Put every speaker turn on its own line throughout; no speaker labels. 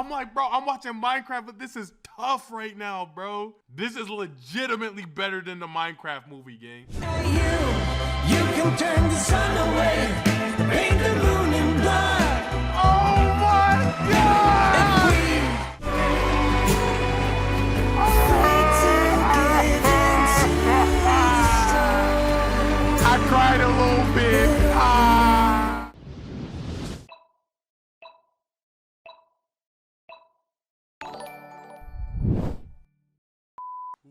I'm like, bro, I'm watching Minecraft, but this is tough right now, bro. This is legitimately better than the Minecraft movie, gang.
Hey, you can turn the sun away, paint the moon in blood.
Oh my God! I cried a little bit.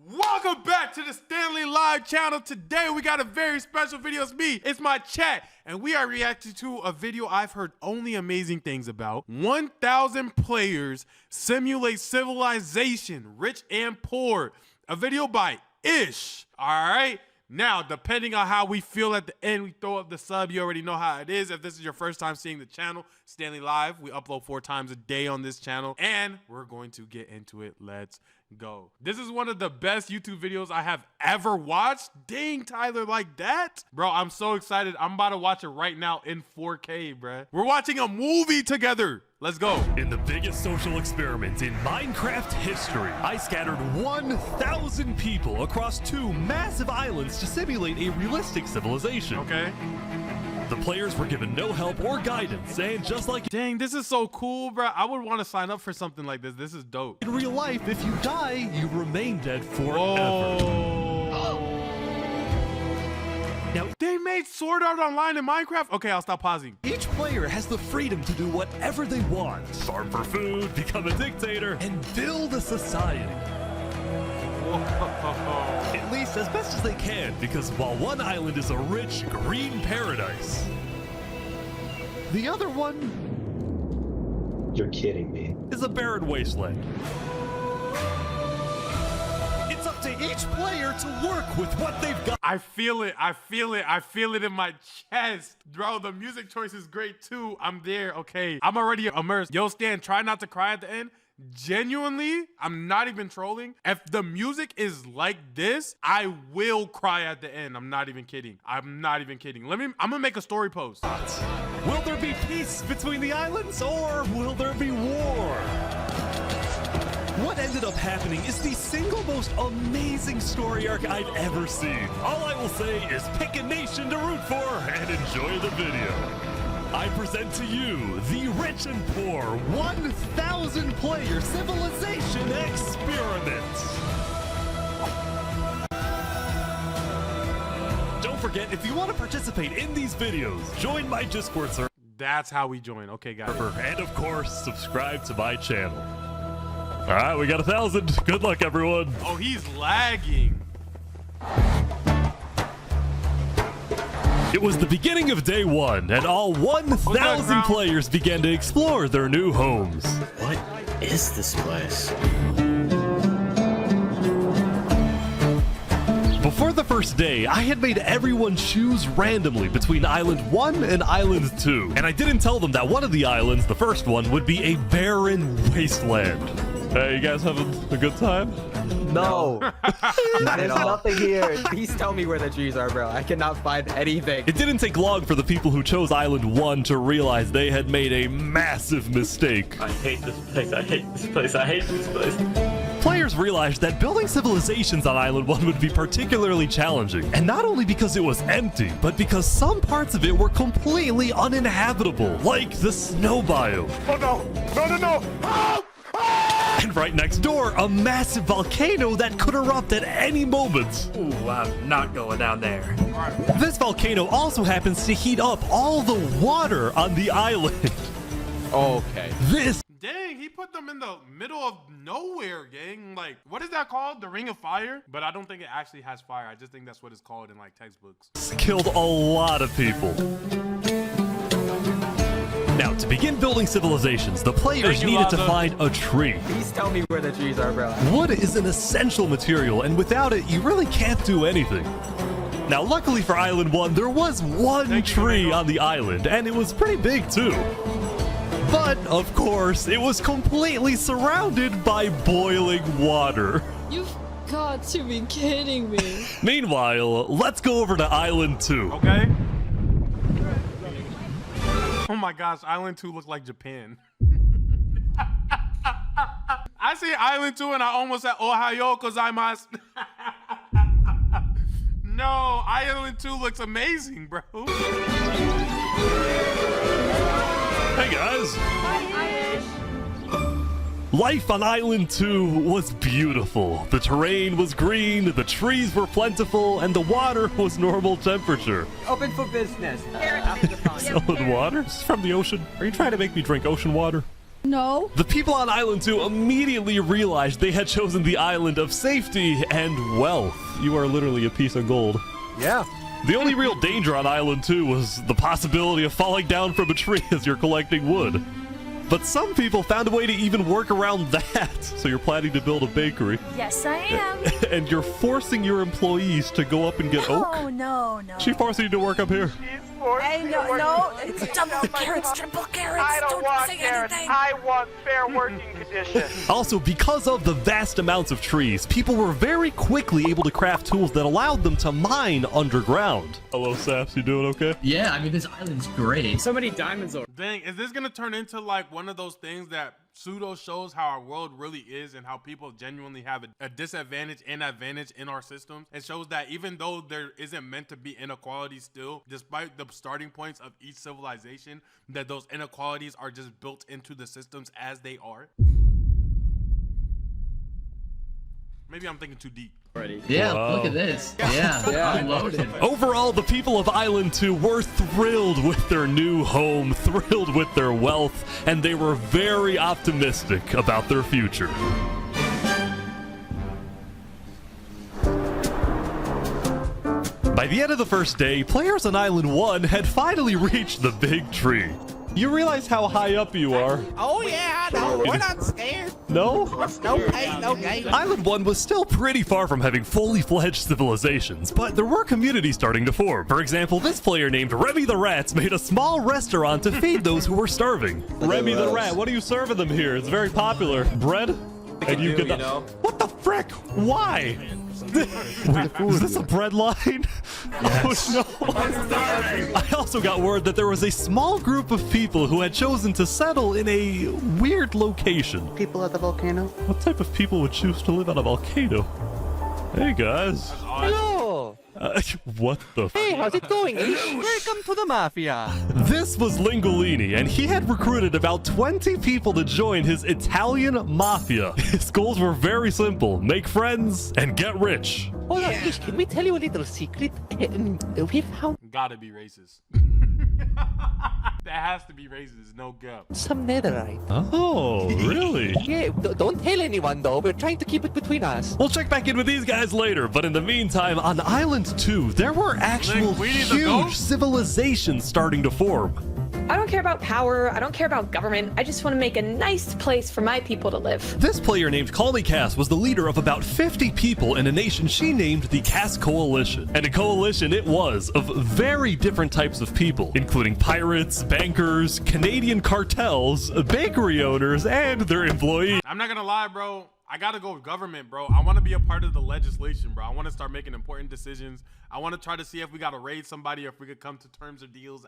Welcome back to the Stanley Live channel. Today we got a very special video. It's me, it's my chat, and we are reacting to a video I've heard only amazing things about. 1,000 players simulate civilization, rich and poor. A video by Ish. All right. Now, depending on how we feel at the end, we throw up the sub. You already know how it is. If this is your first time seeing the channel, Stanley Live, we upload 4 times a day on this channel, and we're going to get into it. Let's go. This is one of the best YouTube videos I have ever watched. Dang, Tyler, like that? Bro, I'm so excited. I'm about to watch it right now in 4K, bruh. We're watching a movie together. Let's go.
In the biggest social experiment in Minecraft history, I scattered 1,000 people across 2 massive islands to simulate a realistic civilization.
Okay.
The players were given no help or guidance, and just like
Dang, this is so cool, bro. I would want to sign up for something like this. This is dope.
in real life, if you die, you remain dead forever.
Oh.
Now,
They made Sword Art Online in Minecraft? Okay, I'll stop pausing.
each player has the freedom to do whatever they want. Farm for food, become a dictator, and build a society. At least as best as they can, because while one island is a rich, green paradise, the other one
You're kidding me.
is a barren wasteland. It's up to each player to work with what they've got.
I feel it. I feel it. I feel it in my chest. Bro, the music choice is great too. I'm there. Okay. I'm already immersed. Yo, Stan, try not to cry at the end. Genuinely, I'm not even trolling. If the music is like this, I will cry at the end. I'm not even kidding. I'm not even kidding. I'm gonna make a story post.
Will there be peace between the islands, or will there be war? What ended up happening is the single most amazing story arc I've ever seen. All I will say is pick a nation to root for and enjoy the video. I present to you the rich and poor 1,000 player civilization experiment. Don't forget, if you want to participate in these videos, join my Discord server.
That's how we join. Okay, guys.
And of course, subscribe to my channel. All right, we got 1,000. Good luck, everyone.
Oh, he's lagging.
It was the beginning of day 1, and all 1,000 players began to explore their new homes.
What is this place?
Before the first day, I had made everyone choose randomly between Island 1 and Island 2. And I didn't tell them that one of the islands, the first one, would be a barren wasteland. Hey, you guys having a good time?
No.
Not
There's
at all.
nothing here. Please tell me where the trees are, bro. I cannot find anything.
It didn't take long for the people who chose Island 1 to realize they had made a massive mistake.
I hate this place. I hate this place. I hate this place.
Players realized that building civilizations on Island 1 would be particularly challenging. And not only because it was empty, but because some parts of it were completely uninhabitable, like the snow biome.
Oh, no. No, no, no. Oh!
And right next door, a massive volcano that could erupt at any moment.
Ooh, I'm not going down there.
This volcano also happens to heat up all the water on the island.
Okay.
This
Dang, he put them in the middle of nowhere, gang. Like, what is that called? The Ring of Fire? But I don't think it actually has fire. I just think that's what it's called in, like, textbooks.
killed a lot of people. Now, to begin building civilizations, the players needed to find a tree.
Please tell me where the trees are, bro.
Wood is an essential material, and without it, you really can't do anything. Now, luckily for Island 1, there was one tree on the island, and it was pretty big, too. But, of course, it was completely surrounded by boiling water.
You've got to be kidding me.
Meanwhile, let's go over to Island 2.
Okay. Oh my gosh, Island 2 looked like Japan. I see Island 2 and I almost said Ohio gozaimasu. No, Island 2 looks amazing, bro.
Hey guys. Life on Island 2 was beautiful. The terrain was green, the trees were plentiful, and the water was normal temperature.
Open for business.
Selling water? This is from the ocean. Are you trying to make me drink ocean water?
No.
The people on Island 2 immediately realized they had chosen the island of safety and wealth. You are literally a piece of gold.
Yeah.
The only real danger on Island 2 was the possibility of falling down from a tree as you're collecting wood. But some people found a way to even work around that. So you're planning to build a bakery.
Yes, I am.
And you're forcing your employees to go up and get oak?
Oh, no.
She forcing you to work up here.
Hey, no. It's double carrots, triple carrots.
I don't want
say
carrots.
anything.
I want fair working conditions.
Also, because of the vast amounts of trees, people were very quickly able to craft tools that allowed them to mine underground. Hello, Saps, you doing okay?
Yeah, I mean, this island's great.
So many diamonds over.
Dang, is this gonna turn into like one of those things that pseudo shows how our world really is and how people genuinely have a disadvantage and advantage in our systems? It shows that even though there isn't meant to be inequality still, despite the starting points of each civilization, that those inequalities are just built into the systems as they are. Maybe I'm thinking too deep.
Yeah,
Wow.
look at this. Yeah, I'm loaded.
Overall, the people of Island 2 were thrilled with their new home, thrilled with their wealth, and they were very optimistic about their future. By the end of the first day, players on Island 1 had finally reached the big tree. You realize how high up you are?
Oh yeah, no, we're not scared.
No?
No pain, no gain.
Island 1 was still pretty far from having fully fledged civilizations, but there were communities starting to form. For example, this player named Remy the Rats made a small restaurant to feed those who were starving. Remy the Rat, what are you serving them here? It's very popular. Bread? And you get the... What the frick? Why? Wait, is this a bread line? Yes. Oh no! I also got word that there was a small group of people who had chosen to settle in a weird location.
People at the volcano.
What type of people would choose to live on a volcano? Hey guys.
Hello.
What the?
Hey, how's it going? Welcome to the mafia.
This was Lingolini, and he had recruited about 20 people to join his Italian mafia. His goals were very simple: make friends and get rich.
Hold on, please, can we tell you a little secret? We found
Gotta be racist. That has to be racist, no gap.
some netherite.
Oh, really?
Yeah, don't tell anyone though. We're trying to keep it between us.
We'll check back in with these guys later, but in the meantime, on Island 2, there were actual
Link, we need to go?
huge civilizations starting to form.
I don't care about power. I don't care about government. I just want to make a nice place for my people to live.
This player named Call Me Cass was the leader of about 50 people in a nation she named the Cass Coalition. And a coalition it was of very different types of people, including pirates, bankers, Canadian cartels, bakery owners, and their employees.
I'm not gonna lie, bro. I gotta go with government, bro. I want to be a part of the legislation, bro. I want to start making important decisions. I want to try to see if we gotta raid somebody or if we could come to terms or deals.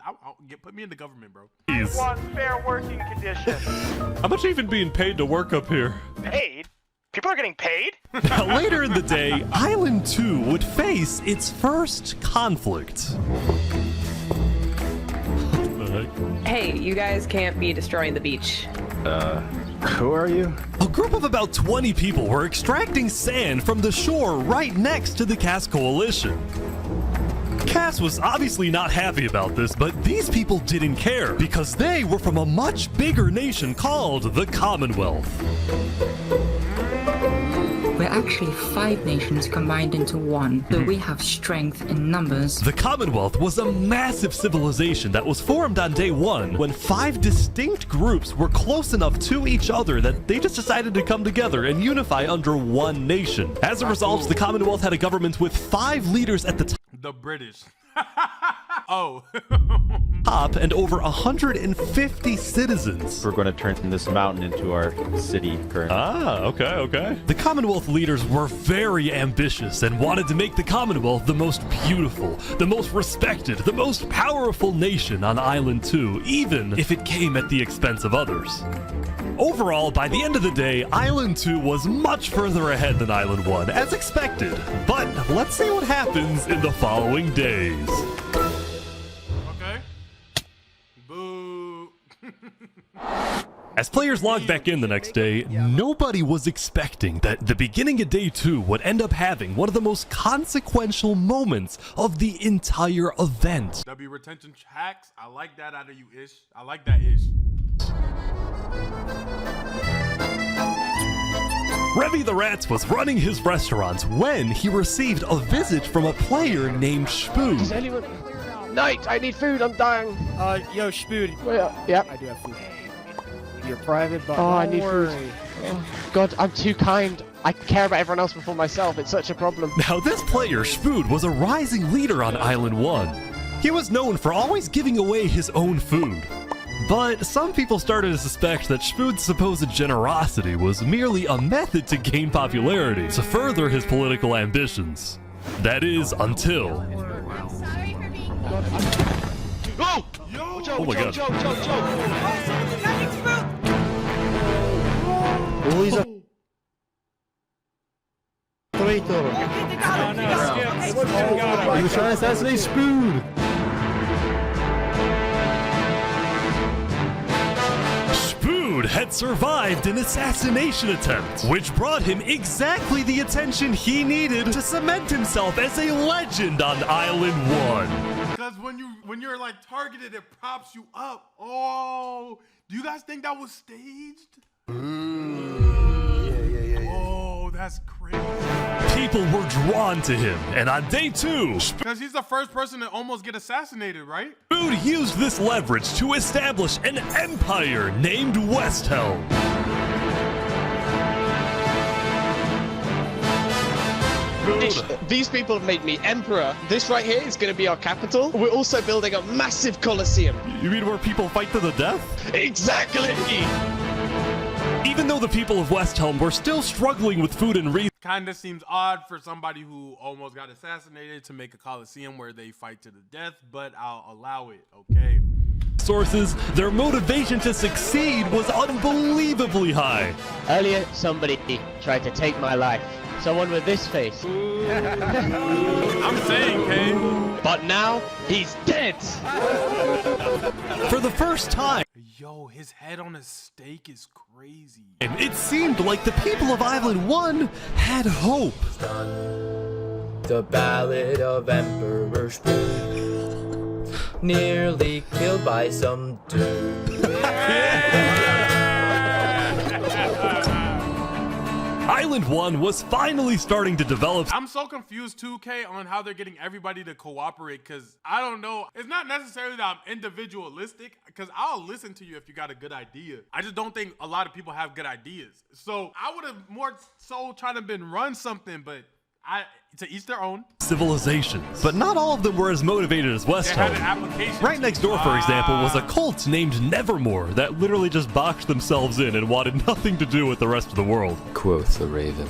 Put me in the government, bro.
I want fair working conditions.
How much are you even being paid to work up here?
Paid? People are getting paid?
Now, later in the day, Island 2 would face its first conflict. What the heck?
Hey, you guys can't be destroying the beach.
Who are you?
A group of about 20 people were extracting sand from the shore right next to the Cass Coalition. Cass was obviously not happy about this, but these people didn't care because they were from a much bigger nation called the Commonwealth.
We're actually 5 nations combined into one, so we have strength in numbers.
The Commonwealth was a massive civilization that was formed on day 1 when 5 distinct groups were close enough to each other that they just decided to come together and unify under one nation. As a result, the Commonwealth had a government with 5 leaders at the time.
The British. Oh.
Top and over 150 citizens.
We're going to turn this mountain into our city currently.
Ah, okay. The Commonwealth leaders were very ambitious and wanted to make the Commonwealth the most beautiful, the most respected, the most powerful nation on Island 2, even if it came at the expense of others. Overall, by the end of the day, Island 2 was much further ahead than Island 1, as expected. But let's see what happens in the following days.
Okay. Boo.
As players logged back in the next day, nobody was expecting that the beginning of day 2 would end up having one of the most consequential moments of the entire event.
W retention hacks. I like that out of you, Ish. I like that, Ish.
Revy the Rat was running his restaurant when he received a visit from a player named Spoon.
Does anyone... Knight, I need food, I'm dying.
Yo, Spoon.
Well, yeah.
I do have food. You're private, but
I need food. God, I'm too kind. I care about everyone else before myself. It's such a problem.
Now, this player, Spoon, was a rising leader on Island 1. He was known for always giving away his own food. But some people started to suspect that Spoon's supposed generosity was merely a method to gain popularity to further his political ambitions. That is, until...
Oh!
Oh my god.
Oh, he's a traitor. He was trying to assassinate Spoon.
Spoon had survived an assassination attempt, which brought him exactly the attention he needed to cement himself as a legend on Island 1.
Because when you're like targeted, it props you up. Oh, do you guys think that was staged? Oh, that's crazy.
People were drawn to him, and on day 2,
because he's the first person to almost get assassinated, right?
Spoon used this leverage to establish an empire named Westhelm.
These people have made me emperor. This right here is going to be our capital. We're also building a massive coliseum.
You mean where people fight to the death?
Exactly!
Even though the people of Westhelm were still struggling with food and resources,
Kinda seems odd for somebody who almost got assassinated to make a coliseum where they fight to the death, but I'll allow it, okay?
their motivation to succeed was unbelievably high.
Earlier, somebody tried to take my life. Someone with this face.
I'm saying, Kay.
But now, he's dead!
For the first time,
yo, his head on a stake is crazy.
It seemed like the people of Island 1 had hope.
The Ballad of Emperor Spoon, nearly killed by some dude.
Island 1 was finally starting to develop.
I'm so confused, 2K, on how they're getting everybody to cooperate, because I don't know. It's not necessarily that I'm individualistic, because I'll listen to you if you got a good idea. I just don't think a lot of people have good ideas. So I would have more so tried to run something, but to each their own.
Civilizations. But not all of them were as motivated as Westhelm. Right next door, for example, was a cult named Nevermore that literally just boxed themselves in and wanted nothing to do with the rest of the world.
Quoth the Raven,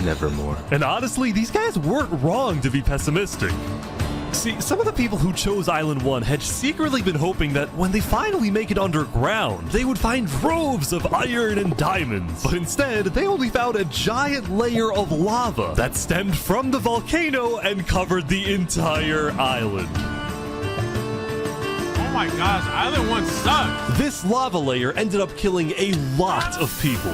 Nevermore.
And honestly, these guys weren't wrong to be pessimistic. See, some of the people who chose Island 1 had secretly been hoping that when they finally make it underground, they would find droves of iron and diamonds. But instead, they only found a giant layer of lava that stemmed from the volcano and covered the entire island.
Oh my gosh, Island 1 sucks.
This lava layer ended up killing a lot of people.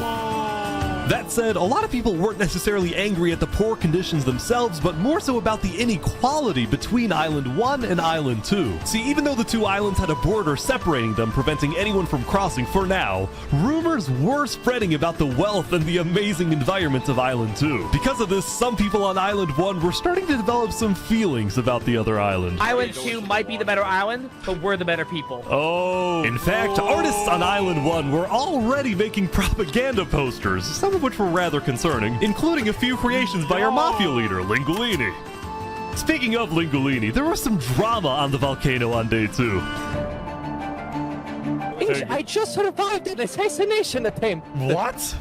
That said, a lot of people weren't necessarily angry at the poor conditions themselves, but more so about the inequality between Island 1 and Island 2. See, even though the two islands had a border separating them, preventing anyone from crossing for now, rumors were spreading about the wealth and the amazing environment of Island 2. Because of this, some people on Island 1 were starting to develop some feelings about the other island.
Island 2 might be the better island, but we're the better people.
Oh. In fact, artists on Island 1 were already making propaganda posters, some of which were rather concerning, including a few creations by our mafia leader, Lingolini. Speaking of Lingolini, there was some drama on the volcano on day 2.
I just survived an assassination attempt.
What?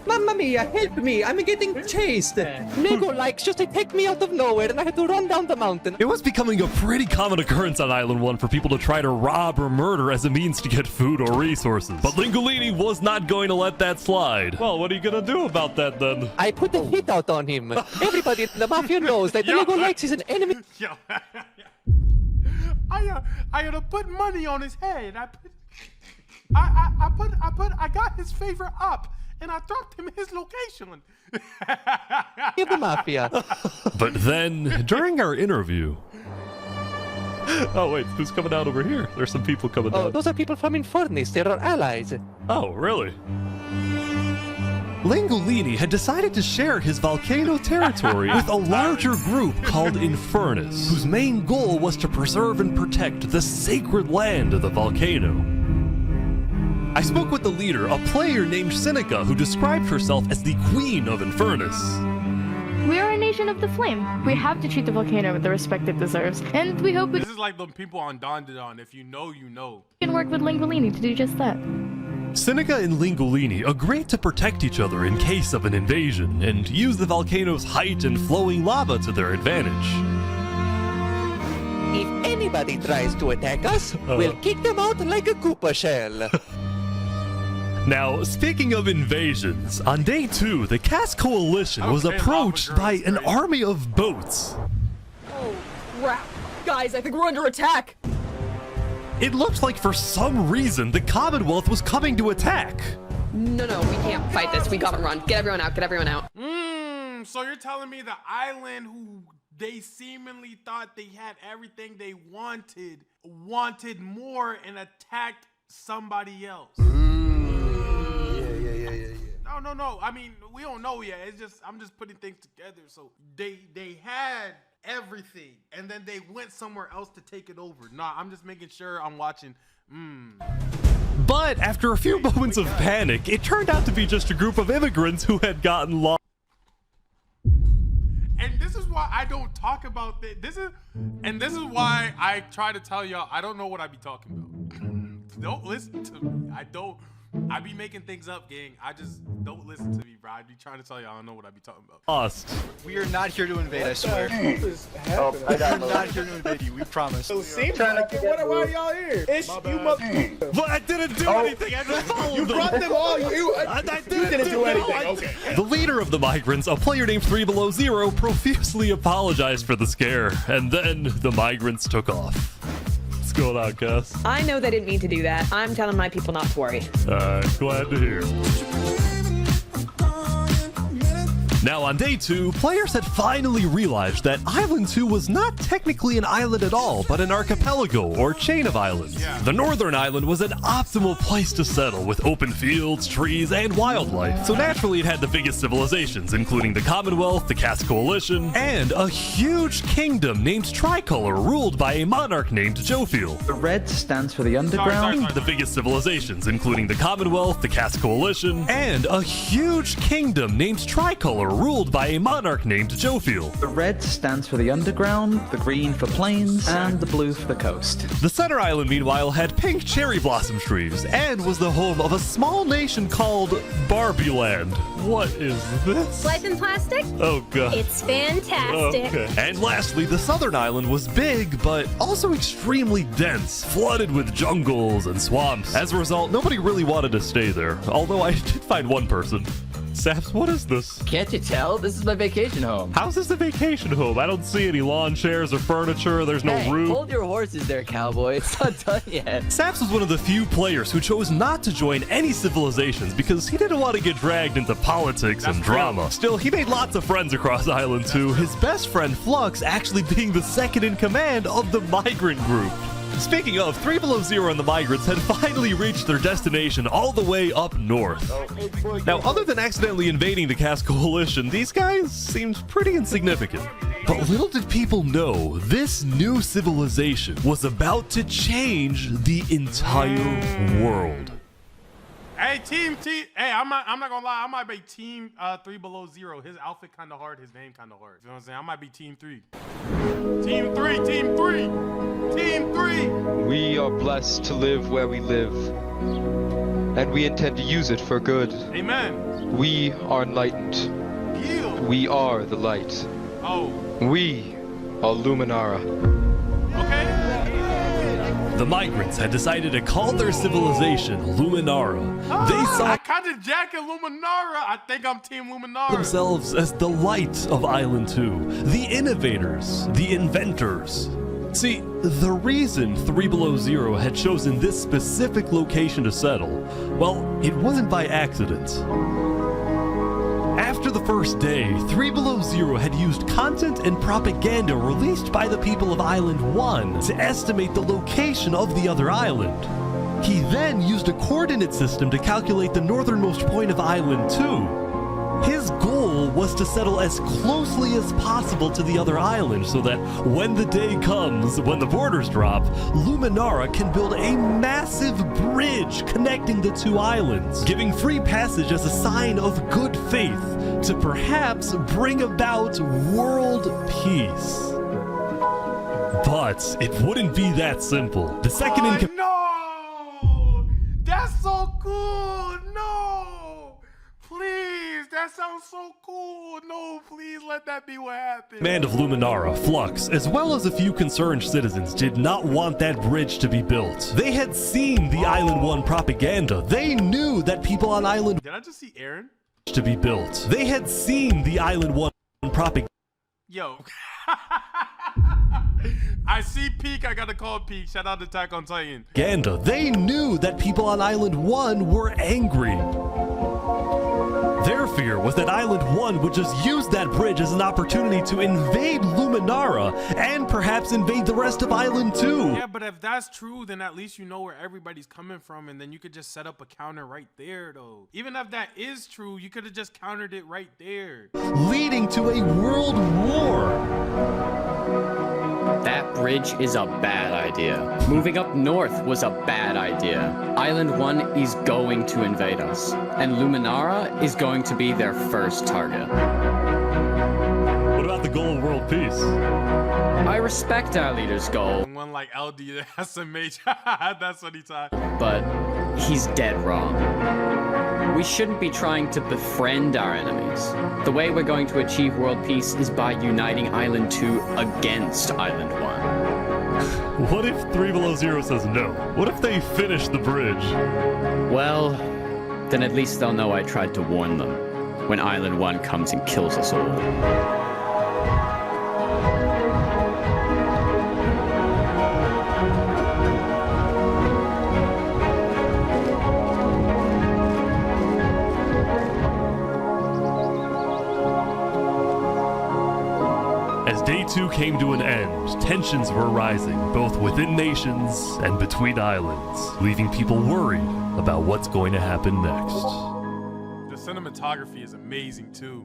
Mamma mia, help me! I'm getting chased! Lego likes just attacked me out of nowhere and I had to run down the mountain.
It was becoming a pretty common occurrence on Island 1 for people to try to rob or murder as a means to get food or resources. But Lingolini was not going to let that slide. Well, what are you gonna do about that then?
I put the hit out on him. Everybody in the mafia knows that Lego likes is an enemy.
Yo. I had to put money on his head. I got his favorite up, and I dropped him his location.
Give the mafia.
But then, during our interview... Oh wait, who's coming out over here? There's some people coming
Oh,
down.
those are people from Infernus. They're our allies.
Oh, really? Lingolini had decided to share his volcano territory with a larger group called Infernus, whose main goal was to preserve and protect the sacred land of the volcano. I spoke with the leader, a player named Seneca, who described herself as the Queen of Infernus.
We are a nation of the flame. We have to treat the volcano with the respect it deserves, and we hope we
This is like the people on Don Didon. If you know, you know.
can work with Lingolini to do just that.
Seneca and Lingolini agreed to protect each other in case of an invasion, and use the volcano's height and flowing lava to their advantage.
If anybody tries to attack us, we'll kick them out like a Koopa shell.
Now, speaking of invasions, on day 2, the Cass Coalition was approached by an army of boats.
Oh, crap. Guys, I think we're under attack.
It looked like for some reason the Commonwealth was coming to attack.
No, we can't fight this. We gotta run. Get everyone out. Get everyone out.
So you're telling me the island who they seemingly thought they had everything they wanted more and attacked somebody else. Yeah. No. I mean, we don't know yet. It's just I'm just putting things together. So they had everything and then they went somewhere else to take it over. Nah, I'm just making sure I'm watching.
But after a few moments of panic, it turned out to be just a group of immigrants who had gotten lost.
And this is why I don't talk about this. This is why I try to tell y'all I don't know what I be talking about. Don't listen to me. I be making things up, gang. I just don't listen to me, bro. I be trying to tell y'all I don't know what I be talking about.
Lost.
We are not here to invade, I swear.
Oh,
We're not here to invade you, we promise.
Seems like it. Why are y'all here? It's you mother.
But I didn't do anything. I just followed
You
them.
brought them all. You didn't do anything. Okay.
The leader of the migrants, a player named 3 Below Zero, profusely apologized for the scare, and then the migrants took off. What's going on, Cass?
I know they didn't mean to do that. I'm telling my people not to worry.
Glad to hear. Now, on day 2, players had finally realized that Island 2 was not technically an island at all, but an archipelago, or chain of islands.
Yeah.
The northern island was an optimal place to settle, with open fields, trees, and wildlife. So naturally, it had the biggest civilizations, including the Commonwealth, the Cass Coalition, and a huge kingdom named Tricolor, ruled by a monarch named Jophiel.
The red stands for the underground.
Sorry.
The biggest civilizations, including the Commonwealth, the Cass Coalition, and a huge kingdom named Tricolor, ruled by a monarch named Jophiel.
The red stands for the underground, the green for plains, and the blue for the coast.
The center island, meanwhile, had pink cherry blossom trees and was the home of a small nation called Barbieland. What is this?
Life in plastic?
Oh god.
It's fantastic.
Okay. And lastly, the southern island was big, but also extremely dense, flooded with jungles and swamps. As a result, nobody really wanted to stay there, although I did find one person. Saps, what is this?
Can't you tell? This is my vacation home.
How's this a vacation home? I don't see any lawn chairs or furniture. There's no roof.
Hold your horses there, cowboy. It's not done yet.
Saps was one of the few players who chose not to join any civilizations because he didn't want to get dragged into politics and drama. Still, he made lots of friends across Island 2, his best friend Flux actually being the second in command of the migrant group. Speaking of, 3 Below Zero and the migrants had finally reached their destination all the way up north. Now, other than accidentally invading the Cass Coalition, these guys seemed pretty insignificant. But little did people know, this new civilization was about to change the entire world.
Hey, hey, I'm not gonna lie, I might be team 3 Below Zero. His outfit kind of hard, his name kind of hard. You know what I'm saying? I might be team 3. Team 3, Team 3, Team 3.
We are blessed to live where we live, and we intend to use it for good.
Amen.
We are enlightened.
Yeah.
We are the light.
Oh.
We are Luminara.
Okay.
The migrants had decided to call their civilization Luminara. They saw
I kind of jack at Luminara. I think I'm Team Luminara.
themselves as the light of Island 2, the innovators, the inventors. See, the reason 3 Below Zero had chosen this specific location to settle, well, it wasn't by accident. After the first day, 3 Below Zero had used content and propaganda released by the people of Island 1 to estimate the location of the other island. He then used a coordinate system to calculate the northernmost point of Island 2. His goal was to settle as closely as possible to the other island so that when the day comes, when the borders drop, Luminara can build a massive bridge connecting the two islands, giving free passage as a sign of good faith to perhaps bring about world peace. But it wouldn't be that simple. The second in command.
No! That's so cool! No! Please, that sounds so cool! No, please let that be what happened.
Command of Luminara, Flux, as well as a few concerned citizens did not want that bridge to be built. They had seen the Island 1 propaganda. They knew that people on Island
Did I just see Aaron?
to be built. They had seen the Island 1 propaganda.
Yo. I see Peak. I gotta call Peak. Shout out to Attack on Titan.
They knew that people on Island 1 were angry. Their fear was that Island 1 would just use that bridge as an opportunity to invade Luminara and perhaps invade the rest of Island 2.
Yeah, but if that's true, then at least you know where everybody's coming from, and then you could just set up a counter right there, though. Even if that is true, you could have just countered it right there.
Leading to a world war.
That bridge is a bad idea. Moving up north was a bad idea. Island 1 is going to invade us, and Luminara is going to be their first target.
What about the goal of world peace?
I respect our leader's goal.
One like LD, SMH, that's what he thought.
But he's dead wrong. We shouldn't be trying to befriend our enemies. The way we're going to achieve world peace is by uniting Island 2 against Island 1.
What if 3 Below Zero says no? What if they finish the bridge?
Well, then at least they'll know I tried to warn them when Island 1 comes and kills us all.
Day 2 came to an end. Tensions were rising, both within nations and between islands, leaving people worried about what's going to happen next.
The cinematography is amazing too.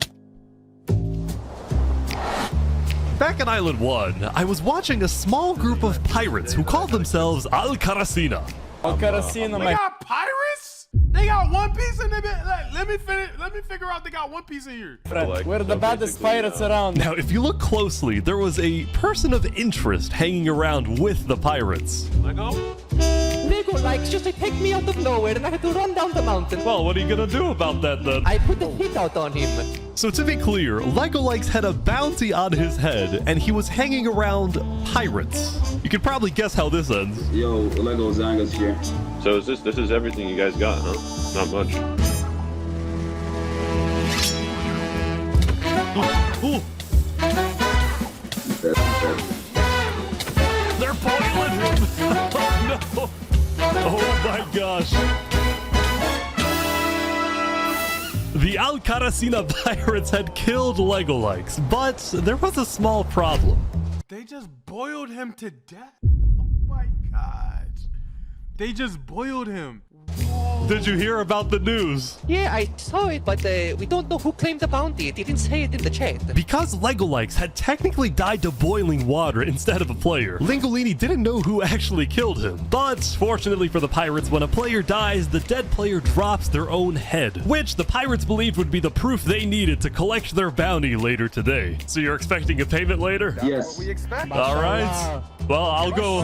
Back on Island 1, I was watching a small group of pirates who called themselves Al-Karasina.
They got pirates? They got One Piece in there? Like, let me figure out they got One Piece in here.
We're the baddest pirates around.
Now, if you look closely, there was a person of interest hanging around with the pirates.
Lego?
Lego likes just to take me out of nowhere and I had to run down the mountain.
Well, what are you gonna do about that then?
I put the hit out on him.
So to be clear, Lego Likes had a bounty on his head and he was hanging around pirates. You can probably guess how this ends.
Yo, Lego Zanga's here.
So this is everything you guys got, huh? Not much.
Ooh. They're boiling him! Oh no! Oh my gosh! The Al-Karasina pirates had killed Lego Likes, but there was a small problem.
They just boiled him to death? Oh my god. They just boiled him. Whoa.
Did you hear about the news?
Yeah, I saw it, but we don't know who claimed the bounty. It didn't say it in the chat.
Because Legolikes had technically died to boiling water instead of a player, Lingolini didn't know who actually killed him. But fortunately for the pirates, when a player dies, the dead player drops their own head, which the pirates believed would be the proof they needed to collect their bounty later today. So you're expecting a payment later?
Yes.
All right. Well, I'll go.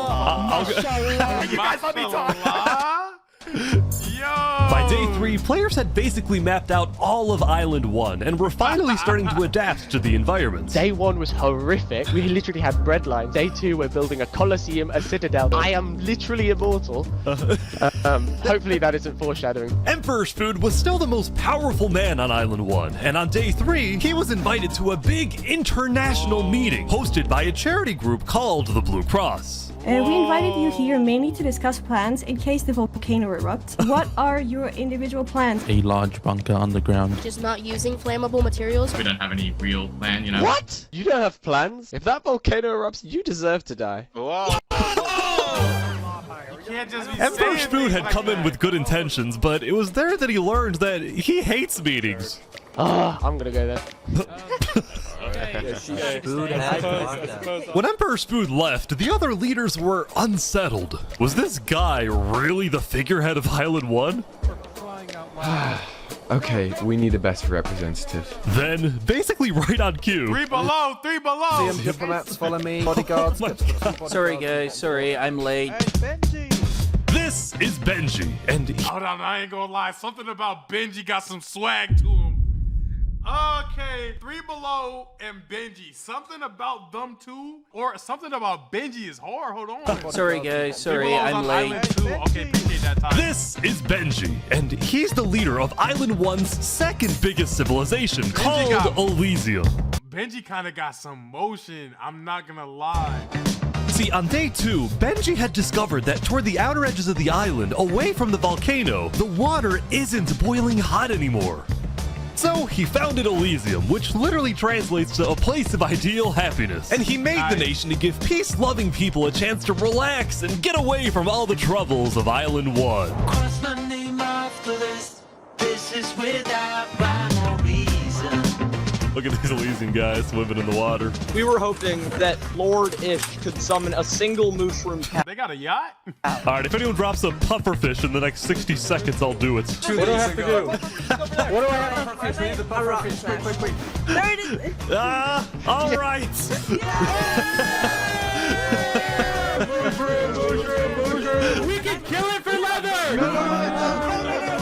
I'll go.
You guys let me talk. Yo!
By day 3, players had basically mapped out all of Island 1 and were finally starting to adapt to the environment.
Day 1 was horrific. We literally had bread lines. Day 2, we're building a coliseum, a citadel. I am literally immortal. Hopefully that isn't foreshadowing.
Emperor's Food was still the most powerful man on Island 1, and on day 3, he was invited to a big international meeting hosted by a charity group called the Blue Cross.
We invited you here mainly to discuss plans in case the volcano erupts. What are your individual plans?
A large bunker underground.
Just not using flammable materials.
We don't have any real plan, you know.
What? You don't have plans? If that volcano erupts, you deserve to die.
Whoa.
Emperor's Food had come in with good intentions, but it was there that he learned that he hates meetings.
I'm gonna go there.
When Emperor's Food left, the other leaders were unsettled. Was this guy really the figurehead of Island 1?
Okay, we need a best representative.
Then, basically right on cue.
3 below, 3 below.
CM diplomats follow me. Bodyguards.
Sorry guys, sorry, I'm late.
This is Benji, and
Hold on, I ain't gonna lie. Something about Benji got some swag to him. Okay, 3 below and Benji. Something about them two, or something about Benji is hard. Hold on.
Sorry guys, sorry, I'm late.
Okay, appreciate that time.
this is Benji, and he's the leader of Island 1's second biggest civilization, called Elysium.
Benji kind of got some motion, I'm not gonna lie.
See, on day 2, Benji had discovered that toward the outer edges of the island, away from the volcano, the water isn't boiling hot anymore. So he founded Elysium, which literally translates to a place of ideal happiness. And he made the nation to give peace-loving people a chance to relax and get away from all the troubles of Island 1.
Cross my name off the list. This is without rhyme or reason.
Look at these Elysium guys swimming in the water.
We were hoping that Lord Ish could summon a single mushroom cat.
They got a yacht?
Alright, if anyone drops a pufferfish in the next 60 seconds, I'll do it.
What do I have to do? What do I have to do? The pufferfish. Quick.
There it is.
Alright.
We can kill it for leather!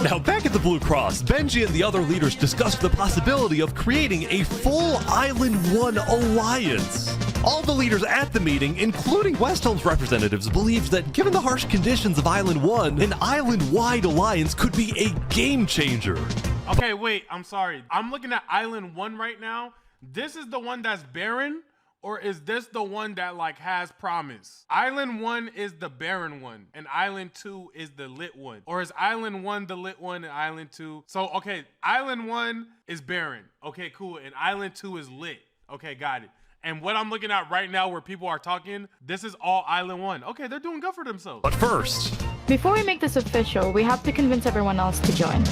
Now, back at the Blue Cross, Benji and the other leaders discussed the possibility of creating a full Island 1 alliance. All the leaders at the meeting, including Westhelm's representatives, believed that given the harsh conditions of Island 1, an island-wide alliance could be a game changer.
Okay, wait, I'm sorry. I'm looking at Island 1 right now. This is the one that's barren? Or is this the one that like has promise? Island 1 is the barren one, and Island 2 is the lit one. Or is Island 1 the lit one and Island 2? So, okay, Island 1 is barren. Okay, cool. And Island 2 is lit. Okay, got it. And what I'm looking at right now where people are talking, this is all Island 1. Okay, they're doing good for themselves.
But first,
Before we make this official, we have to convince everyone else to join.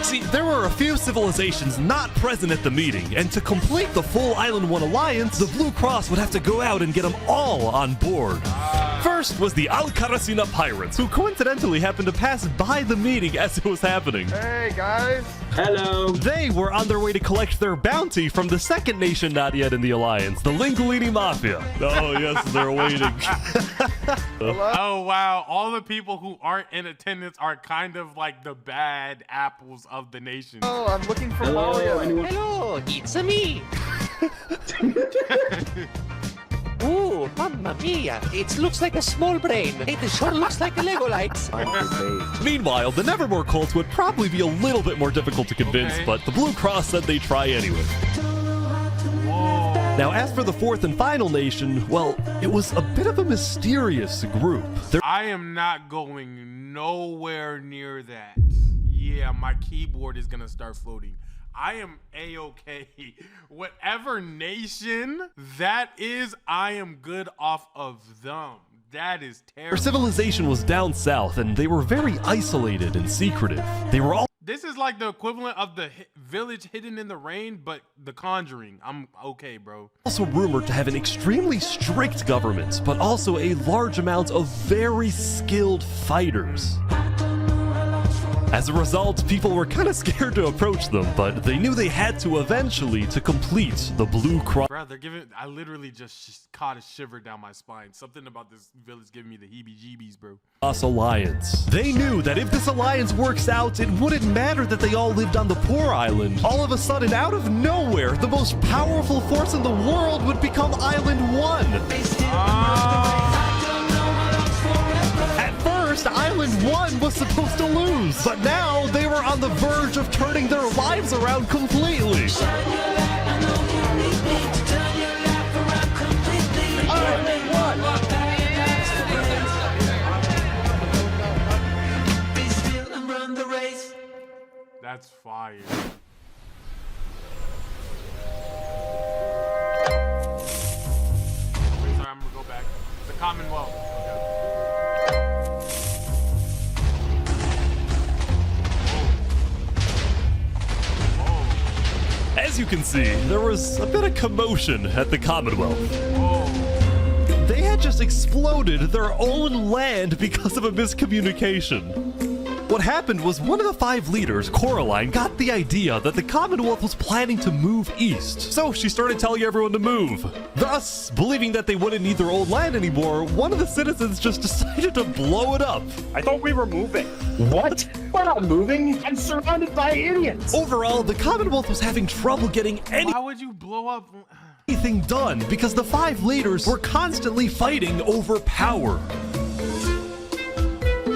see, there were a few civilizations not present at the meeting, and to complete the full Island 1 alliance, the Blue Cross would have to go out and get them all on board. First was the Alcaracina Pirates, who coincidentally happened to pass by the meeting as it was happening.
Hey, guys. Hello.
They were on their way to collect their bounty from the second nation not yet in the alliance, the Lingolini Mafia. Oh, yes, they're waiting.
Oh, wow. All the people who aren't in attendance are kind of like the bad apples of the nation.
Oh, I'm looking for Mario.
Hello, it's me. Ooh, mamma mia. It looks like a small brain. It sure looks like a Lego lights.
Meanwhile, the Nevermore cults would probably be a little bit more difficult to convince, but the Blue Cross said they'd try anyway. Now, as for the fourth and final nation, well, it was a bit of a mysterious group.
I am not going nowhere near that. Yeah, my keyboard is gonna start floating. I am A-okay. Whatever nation that is, I am good off of them. That is terrible.
Their civilization was down south, and they were very isolated and secretive. They were all
This is like the equivalent of the village hidden in the rain, but The Conjuring. I'm okay, bro.
also rumored to have an extremely strict government, but also a large amount of very skilled fighters. As a result, people were kind of scared to approach them, but they knew they had to eventually to complete the Blue Cross
Bro, they're giving. I literally just caught a shiver down my spine. Something about this village giving me the heebie-jeebies, bro.
Alliance. They knew that if this alliance works out, it wouldn't matter that they all lived on the poor island. All of a sudden, out of nowhere, the most powerful force in the world would become Island 1. At first, Island 1 was supposed to lose, but now they were on the verge of turning their lives around completely.
That's fire. Wait, sorry, I'm gonna go back. The Commonwealth.
As you can see, there was a bit of commotion at the Commonwealth. They had just exploded their own land because of a miscommunication. What happened was one of the 5 leaders, Coraline, got the idea that the Commonwealth was planning to move east. So she started telling everyone to move. Thus, believing that they wouldn't need their own land anymore, one of the citizens just decided to blow it up.
I thought we were moving.
What? We're not moving. I'm surrounded by idiots.
Overall, the Commonwealth was having trouble getting
Why would you blow up?
anything done because the 5 leaders were constantly fighting over power.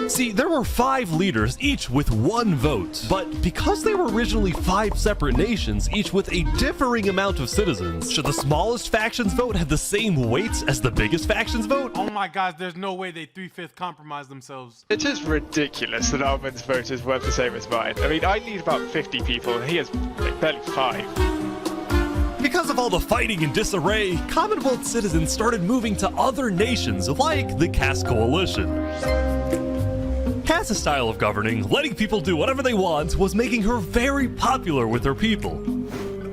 See, there were 5 leaders, each with 1 vote, but because they were originally 5 separate nations, each with a differing amount of citizens, should the smallest faction's vote have the same weight as the biggest faction's vote?
Oh my gosh, there's no way they 3/5 compromise themselves.
It is ridiculous that Armin's vote is worth the same as mine. I mean, I need about 50 people, and he has like barely 5.
Because of all the fighting and disarray, Commonwealth citizens started moving to other nations like the Cass Coalition. Cass's style of governing, letting people do whatever they want, was making her very popular with her people.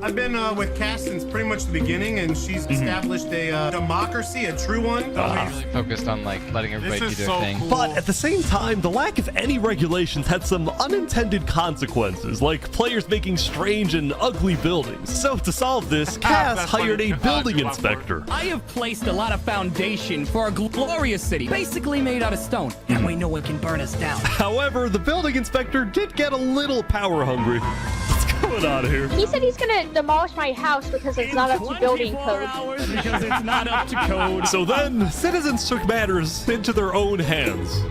I've been with Cass since pretty much the beginning, and she's established a democracy, a true one.
Really focused on like letting everybody do their thing.
Cool. But at the same time, the lack of any regulations had some unintended consequences, like players making strange and ugly buildings. So to solve this, Cass hired a building inspector.
I have placed a lot of foundation for a glorious city, basically made out of stone, and we know it can burn us down.
However, the building inspector did get a little power hungry. What's going on here?
He said he's gonna demolish my house because it's not up to building code.
Because it's not up to code.
So then, citizens took matters into their own hands.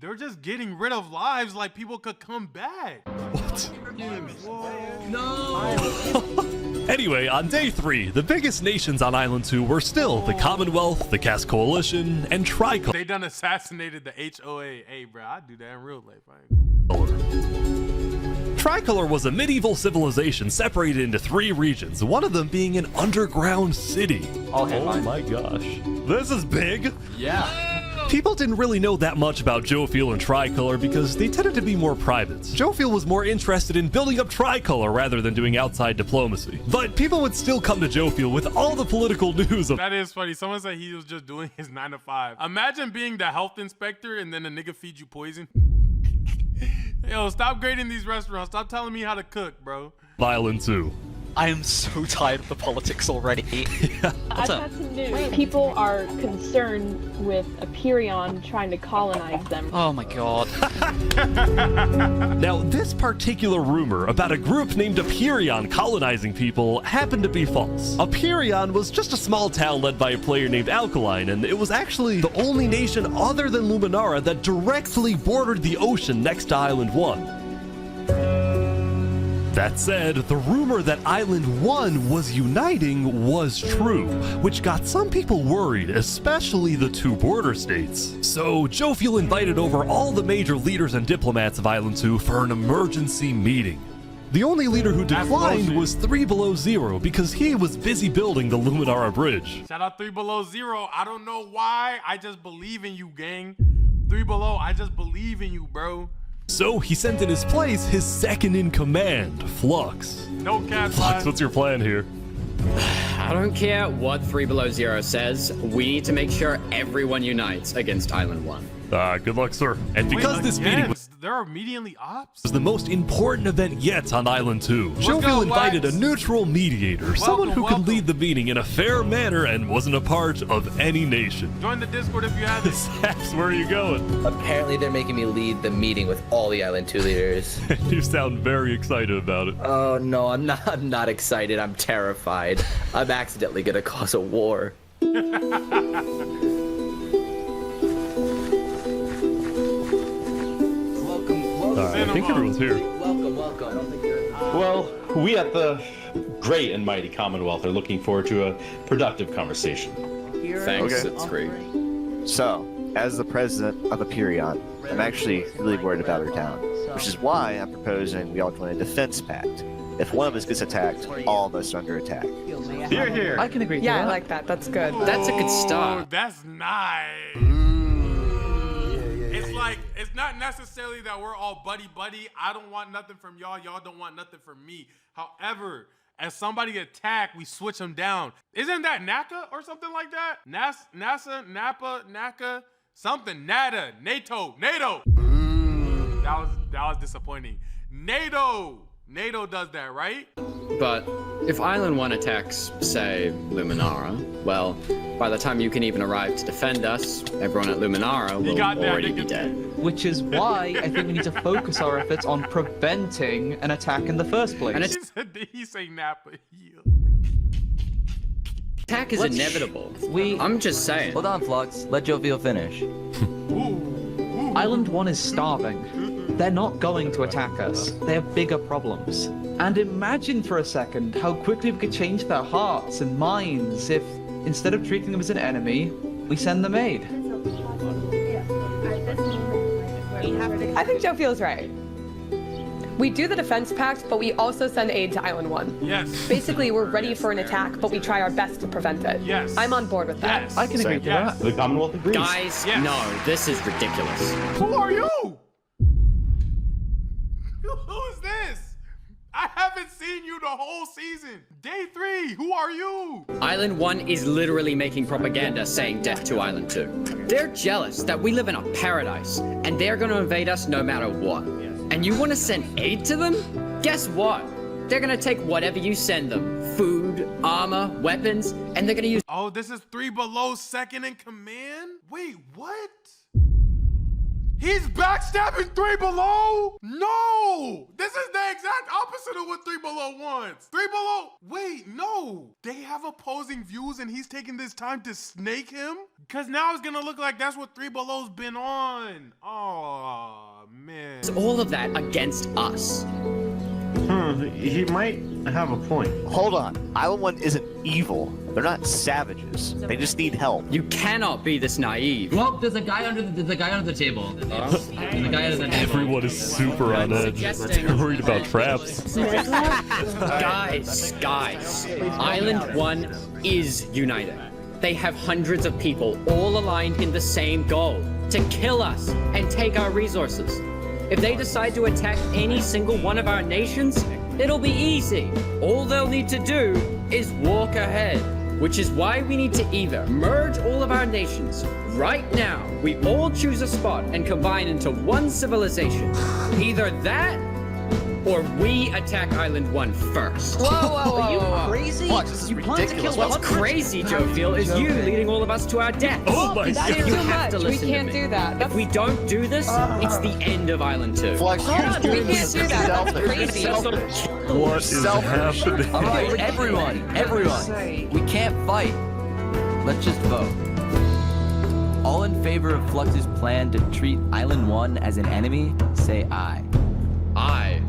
They're just getting rid of lives like people could come back.
What?
No.
Anyway, on day 3, the biggest nations on Island 2 were still the Commonwealth, the Cass Coalition, and Tricolor.
They done assassinated the HOA. Hey, bro, I'd do that in real life.
Tricolor was a medieval civilization separated into 3 regions, one of them being an underground city.
Oh
my gosh. This is big.
Yeah.
People didn't really know that much about Jofiel and Tricolor because they tended to be more private. Jofiel was more interested in building up Tricolor rather than doing outside diplomacy. But people would still come to Jofiel with all the political news of—
That is funny. Someone said he was just doing his 9 to 5. Imagine being the health inspector and then a nigga feed you poison. Yo, stop grading these restaurants. Stop telling me how to cook, bro.
Island 2.
I am so tired of the politics already.
I've got some news. People are concerned with Aperion trying to colonize them.
Oh my god.
Now, this particular rumor about a group named Aperion colonizing people happened to be false. Aperion was just a small town led by a player named Alkaline, and it was actually the only nation other than Luminara that directly bordered the ocean next to Island 1. That said, the rumor that Island 1 was uniting was true, which got some people worried, especially the 2 border states. So Jofiel invited over all the major leaders and diplomats of Island 2 for an emergency meeting. The only leader who
That's
declined
bullshit.
was 3 Below Zero because he was busy building the Luminara Bridge.
Shout out 3 Below 0. I don't know why. I just believe in you, gang. 3 Below, I just believe in you, bro.
So he sent in his place his second in command, Flux.
No cap.
Flux, what's your plan here?
I don't care what 3 Below 0 says. We need to make sure everyone unites against Island 1.
Good luck, sir. And because this meeting was
They're immediately ops?
the most important event yet on Island 2,
What's
Jovial
good,
invited
Wax?
a neutral mediator, someone who could lead the meeting in a fair manner and wasn't a part of any nation.
Join the Discord if you have it.
Saps, where are you going?
Apparently they're making me lead the meeting with all the Island 2 leaders.
You sound very excited about it.
Oh no, I'm not excited. I'm terrified. I'm accidentally gonna cause a war.
I think everyone's here.
Welcome.
Well, we at the great and mighty Commonwealth are looking forward to a productive conversation.
Thanks, it's great.
So, as the president of Aperion, I'm actually really worried about our town, which is why I'm proposing we all join a defense pact. If one of us gets attacked, all of us are under attack.
Here, here.
I can agree. Yeah, I like that. That's good.
That's a good start.
That's nice. It's like, it's not necessarily that we're all buddy-buddy. I don't want nothing from y'all. Y'all don't want nothing from me. However, as somebody attack, we switch them down. Isn't that NACA or something like that? NASA, Napa, NACA, something. NATA, NATO. That was disappointing. NATO does that, right?
But if Island 1 attacks, say, Luminara, well, by the time you can even arrive to defend us, everyone at Luminara will already be dead.
Which is why I think we need to focus our efforts on preventing an attack in the first place.
And
Did he say Napa?
attack is inevitable. I'm just saying.
Hold on, Flux. Let Jovial finish.
Island 1 is starving. They're not going to attack us. They have bigger problems. And imagine for a second how quickly we could change their hearts and minds if, instead of treating them as an enemy, we send them aid.
I think Joe feels right. We do the defense pact, but we also send aid to Island 1.
Yes.
Basically, we're ready for an attack, but we try our best to prevent it.
Yes.
I'm on board with that.
Yes.
I can agree to that.
The Commonwealth agrees.
Guys, no, this is ridiculous.
Who are you? Who is this? I haven't seen you the whole season. Day 3, who are you?
Island 1 is literally making propaganda saying death to Island 2. They're jealous that we live in a paradise, and they're gonna invade us no matter what. And you wanna send aid to them? Guess what? They're gonna take whatever you send them. Food, armor, weapons, and they're gonna use—
Oh, this is 3 Below second in command? Wait, what? He's backstabbing 3 Below? No! This is the exact opposite of what 3 Below wants. 3 Below, wait, no. They have opposing views and he's taking this time to snake him? Because now it's gonna look like that's what 3 Below's been on. Oh, man.
It's all of that against us.
He might have a point. Hold on. Island 1 isn't evil. They're not savages. They just need help.
You cannot be this naive.
Well, there's a guy under the table. There's a guy under the table.
Everyone is super on edge. They're worried about traps.
Guys, Island 1 is united. They have hundreds of people all aligned in the same goal, to kill us and take our resources. If they decide to attack any single one of our nations, it'll be easy. All they'll need to do is walk ahead, which is why we need to either merge all of our nations right now. We all choose a spot and combine into one civilization. Either that, or we attack Island 1 first.
Whoa,
Are you
crazy?
You plan to kill What's crazy, Jovial, is you leading all of us to our death.
Oh my God.
You
Too
have
much.
to
We
listen
can't
to me.
do that.
If we don't do this, it's the end of Island 2.
Hold on, we can't do that. That's crazy.
What is happening?
All right, everyone. We can't fight. Let's just vote. All in favor of Flux's plan to treat Island 1 as an enemy, say aye.
Aye.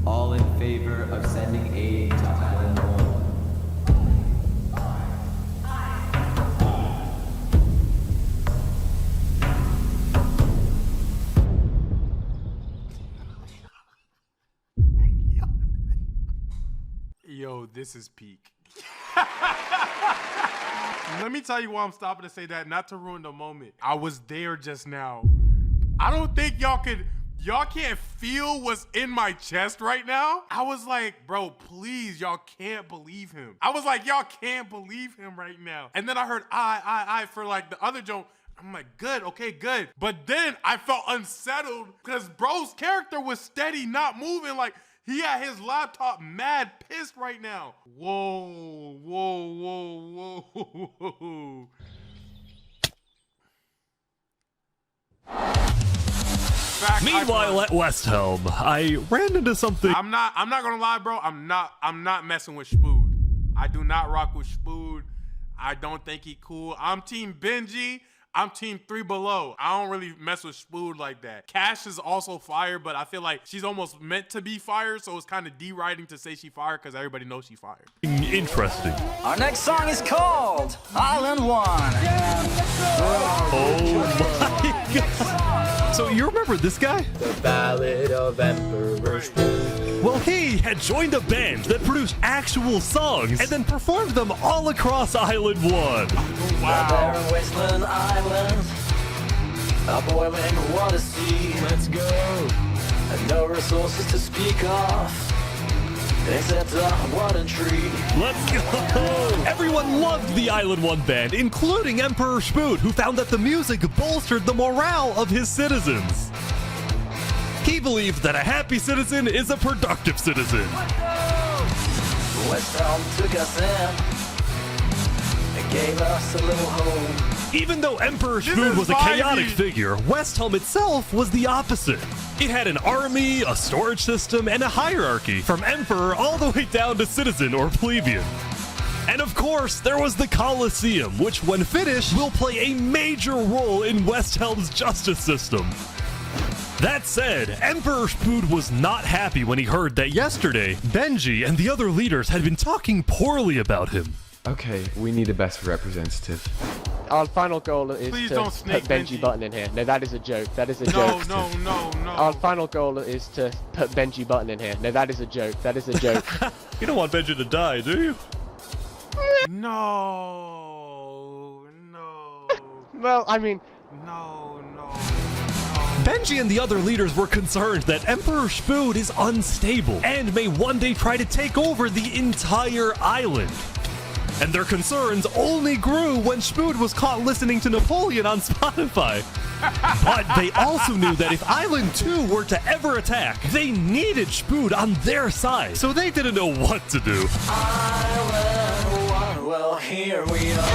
All in favor of sending aid to Island 1.
Yo, this is peak. Let me tell you why I'm stopping to say that, not to ruin the moment. I was there just now. I don't think y'all can't feel what's in my chest right now. I was like, bro, please, y'all can't believe him. I was like, y'all can't believe him right now. And then I heard I for like the other joke. I'm like, good, okay, good. But then I felt unsettled because bro's character was steady, not moving. Like, he had his laptop mad pissed right now. Whoa, whoa, whoa, whoa, whoa.
Meanwhile, at Westhelm, I ran into something.
I'm not gonna lie, bro. I'm not messing with Spood. I do not rock with Spood. I don't think he cool. I'm team Benji. I'm team 3 Below. I don't really mess with Spood like that. Cash is also fire, but I feel like she's almost meant to be fire, so it's kind of deriding to say she fired because everybody knows she fired.
Interesting.
Our next song is called Island 1.
Oh my god. So you remember this guy?
The Ballad of Emperor Spood.
Well, he had joined a band that produced actual songs and then performed them all across Island 1.
Wow. There in Wasteland Island, a boiling water sea. Let's go. And no resources to speak of, except a water tree.
Let's go! Everyone loved the Island 1 band, including Emperor Spood, who found that the music bolstered the morale of his citizens. He believed that a happy citizen is a productive citizen.
Westhelm took us in and gave us a little home.
Even though Emperor Spood was a chaotic figure, Westhelm itself was the opposite. It had an army, a storage system, and a hierarchy, from emperor all the way down to citizen or plebeian. And of course, there was the Colosseum, which when finished will play a major role in Westhelm's justice system. That said, Emperor Spood was not happy when he heard that yesterday, Benji and the other leaders had been talking poorly about him.
Okay, we need a best representative.
Our final goal is
Please
to
don't
put
snake
Benji Button in here. No, that is a joke. That is a joke.
No.
Our final goal is to put Benji Button in here. No, that is a joke. That is a joke.
You don't want Benji to die, do you?
No.
Well, I mean...
No.
Benji and the other leaders were concerned that Emperor Spood is unstable and may one day try to take over the entire island. And their concerns only grew when Spood was caught listening to Napoleon on Spotify. But they also knew that if Island 2 were to ever attack, they needed Spood on their side, so they didn't know what to do.
Island 1, well, here we are.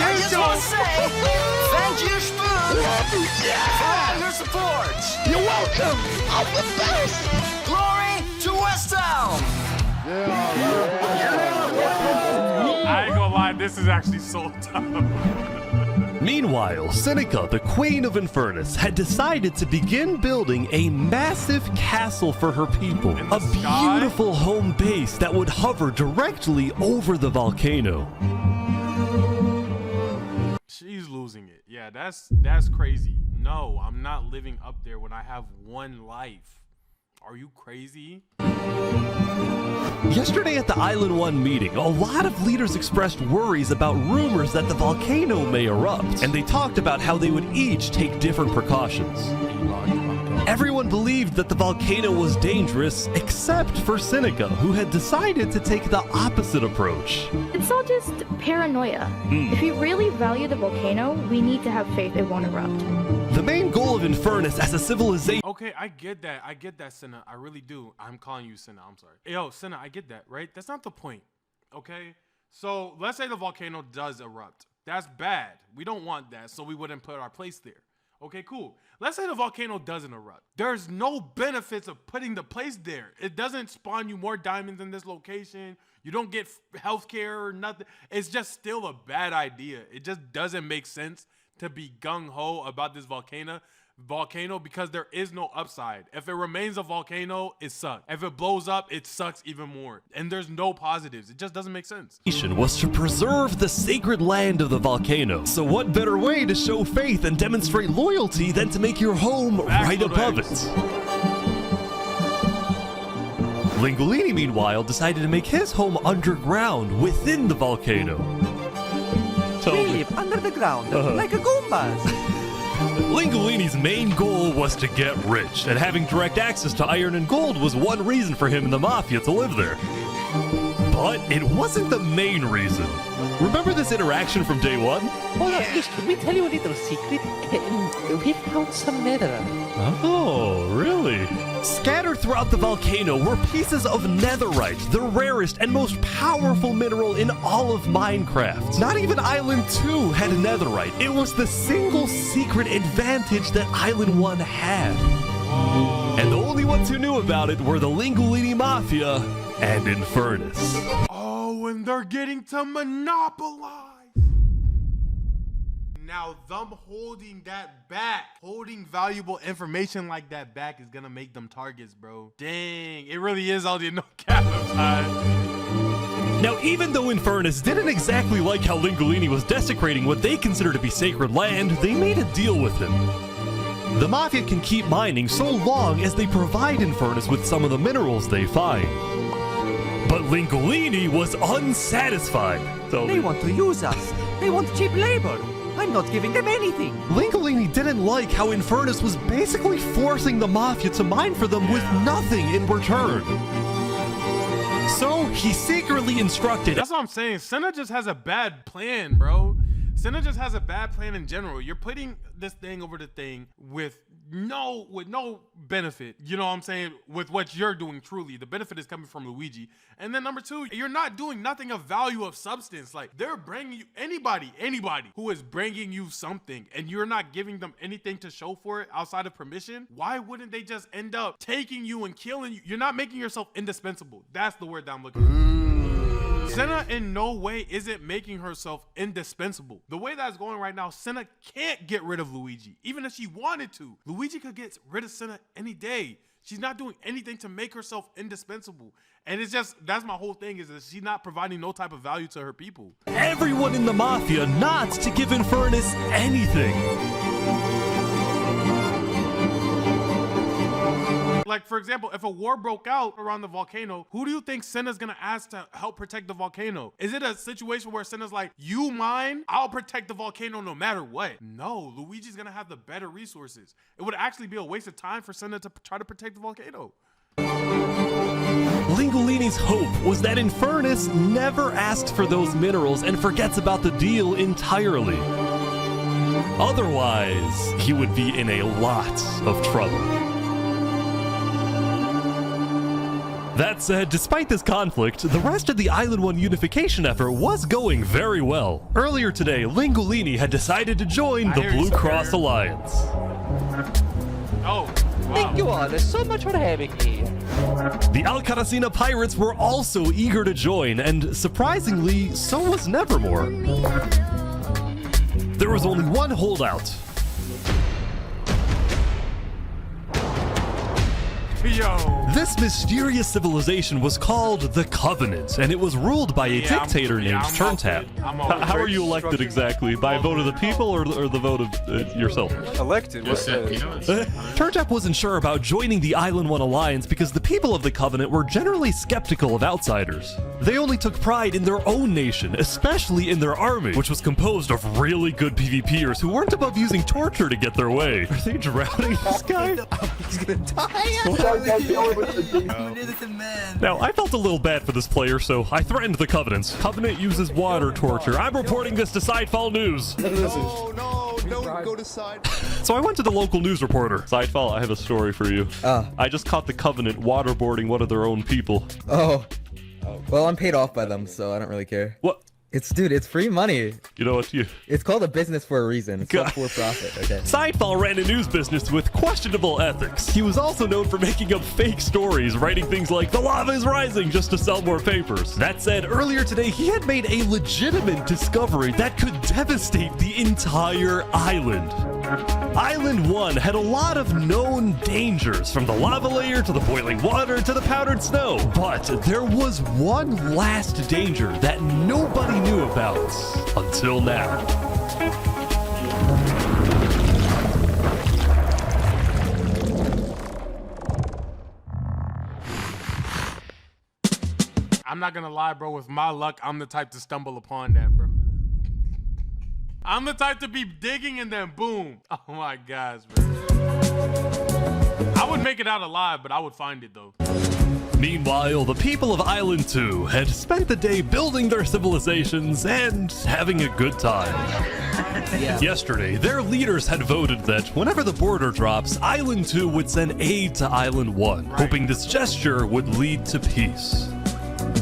I just want to say, thank you, Spood, for all your support. You're welcome. I'm the best. Glory to Westhelm.
I ain't gonna lie, this is actually so tough.
Meanwhile, Seneca, the Queen of Infernus, had decided to begin building a massive castle for her people. A beautiful home base that would hover directly over the volcano.
She's losing it. Yeah, that's crazy. No, I'm not living up there when I have one life. Are you crazy?
Yesterday at the Island 1 meeting, a lot of leaders expressed worries about rumors that the volcano may erupt, and they talked about how they would each take different precautions. Everyone believed that the volcano was dangerous, except for Seneca, who had decided to take the opposite approach.
It's all just paranoia. If we really value the volcano, we need to have faith it won't erupt.
The main goal of Infernus as a civilization...
Okay, I get that, Senna. I really do. I'm calling you Senna. I'm sorry. Yo, Senna, I get that, right? That's not the point, okay? So let's say the volcano does erupt. That's bad. We don't want that, so we wouldn't put our place there. Okay, cool. Let's say the volcano doesn't erupt. There's no benefits of putting the place there. It doesn't spawn you more diamonds in this location. You don't get healthcare or nothing. It's just still a bad idea. It just doesn't make sense to be gung-ho about this volcano because there is no upside. If it remains a volcano, it sucks. If it blows up, it sucks even more. And there's no positives. It just doesn't make sense.
Was to preserve the sacred land of the volcano. So what better way to show faith and demonstrate loyalty than to make your home right above it? Lingolini, meanwhile, decided to make his home underground within the volcano.
Under the ground, like a Goombas.
Lingolini's main goal was to get rich, and having direct access to iron and gold was one reason for him and the Mafia to live there. But it wasn't the main reason. Remember this interaction from day one?
Let me tell you a little secret. We found some netherite.
Oh, really? Scattered throughout the volcano were pieces of netherite, the rarest and most powerful mineral in all of Minecraft. Not even Island 2 had netherite. It was the single secret advantage that Island 1 had. And the only ones who knew about it were the Lingolini Mafia and Infernus.
Oh, and they're getting to monopolize. Now, them holding that back, holding valuable information like that back is gonna make them targets, bro. Dang, it really is all the no cap time.
Now, even though Infernus didn't exactly like how Lingolini was desecrating what they consider to be sacred land, they made a deal with him. The Mafia can keep mining so long as they provide Infernus with some of the minerals they find. But Lingolini was unsatisfied.
They want to use us. They want cheap labor. I'm not giving them anything.
Lingolini didn't like how Infernus was basically forcing the Mafia to mine for them with nothing in return. So he secretly instructed.
That's what I'm saying. Senna just has a bad plan, bro. Senna just has a bad plan in general. You're putting this thing over the thing with no benefit. You know what I'm saying? With what you're doing, truly. The benefit is coming from Luigi. And then number two, you're not doing nothing of value, of substance. Like, they're bringing you, anybody who is bringing you something and you're not giving them anything to show for it outside of permission, why wouldn't they just end up taking you and killing you? You're not making yourself indispensable. That's the word that I'm looking for. Senna in no way isn't making herself indispensable. The way that's going right now, Senna can't get rid of Luigi, even if she wanted to. Luigi could get rid of Senna any day. She's not doing anything to make herself indispensable. And it's just, that's my whole thing, is that she's not providing no type of value to her people.
Everyone in the Mafia not to give Infernus anything.
Like, for example, if a war broke out around the volcano, who do you think Senna's gonna ask to help protect the volcano? Is it a situation where Senna's like, you mine, I'll protect the volcano no matter what? No, Luigi's gonna have the better resources. It would actually be a waste of time for Senna to try to protect the volcano.
Lingolini's hope was that Infernus never asked for those minerals and forgets about the deal entirely. Otherwise, he would be in a lot of trouble. That said, despite this conflict, the rest of the Island 1 unification effort was going very well. Earlier today, Lingolini had decided to join the Blue Cross Alliance.
Oh, wow.
Thank you all so much for having me.
The Alcaracina pirates were also eager to join, and surprisingly, so was Nevermore. There was only one holdout.
Yo.
This mysterious civilization was called the Covenant, and it was ruled by a dictator named Turntap. How are you elected exactly? By a vote of the people or the vote of yourself?
Elected?
Turntap wasn't sure about joining the Island 1 Alliance because the people of the Covenant were generally skeptical of outsiders. They only took pride in their own nation, especially in their army, which was composed of really good PvPers who weren't above using torture to get their way. Are they drowning this guy?
He's gonna die.
Now, I felt a little bad for this player, so I threatened the Covenant. Covenant uses water torture. I'm reporting this to Sidefall News.
No, don't go to Sidefall.
So I went to the local news reporter. Sidefall, I have a story for you. I just caught the Covenant waterboarding one of their own people.
Oh. Well, I'm paid off by them, so I don't really care.
What?
Dude, it's free money.
You know what?
It's called a business for a reason. It's not for profit, okay?
Sidefall ran a news business with questionable ethics. He was also known for making up fake stories, writing things like, "The lava is rising," just to sell more papers. That said, earlier today, he had made a legitimate discovery that could devastate the entire island. Island 1 had a lot of known dangers, from the lava layer to the boiling water to the powdered snow. But there was one last danger that nobody knew about until now.
I'm not gonna lie, bro. With my luck, I'm the type to stumble upon that, bro. I'm the type to be digging and then boom. Oh my gosh, man. I would make it out alive, but I would find it though.
Meanwhile, the people of Island 2 had spent the day building their civilizations and having a good time. Yesterday, their leaders had voted that whenever the border drops, Island 2 would send aid to Island 1, hoping this gesture would lead to peace.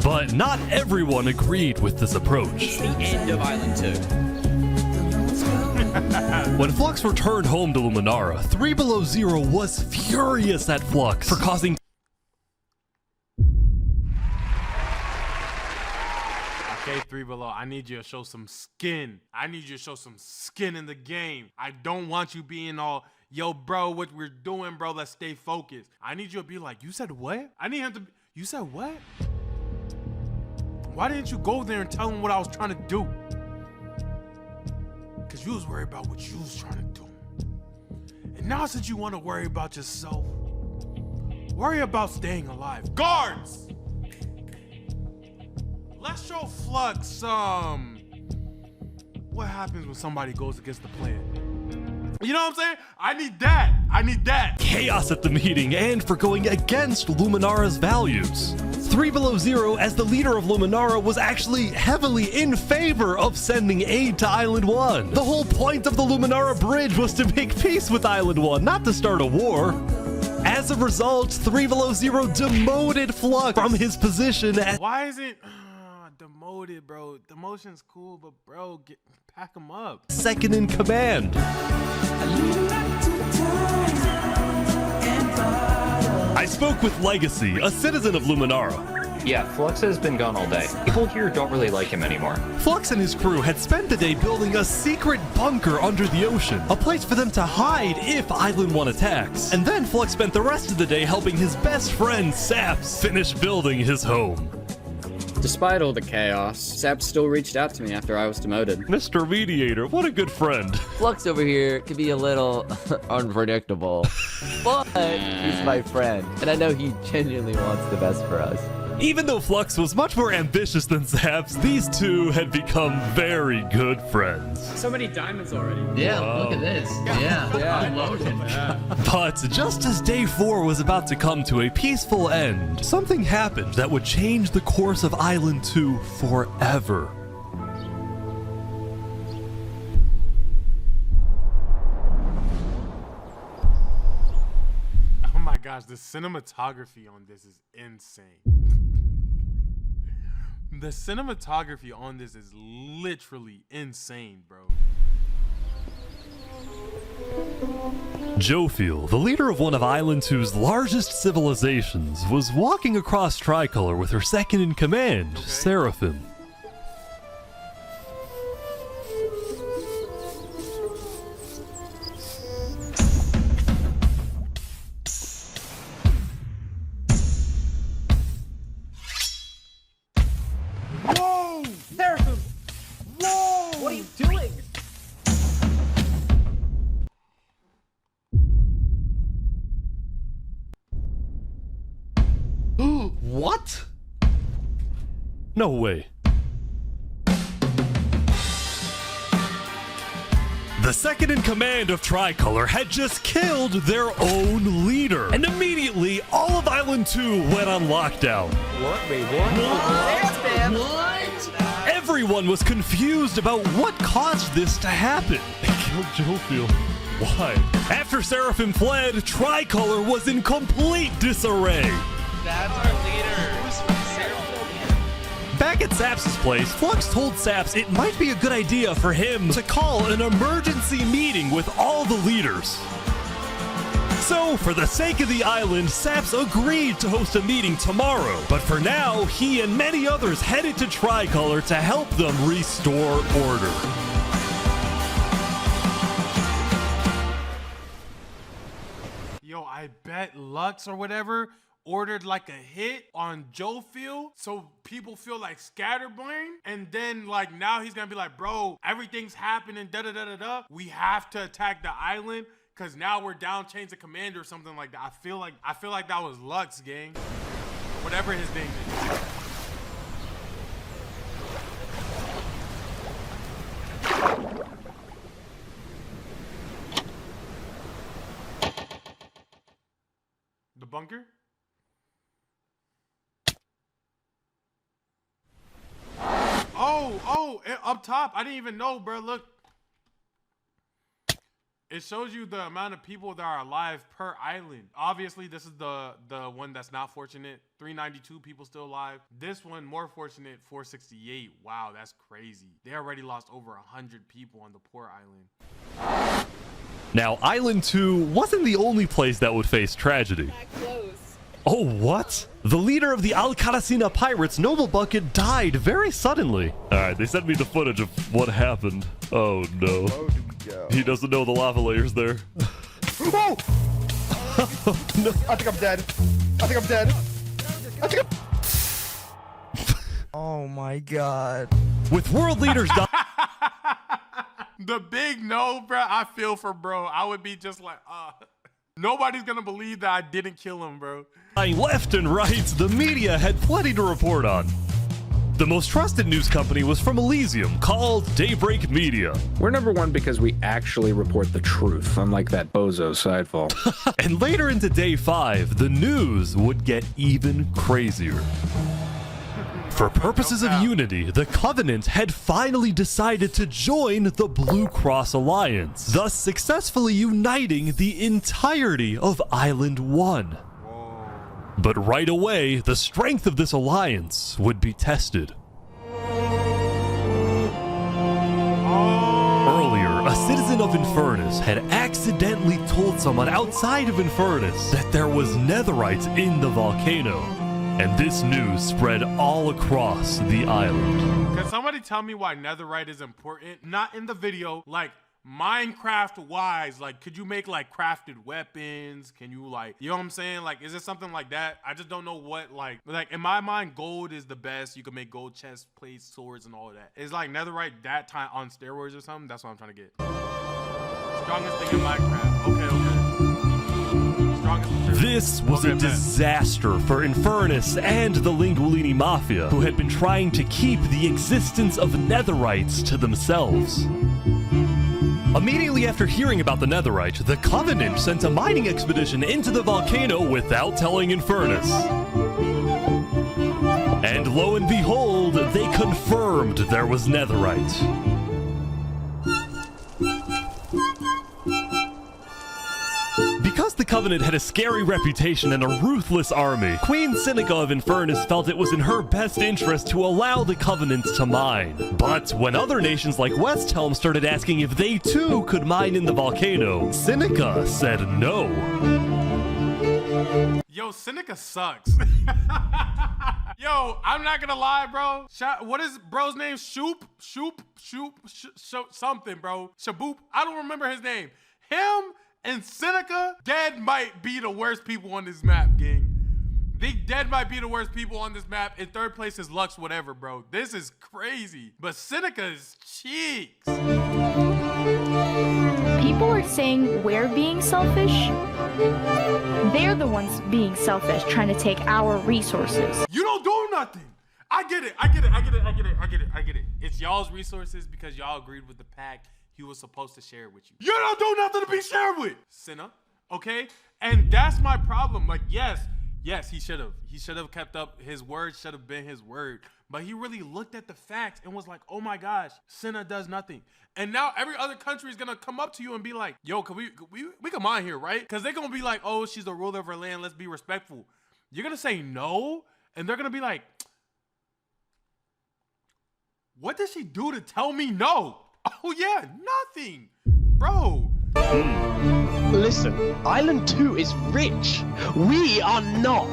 But not everyone agreed with this approach.
The end of Island 2.
When Flux returned home to Luminara, 3 Below Zero was furious at Flux for causing
Okay, 3 Below, I need you to show some skin. I need you to show some skin in the game. I don't want you being all, yo, bro, what we're doing, bro, let's stay focused. I need you to be like, you said what? I need him to, you said what? Why didn't you go there and tell him what I was trying to do? Because you was worried about what you was trying to do. And now since you want to worry about yourself, worry about staying alive. Guards! Let's show Flux what happens when somebody goes against the plan. You know what I'm saying? I need that. I need that.
Chaos at the meeting and for going against Luminara's values. 3 Below Zero, as the leader of Luminara, was actually heavily in favor of sending aid to Island 1. The whole point of the Luminara Bridge was to make peace with Island 1, not to start a war. As a result, 3 Below Zero demoted Flux from his position as—
Why is it demoted, bro? Demotion's cool, but bro, pack him up.
second in command. I spoke with Legacy, a citizen of Luminara.
Yeah, Flux has been gone all day. People here don't really like him anymore.
Flux and his crew had spent the day building a secret bunker under the ocean, a place for them to hide if Island 1 attacks. And then Flux spent the rest of the day helping his best friend, Saps, finish building his home.
Despite all the chaos, Saps still reached out to me after I was demoted.
Mr. Mediator, what a good friend.
Flux over here can be a little unpredictable, but he's my friend, and I know he genuinely wants the best for us.
Even though Flux was much more ambitious than Saps, these two had become very good friends.
So many diamonds already.
Yeah,
Wow.
look at this. Yeah, I'm loaded.
But just as day 4 was about to come to a peaceful end, something happened that would change the course of Island 2 forever.
Oh my gosh, the cinematography on this is insane. The cinematography on this is literally insane, bro.
Jofiel, the leader of one of Island 2's largest civilizations, was walking across Tricolor with her second in command, Seraphim.
Whoa!
Seraphim!
Whoa!
What are you doing?
What? No way. The second in command of Tricolor had just killed their own leader, and immediately all of Island 2 went on lockdown.
What? Wait, what?
What?
Everyone was confused about what caused this to happen. They killed Jofiel. Why? After Seraphim fled, Tricolor was in complete disarray.
That's our leader.
Back at Saps' place, Flux told Saps it might be a good idea for him to call an emergency meeting with all the leaders. So, for the sake of the island, Saps agreed to host a meeting tomorrow. But for now, he and many others headed to Tricolor to help them restore order.
Yo, I bet Lux or whatever ordered like a hit on Jofiel so people feel like scatterbrained, and then like now he's gonna be like, bro, everything's happening, da-da-da-da-da. We have to attack the island because now we're down chains of command or something like that. I feel like that was Lux, gang. Or whatever his name is. bunker? Oh, up top. I didn't even know, bro. Look. It shows you the amount of people that are alive per island. Obviously, this is the one that's not fortunate. 392 people still alive. This one, more fortunate, 468. Wow, that's crazy. They already lost over 100 people on the poor island.
Now, Island 2 wasn't the only place that would face tragedy. Oh, what? The leader of the Alcaracina pirates, Noble Bucket, died very suddenly. Alright, they sent me the footage of what happened. Oh no. He doesn't know the lava layer's there.
Whoa! No. I think I'm dead. I think I'm dead. I think I'm...
Oh my god.
With world leaders dying.
The big no, bro. I feel for bro. I would be just like, nobody's gonna believe that I didn't kill him, bro.
Left and right, the media had plenty to report on. The most trusted news company was from Elysium, called Daybreak Media.
We're number one because we actually report the truth, unlike that bozo sidefall.
And later into day 5, the news would get even crazier. For purposes of unity, the Covenant had finally decided to join the Blue Cross Alliance, thus successfully uniting the entirety of Island 1. But right away, the strength of this alliance would be tested. Earlier, a citizen of Infernus had accidentally told someone outside of Infernus that there was netherite in the volcano. And this news spread all across the island.
Can somebody tell me why netherite is important? Not in the video, like Minecraft wise, like could you make like crafted weapons? Can you like, you know what I'm saying? Like, is it something like that? I just don't know what, like in my mind, gold is the best. You can make gold chest plates, swords, and all of that. Is like netherite that time on steroids or something? That's what I'm trying to get. Strongest thing in Minecraft. Okay. Strongest material.
This was a disaster for Infernus and the Lingualini Mafia, who had been trying to keep the existence of netherites to themselves. Immediately after hearing about the netherite, the Covenant sent a mining expedition into the volcano without telling Infernus. And lo and behold, they confirmed there was netherite. Because the Covenant had a scary reputation and a ruthless army, Queen Seneca of Infernus felt it was in her best interest to allow the Covenant to mine. But when other nations like Westhelm started asking if they too could mine in the volcano, Seneca said no.
Yo, Seneca sucks. Yo, I'm not gonna lie, bro. What is bro's name? Shoop, something, bro. Shaboop. I don't remember his name. Him and Seneca, dead might be the worst people on this map, gang. They dead might be the worst people on this map. In third place is Lux, whatever, bro. This is crazy. But Seneca's cheeks.
People are saying we're being selfish. They're the ones being selfish, trying to take our resources.
You don't do nothing. I get it. It's y'all's resources because y'all agreed with the pact. He was supposed to share it with you. You don't do nothing to be shared with, Senna. Okay? And that's my problem. Like, yes, he should have. He should have kept up. His word should have been his word. But he really looked at the facts and was like, oh my gosh, Senna does nothing. And now every other country is gonna come up to you and be like, yo, can we come on here, right? Because they're gonna be like, oh, she's the ruler of her land, let's be respectful. You're gonna say no, and they're gonna be like, what did she do to tell me no? Oh yeah, nothing, bro.
Listen, Island 2 is rich. We are not.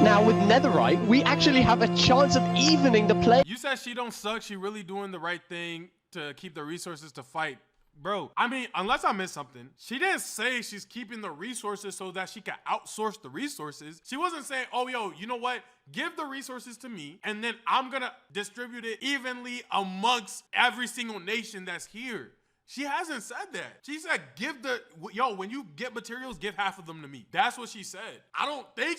Now with netherite, we actually have a chance of evening the play.
You said she don't suck. She really doing the right thing to keep the resources to fight. Bro, I mean, unless I missed something, she didn't say she's keeping the resources so that she can outsource the resources. She wasn't saying, oh, yo, you know what? Give the resources to me, and then I'm gonna distribute it evenly amongst every single nation that's here. She hasn't said that. She said, when you get materials, give half of them to me. That's what she said. I don't think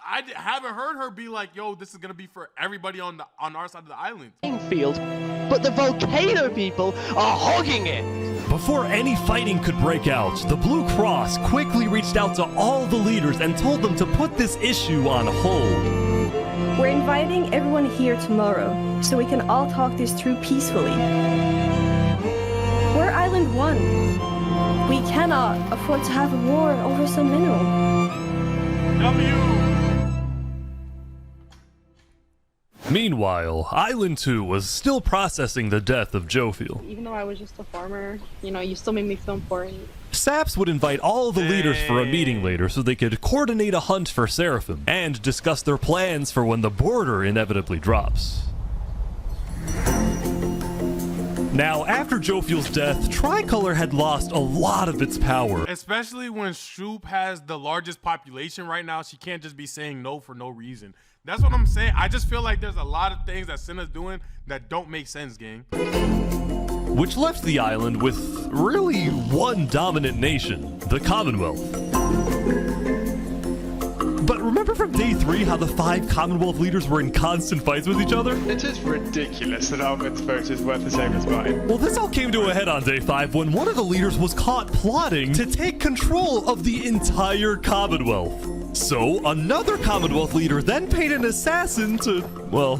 I haven't heard her be like, yo, this is gonna be for everybody on our side of the island.
Field, but the volcano people are hogging it.
Before any fighting could break out, the Blue Cross quickly reached out to all the leaders and told them to put this issue on hold.
We're inviting everyone here tomorrow, so we can all talk this through peacefully. We're Island 1. We cannot afford to have a war over some mineral.
Meanwhile, Island 2 was still processing the death of Jophiel.
Even though I was just a farmer, you know, you still made me feel important.
Saps would invite all the leaders for a meeting later so they could coordinate a hunt for Seraphim and discuss their plans for when the border inevitably drops. Now, after Jophiel's death, Tricolor had lost a lot of its power.
Especially when Stroop has the largest population right now, she can't just be saying no for no reason. That's what I'm saying. I just feel like there's a lot of things that Cinna's doing that don't make sense, gang.
Which left the island with really one dominant nation, the Commonwealth. But remember from day 3 how the 5 Commonwealth leaders were in constant fights with each other?
It is ridiculous that Almond's vote is worth the same as mine.
Well, this all came to a head on day 5 when one of the leaders was caught plotting to take control of the entire Commonwealth. So, another Commonwealth leader then paid an assassin to, well...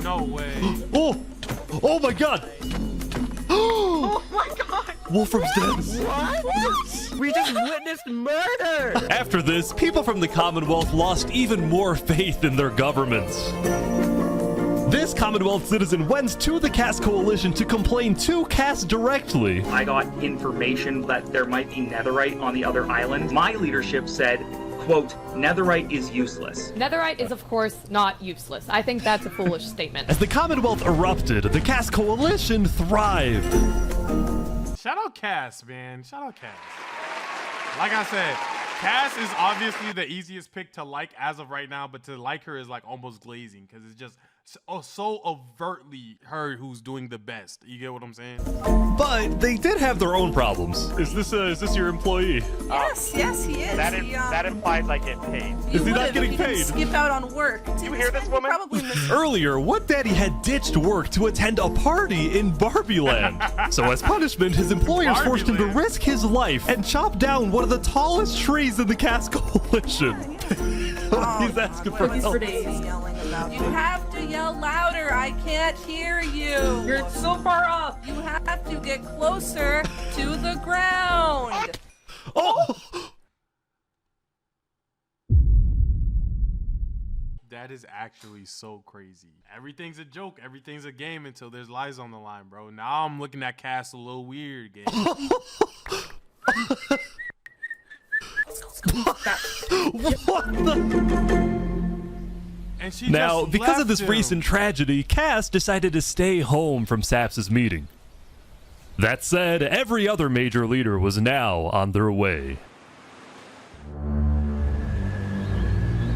No way.
Oh my god!
Oh my god!
Wolfram's dead.
What?
We just witnessed murder!
After this, people from the Commonwealth lost even more faith in their governments. This Commonwealth citizen went to the Cass Coalition to complain to Cass directly.
I got information that there might be netherite on the other island. My leadership said, quote, netherite is useless.
Netherite is, of course, not useless. I think that's a foolish statement.
As the Commonwealth erupted, the Cass Coalition thrived.
Shout out Cass, man. Shout out Cass. Like I said, Cass is obviously the easiest pick to like as of right now, but to like her is like almost glazing because it's just so overtly her who's doing the best. You get what I'm saying?
But they did have their own problems. Is this your employee?
Yes, yes, he is.
That implies I get paid.
Is he not getting paid?
Skip out on work.
You hear this woman?
Earlier, What Daddy had ditched work to attend a party in Barbie Land. So as punishment, his employers forced him to risk his life and chop down one of the tallest trees in the Cass Coalition. He's asking for help.
You have to yell louder. I can't hear you.
You're so far off.
You have to get closer to the ground.
Oh!
That is actually so crazy. Everything's a joke. Everything's a game until there's lies on the line, bro. Now I'm looking at Cass a little weird, gang.
What the?
And she
now,
just
because of
left
this
him.
recent tragedy, Cass decided to stay home from Saps' meeting. That said, every other major leader was now on their way.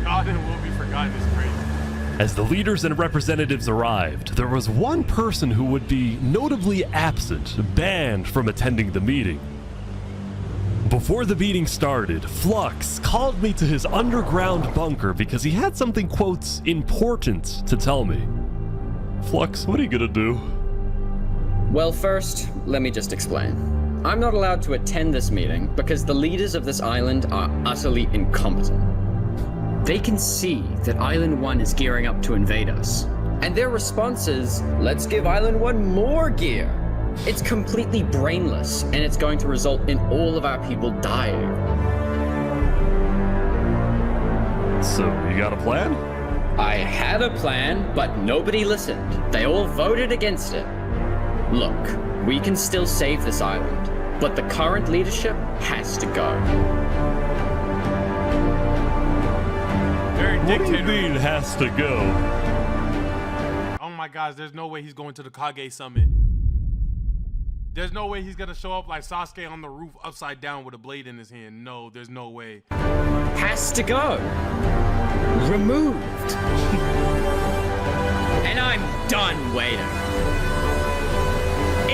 God and will be forgotten is crazy.
As the leaders and representatives arrived, there was one person who would be notably absent, banned from attending the meeting. Before the meeting started, Flux called me to his underground bunker because he had something, quote, important to tell me. Flux, what are you gonna do?
Well, first, let me just explain. I'm not allowed to attend this meeting because the leaders of this island are utterly incompetent. They can see that Island 1 is gearing up to invade us. And their response is, let's give Island 1 more gear. It's completely brainless, and it's going to result in all of our people dying.
So, you got a plan?
I had a plan, but nobody listened. They all voted against it. Look, we can still save this island, but the current leadership has to go.
Very
What do you mean, has to go?
Oh my gosh, there's no way he's going to the Kage Summit. There's no way he's gonna show up like Sasuke on the roof upside down with a blade in his hand. No, there's no way.
Has to go. Removed. And I'm done waiting.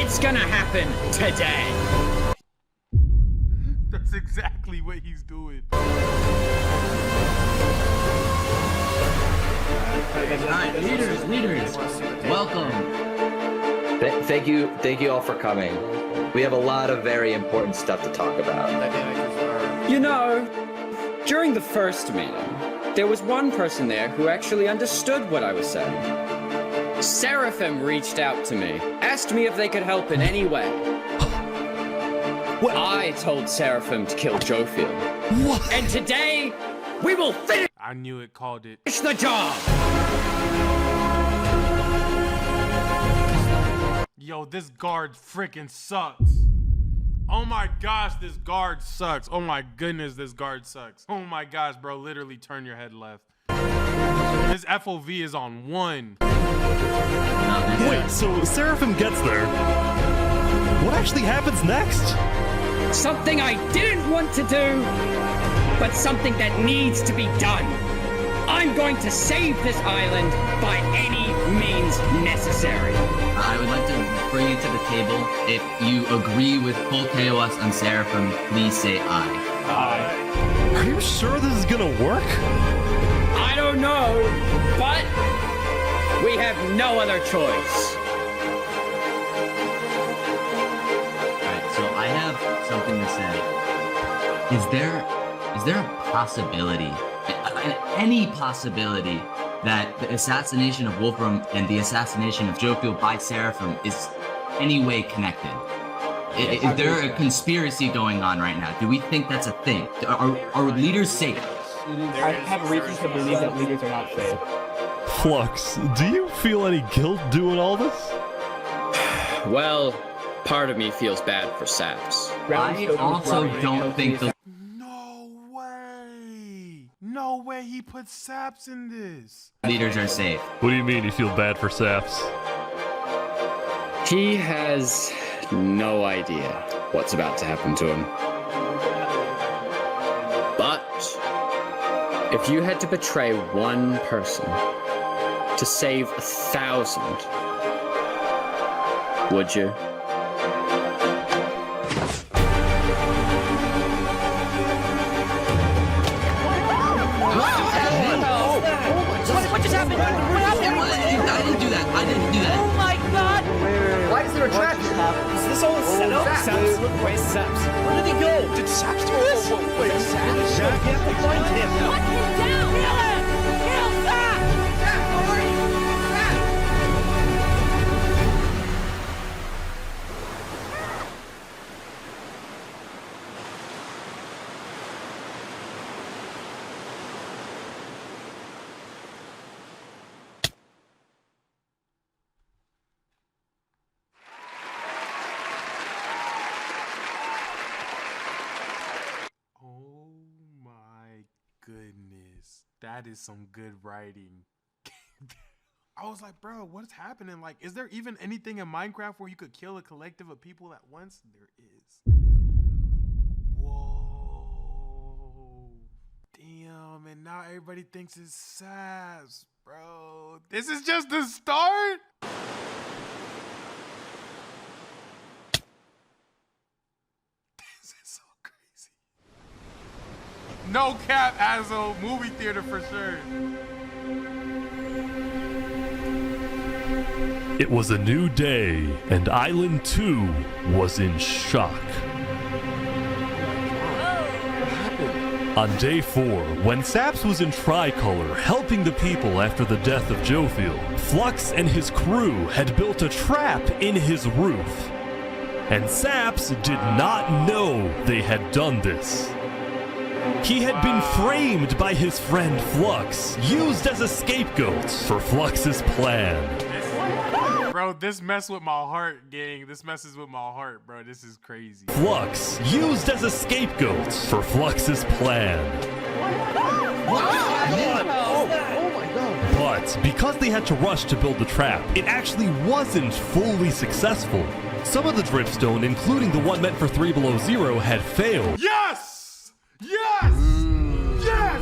It's gonna happen today.
That's exactly what he's doing.
Alright, leaders, welcome.
Thank you all for coming. We have a lot of very important stuff to talk about.
You know, during the first meeting, there was one person there who actually understood what I was saying. Seraphim reached out to me, asked me if they could help in any way.
What?
I told Seraphim to kill Jofield.
What?
And today, we will finish
I knew it, called it.
the job!
Yo, this guard freaking sucks. Oh my gosh, this guard sucks. Oh my goodness, this guard sucks. Oh my gosh, bro, literally turn your head left. This FOV is on 1.
Wait, so Seraphim gets there. What actually happens next?
Something I didn't want to do, but something that needs to be done. I'm going to save this island by any means necessary.
I would like to bring it to the table. If you agree with full KOS on Seraphim, please say aye.
Aye. Are you sure this is gonna work?
I don't know, but we have no other choice.
Alright, so I have something to say. Is there a possibility, any possibility, that the assassination of Wolfram and the assassination of Jofield by Seraphim is any way connected? Is there a conspiracy going on right now? Do we think that's a thing? Are leaders safe?
I have reason to believe that leaders are not safe.
Flux, do you feel any guilt doing all this?
Well, part of me feels bad for Saps.
I also don't think the
No way he put Saps in this.
leaders are safe.
What do you mean you feel bad for Saps?
He has no idea what's about to happen to him. But if you had to betray one person to save 1,000, would you?
What just happened? What happened? I didn't do that.
Oh my god!
Why is there a trap?
Is this all a setup? Saps, look, where's Saps? Where did he go? Did Saps do this? Wait, Saps? You have to find him. Hunt him down! Kill him! Kill Saps! Saps, where are you? Saps!
Goodness, that is some good writing. I was like, bro, what's happening? Like, is there even anything in Minecraft where you could kill a collective of people at once? There is. Whoa. Damn, and now everybody thinks it's Saps, bro. This is just the start? This is so crazy. No cap, Azzo. Movie theater for sure.
It was a new day, and Island 2 was in shock. On day 4, when Saps was in Tricolor helping the people after the death of Jofield, Flux and his crew had built a trap in his roof. And Saps did not know they had done this. He had been framed by his friend Flux, used as a scapegoat for Flux's plan.
Bro, this mess with my heart, gang. This messes with my heart, bro. This is crazy.
Flux, used as a scapegoat for Flux's plan. But because they had to rush to build the trap, it actually wasn't fully successful. Some of the dripstone, including the one meant for 3 Below Zero, had failed.
Yes! Yes! Yes!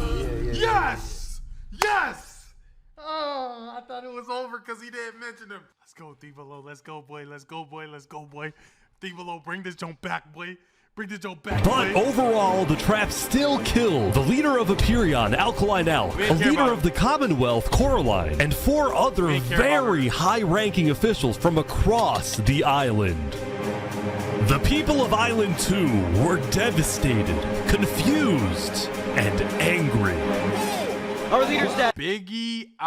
Yes! Yes! Oh, I thought it was over because he didn't mention him. Let's go Below. Let's go, boy. Let's go, boy. Let's go, boy. Below, bring this jump back, boy. Bring this jump back,
But
boy.
overall, the Trap still killed the leader of Aperion, Alkaline Alk, a leader of the Commonwealth, Coraline, and 4 other very high-ranking officials from across the island. The people of Island 2 were devastated, confused, and angry.
Our leader's dead.
Biggie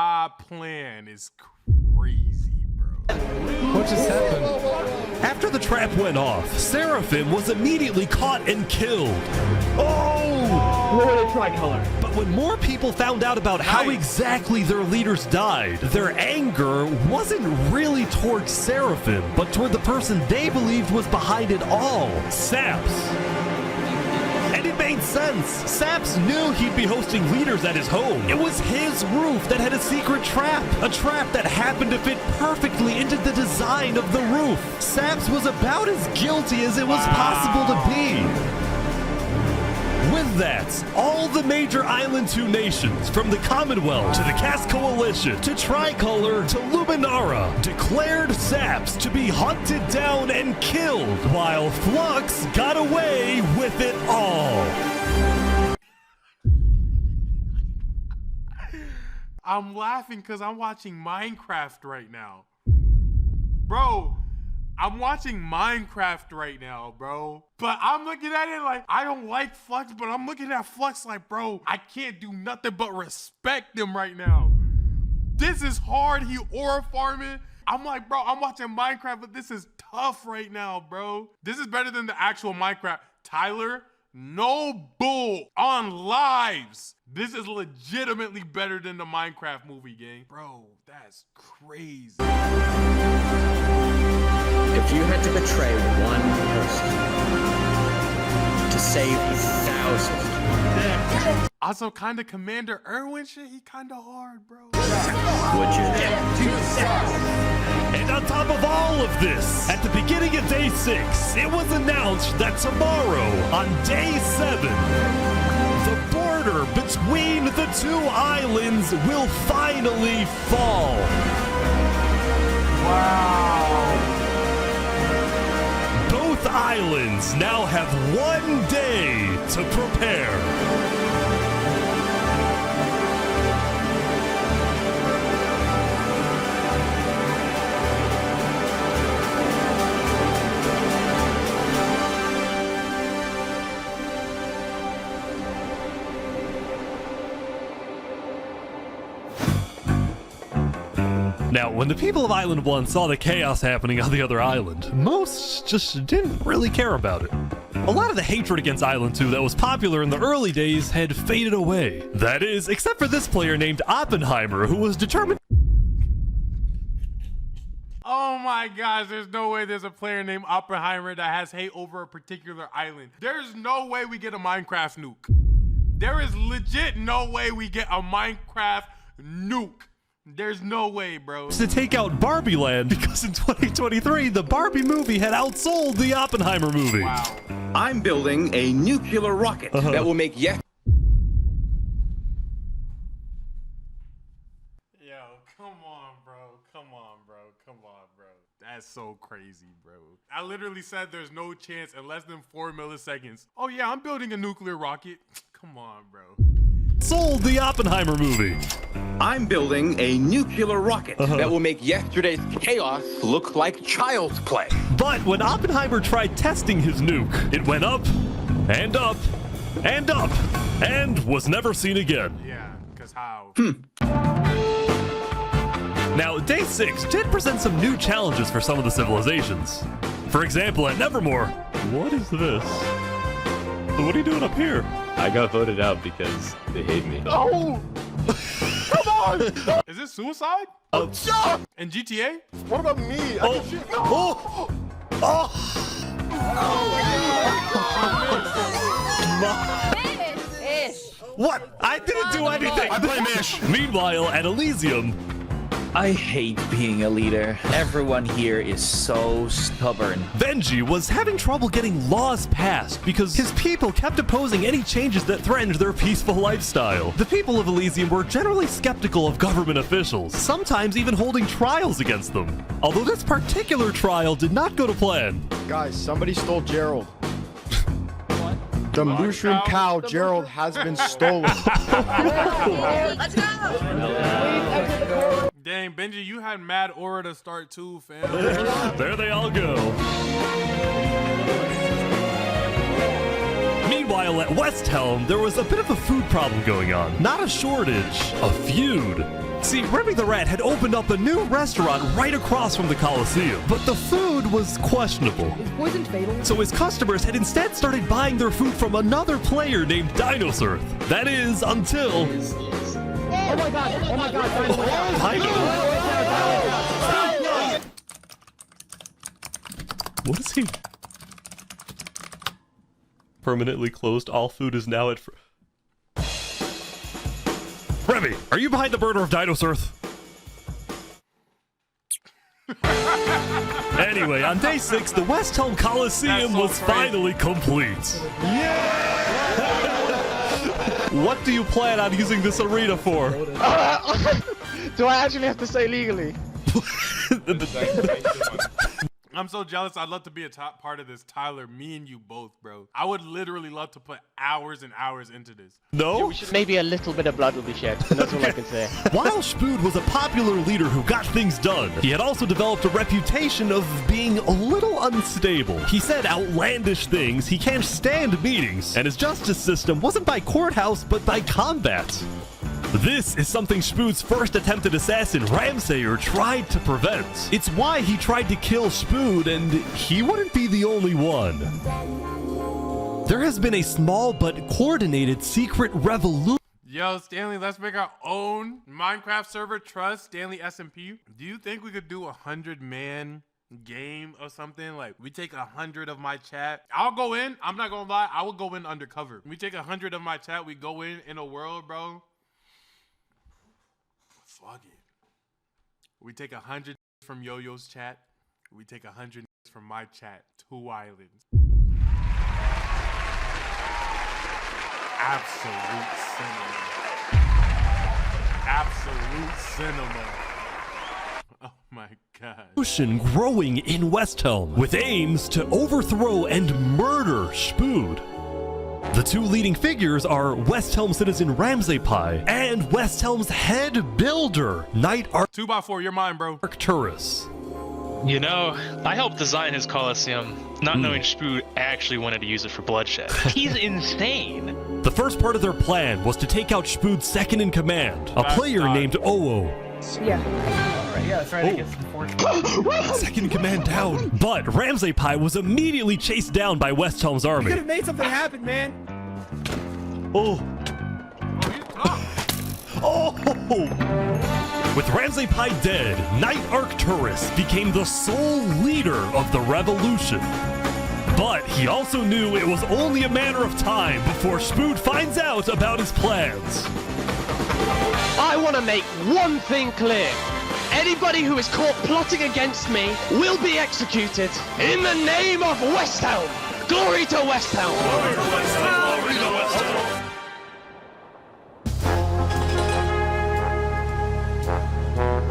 plan is crazy, bro.
What just happened? After the trap went off, Seraphim was immediately caught and killed. Oh!
What a tricolor.
But when more people found out about how exactly their leaders died, their anger wasn't really towards Seraphim, but toward the person they believed was behind it all, Saps. And it made sense. Saps knew he'd be hosting leaders at his home. It was his roof that had a secret trap. A trap that happened to fit perfectly into the design of the roof. Saps was about as guilty as it was possible to be. With that, all the major Island 2 nations, from the Commonwealth to the Cast Coalition to Tricolor to Luminara, declared Saps to be hunted down and killed, while Flux got away with it all.
I'm laughing because I'm watching Minecraft right now. Bro, I'm watching Minecraft right now, bro. But I'm looking at it like, I don't like Flux, but I'm looking at Flux like, bro, I can't do nothing but respect him right now. This is hard, he aura farming. I'm like, bro, I'm watching Minecraft, but this is tough right now, bro. This is better than the actual Minecraft. Tyler, no bull on lives. This is legitimately better than the Minecraft movie, gang. Bro, that's crazy.
If you had to betray one person to save thousands,
Also, kind of Commander Irwin shit, he kind of hard, bro.
would you?
And on top of all of this, at the beginning of Day 6, it was announced that tomorrow, on Day 7, the border between the 2 islands will finally fall.
Wow.
Both islands now have 1 day to prepare. Now, when the people of Island 1 saw the chaos happening on the other island, most just didn't really care about it. A lot of the hatred against Island 2 that was popular in the early days had faded away. That is, except for this player named Oppenheimer, who was determined.
Oh my gosh, there's no way there's a player named Oppenheimer that has hate over a particular island. There's no way we get a Minecraft nuke. There is legit no way we get a Minecraft nuke. There's no way, bro.
To take out Barbie Land because in 2023, the Barbie movie had outsold the Oppenheimer movie.
Wow.
I'm building a nuclear rocket that will make
Yo, come on, bro. Come on, bro. Come on, bro. That's so crazy, bro. I literally said there's no chance in less than 4 milliseconds. Oh yeah, I'm building a nuclear rocket. Come on, bro.
Sold the Oppenheimer movie.
I'm building a nuclear rocket that will make yesterday's chaos look like child's play.
But when Oppenheimer tried testing his nuke, it went up and up and up and was never seen again.
Yeah, because how?
Now, Day 6 did present some new challenges for some of the civilizations. For example, at Nevermore, what is this? What are you doing up here?
I got voted out because they hate me.
Oh! Come on!
Is this suicide? In GTA?
What about me? I can shoot. No!
What? I didn't do anything.
I play Mish.
Meanwhile, at Elysium,
I hate being a leader. Everyone here is so stubborn.
Benji was having trouble getting laws passed because his people kept opposing any changes that threatened their peaceful lifestyle. The people of Elysium were generally skeptical of government officials, sometimes even holding trials against them. Although this particular trial did not go to plan.
Guys, somebody stole Gerald. The mushroom cow Gerald has been stolen.
Let's go!
Dang, Benji, you had mad aura to start too, fam.
There they all go. Meanwhile, at Westhelm, there was a bit of a food problem going on. Not a shortage, a feud. See, Remy the Rat had opened up a new restaurant right across from the Coliseum, but the food was questionable.
Is poison fatal?
So his customers had instead started buying their food from another player named Dinosaur. That is, until...
Oh my god, oh my god.
What is he? Permanently closed, all food is now at... Remy, are you behind the murder of Dinosaur? Anyway, on day 6, the Westhelm Coliseum was finally complete. Yeah! What do you plan on using this arena for?
Do I actually have to say legally?
I'm so jealous. I'd love to be a top part of this, Tyler. Me and you both, bro. I would literally love to put hours and hours into this.
No?
Maybe a little bit of blood will be shed. That's all I can say.
While Spood was a popular leader who got things done, he had also developed a reputation of being a little unstable. He said outlandish things, he can't stand meetings, and his justice system wasn't by courthouse, but by combat. This is something Spood's first attempted assassin, Ramsayer, tried to prevent. It's why he tried to kill Spood, and he wouldn't be the only one. There has been a small but coordinated secret revolution.
Yo, Stanley, let's make our own Minecraft server. Trust Stanley SMP. Do you think we could do 100-man game or something? Like, we take 100 of my chat. I'll go in. I'm not gonna lie. I will go in undercover. We take 100 of my chat. We go in a world, bro. Fuck it. We take 100 from Yo-Yo's chat. We take 100 from my chat. 2 islands. Absolute cinema. Absolute cinema. Oh my god.
Revolution growing in Westhelm with aims to overthrow and murder Spood. The 2 leading figures are Westhelm citizen Ramsay and Westhelm's head builder, Knight
2x4, you're mine, bro.
You know, I helped design his Coliseum, not knowing Spood actually wanted to use it for bloodshed. He's insane.
The first part of their plan was to take out Spood's second in command, a player named Oo.
Yeah.
Yeah, that's right. I guess
Second in command down. But Ramsay was immediately chased down by Westhelm's army.
You could have made something happen, man.
Oh. Oh. With Ramsay dead, Knight Arcturus became the sole leader of the revolution. But he also knew it was only a matter of time before Spood finds out about his plans.
I want to make one thing clear. Anybody who is caught plotting against me will be executed in the name of Westhelm. Glory to Westhelm. Glory to Westhelm. Glory to Westhelm.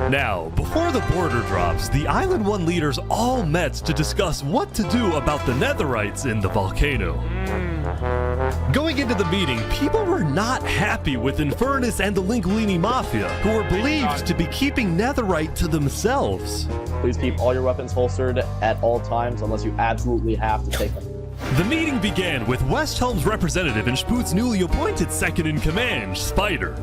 Now, before the border drops, the Island 1 leaders all met to discuss what to do about the Netherites in the volcano. Going into the meeting, people were not happy with Infernus and the Linguini Mafia, who were believed to be keeping Netherite to themselves.
Please keep all your weapons holstered at all times unless you absolutely have to take them.
The meeting began with Westhelm's representative and Spood's newly appointed second-in-command, Spider.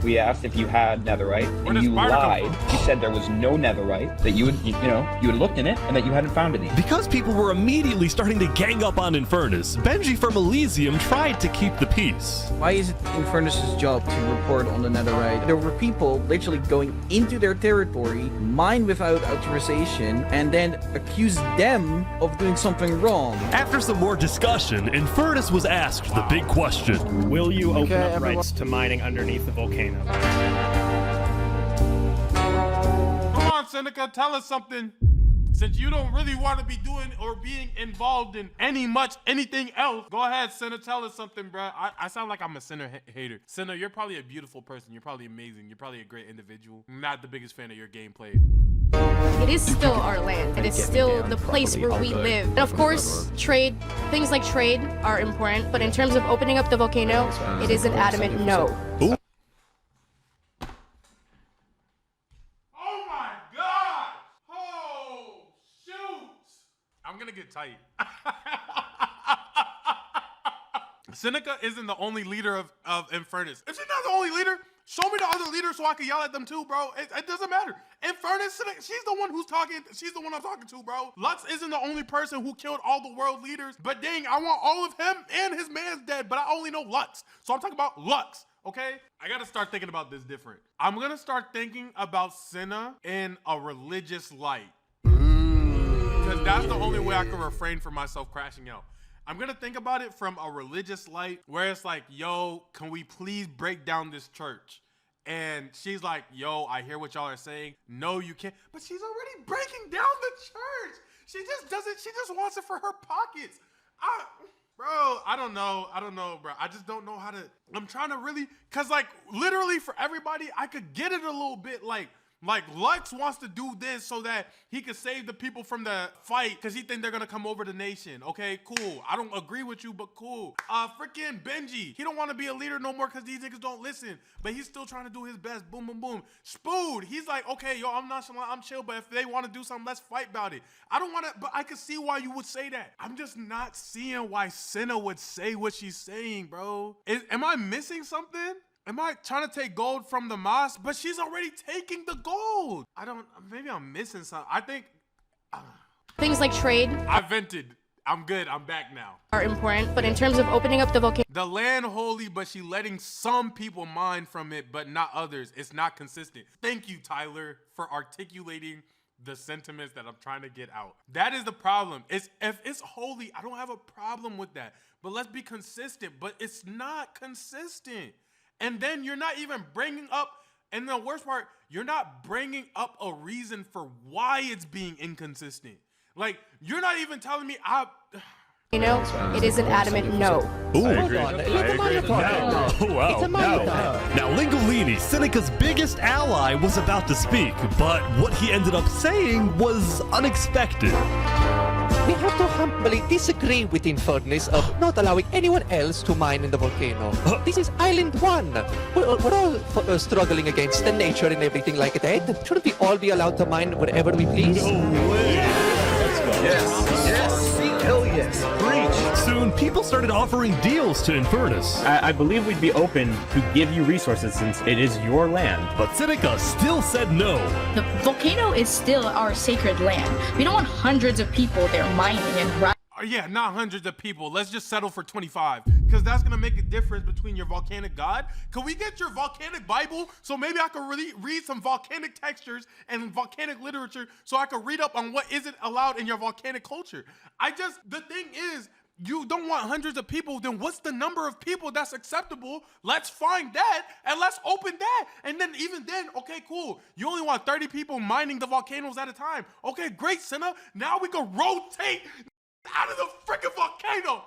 We asked if you had netherite, and you lied. You said there was no netherite, that you had looked in it, and that you hadn't found any.
Because people were immediately starting to gang up on Infernus, Benji from Elysium tried to keep the peace.
Why is it Infernus' job to report on the netherite? There were people literally going into their territory, mine without authorization, and then accuse them of doing something wrong.
After some more discussion, Infernus was asked the big question.
Will you open up rights to mining underneath the volcano?
on, Seneca, tell us something. Since you don't really want to be doing or being involved in anything else, go ahead, Senna, tell us something, bro. I sound like I'm a Senna hater. Senna, you're probably a beautiful person. You're probably amazing. You're probably a great individual. I'm not the biggest fan of your gameplay.
It is still our land. It is still the place where we live. And of course, things like trade are important, but in terms of opening up the volcano, it is an adamant no.
I'm gonna get tight. Seneca isn't the only leader of Infernus. Is he not the only leader? Show me the other leaders so I can yell at them too, bro. It doesn't matter. Infernus, she's the one who's talking. She's the one I'm talking to, bro. Lux isn't the only person who killed all the world leaders. But dang, I want all of him and his man's dead, but I only know Lux. So I'm talking about Lux, okay? I gotta start thinking about this different. I'm gonna start thinking about Senna in a religious light. Because that's the only way I can refrain from myself crashing out. I'm gonna think about it from a religious light where it's like, yo, can we please break down this church? And she's like, yo, I hear what y'all are saying. No, you can't. But she's already breaking down the church. She just wants it for her pockets. Bro, I don't know, bro. I just don't know how to, I'm trying to really, cause like literally for everybody, I could get it a little bit like Lux wants to do this so that he can save the people from the fight because he think they're gonna come over the nation. Okay, cool. I don't agree with you, but cool. Freaking Benji, he don't want to be a leader no more because these niggas don't listen, but he's still trying to do his best. Boom, boom, boom. Spood, he's like, okay, yo, I'm nonchalant, I'm chill, but if they want to do something, let's fight about it. I don't want to, but I can see why you would say that. I'm just not seeing why Senna would say what she's saying, bro. Am I missing something? Am I trying to take gold from the mosque? But she's already taking the gold. Maybe I'm missing something. I think.
Things like trade.
I vented. I'm good. I'm back now.
Are important, but in terms of opening up the volcano.
The land holy, but she letting some people mine from it, but not others. It's not consistent. Thank you, Tyler, for articulating the sentiments that I'm trying to get out. That is the problem. If it's holy, I don't have a problem with that. But let's be consistent. But it's not consistent. And then you're not even bringing up, and the worst part, you're not bringing up a reason for why it's being inconsistent. Like, you're not even telling me
You know, it is an adamant no.
Ooh. Now, Lingolini, Seneca's biggest ally, was about to speak, but what he ended up saying was unexpected.
We have to humbly disagree with Infernus of not allowing anyone else to mine in the volcano. This is Island 1. We're all struggling against the nature and everything like that. Shouldn't we all be allowed to mine wherever we please?
No way!
Let's go.
Yes! Hell yes! Preach! Soon, people started offering deals to Infernus.
I believe we'd be open to give you resources since it is your land.
But Seneca still said no.
The volcano is still our sacred land. We don't want hundreds of people there mining and
yeah, not hundreds of people. Let's just settle for 25, because that's gonna make a difference between your volcanic god. Can we get your volcanic Bible so maybe I can really read some volcanic textures and volcanic literature so I can read up on what isn't allowed in your volcanic culture? The thing is, you don't want hundreds of people, then what's the number of people that's acceptable? Let's find that and let's open that. And then even then, okay, cool. You only want 30 people mining the volcanoes at a time. Okay, great, Senna. Now we can rotate out of the freaking volcano.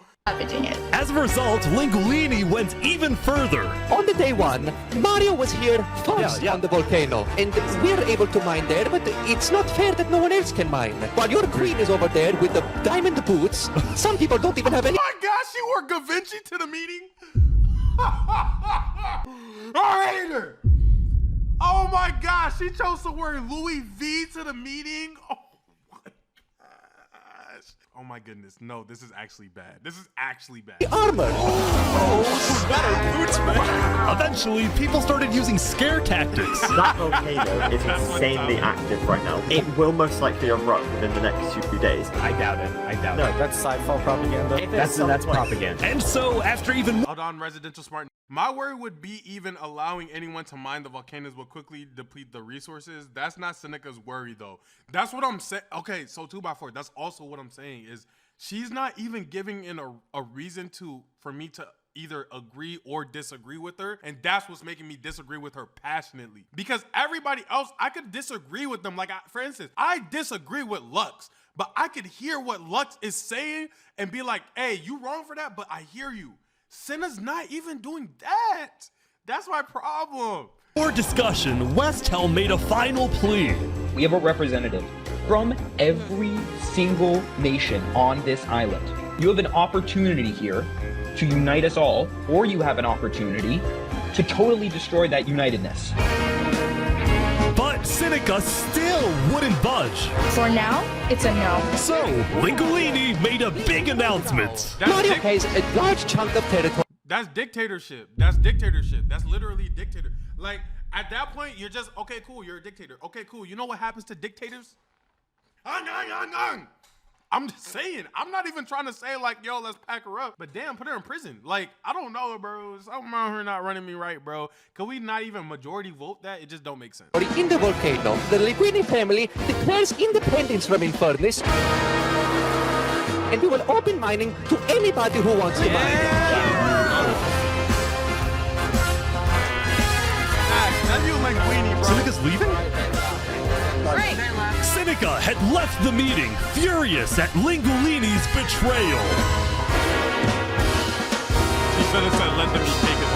As a result, Lingolini went even further.
On the day one, Mario was here first on the volcano, and we're able to mine there, but it's not fair that no one else can mine. While your queen is over there with the diamond boots, some people don't even have any—
Oh my gosh, she wore Da Vinci to the meeting? Alright. Oh my gosh, she chose to wear Louis V to the meeting? Oh my goodness, no, this is actually bad. This is actually bad.
Armor!
Boots, man. Eventually, people started using scare tactics.
That volcano is insanely active right now. It will most likely erupt within the next 2 days.
I doubt it.
No, that's sci-fi propaganda.
That's propaganda.
And so, after even—
Hold on, Residential Smart. My worry would be even allowing anyone to mine the volcanoes will quickly deplete the resources. That's not Seneca's worry, though. That's what I'm saying. Okay, so 2x4, that's also what I'm saying is she's not even giving in a reason for me to either agree or disagree with her, and that's what's making me disagree with her passionately. Because everybody else, I could disagree with them. Like, for instance, I disagree with Lux, but I could hear what Lux is saying and be like, hey, you wrong for that, but I hear you. Senna's not even doing that. That's my problem.
For discussion, Westhelm made a final plea.
We have a representative from every single nation on this island. You have an opportunity here to unite us all, or you have an opportunity to totally destroy that unitedness.
But Seneca still wouldn't budge.
For now, it's a no.
So, Lingolini made a big announcement.
Mario has a large chunk of territory.
That's dictatorship. That's dictatorship. That's literally dictator. Like, at that point, you're just, okay, cool, you're a dictator. Okay, cool. You know what happens to dictators? I'm just saying. I'm not even trying to say, like, yo, let's pack her up. But damn, put her in prison. Like, I don't know, bro. Something around her not running me right, bro. Can we not even majority vote that? It just don't make sense.
In the volcano, the Linguini family declares independence from Infernus. And we will open mining to anybody who wants to mine.
Seneca's leaving?
Great.
Seneca had left the meeting, furious at Lingolini's betrayal.
He should have said, let them take it.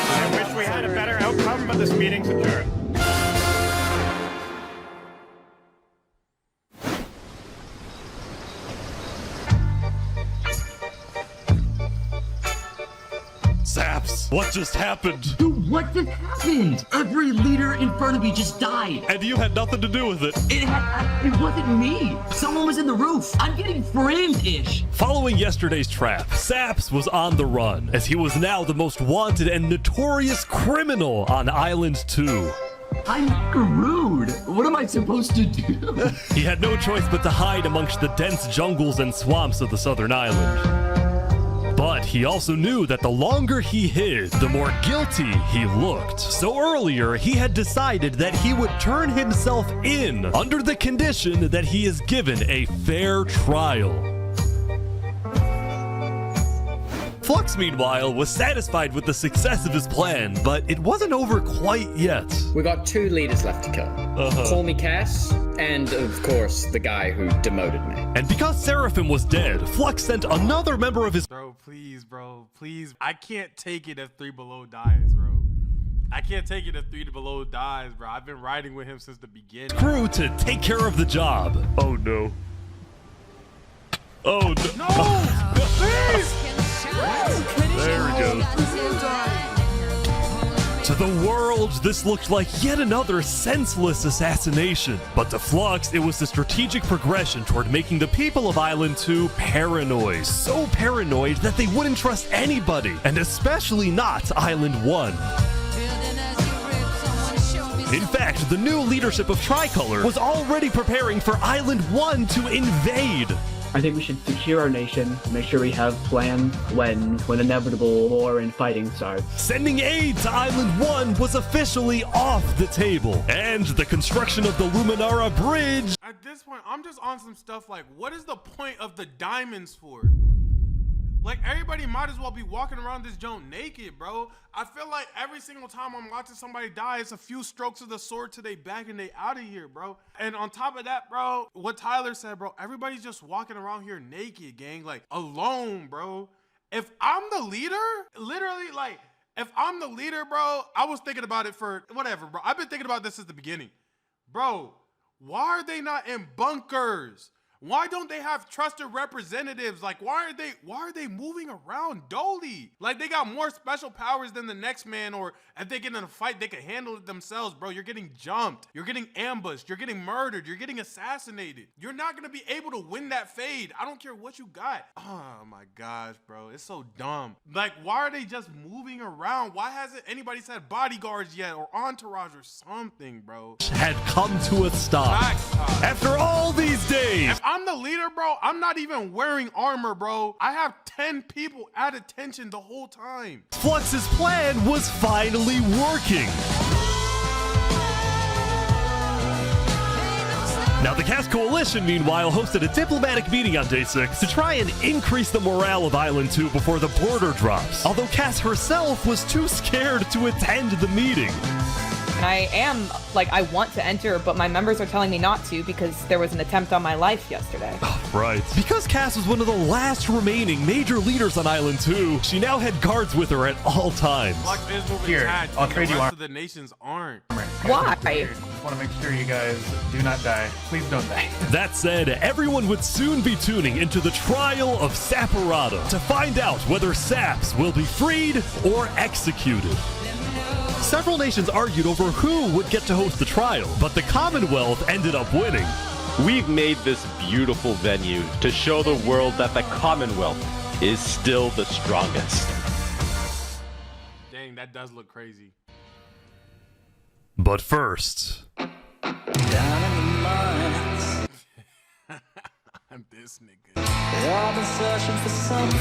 I wish we had a better outcome, but this meeting's adjourned.
Saps, what just happened?
Dude, what just happened? Every leader in front of me just died.
And you had nothing to do with it.
It wasn't me. Someone was in the roof. I'm getting framed-ish.
Following yesterday's trap, Saps was on the run, as he was now the most wanted and notorious criminal on Island 2.
I'm screwed. What am I supposed to do?
He had no choice but to hide amongst the dense jungles and swamps of the southern island. But he also knew that the longer he hid, the more guilty he looked. So earlier, he had decided that he would turn himself in under the condition that he is given a fair trial. Flux, meanwhile, was satisfied with the success of his plan, but it wasn't over quite yet.
We got 2 leaders left to kill. Call me Cass, and of course, the guy who demoted me.
And because Seraphim was dead, Flux sent another member of his—
Bro, please. I can't take it if 3 Below dies, bro. I can't take it if 3 Below dies, bro. I've been riding with him since the beginning.
Crew to take care of the job. Oh no. Oh no. No!
Please!
There we go. To the world, this looked like yet another senseless assassination. But to Flux, it was the strategic progression toward making the people of Island 2 paranoid. So paranoid that they wouldn't trust anybody, and especially not Island 1. In fact, the new leadership of Tricolor was already preparing for Island 1 to invade.
I think we should secure our nation, make sure we have plans when inevitable war and fighting starts.
Sending aid to Island 1 was officially off the table, and the construction of the Luminara Bridge—
At this point, I'm just on some stuff like, what is the point of the diamonds for? Like, everybody might as well be walking around this joint naked, bro. I feel like every single time I'm watching somebody die, it's a few strokes of the sword to their back and they out of here, bro. And on top of that, bro, what Tyler said, bro, everybody's just walking around here naked, gang, like, alone, bro. If I'm the leader, literally, like, if I'm the leader, bro, I was thinking about it for whatever, bro. I've been thinking about this since the beginning. Bro, why are they not in bunkers? Why don't they have trusted representatives? Like, why are they moving around dully? Like, they got more special powers than the next man, or if they get in a fight, they can handle it themselves, bro. You're getting jumped. You're getting ambushed. You're getting murdered. You're getting assassinated. You're not going to be able to win that fade. I don't care what you got. Oh my gosh, bro. It's so dumb. Like, why are they just moving around? Why hasn't anybody said bodyguards yet, or entourage or something, bro?
Had come to a stop. After all these days,
if I'm the leader, bro, I'm not even wearing armor, bro. I have 10 people at attention the whole time.
Flux's plan was finally working. Now, the Cass Coalition, meanwhile, hosted a diplomatic meeting on Day 6 to try and increase the morale of Island 2 before the border drops, although Cass herself was too scared to attend the meeting.
And I am, like, I want to enter, but my members are telling me not to because there was an attempt on my life yesterday.
Right. Because Cass was one of the last remaining major leaders on Island 2, she now had guards with her at all times.
Here,
I'll trade you
the rest
armor.
of the nations aren't.
Why?
Just want to make sure you guys do not die. Please don't die.
That said, everyone would soon be tuning into the Trial of Saps to find out whether Saps will be freed or executed. Several nations argued over who would get to host the trial, but the Commonwealth ended up winning.
We've made this beautiful venue to show the world that the Commonwealth is still the strongest.
Dang, that does look crazy.
But first...
I'm this nigga.
I've been searching for something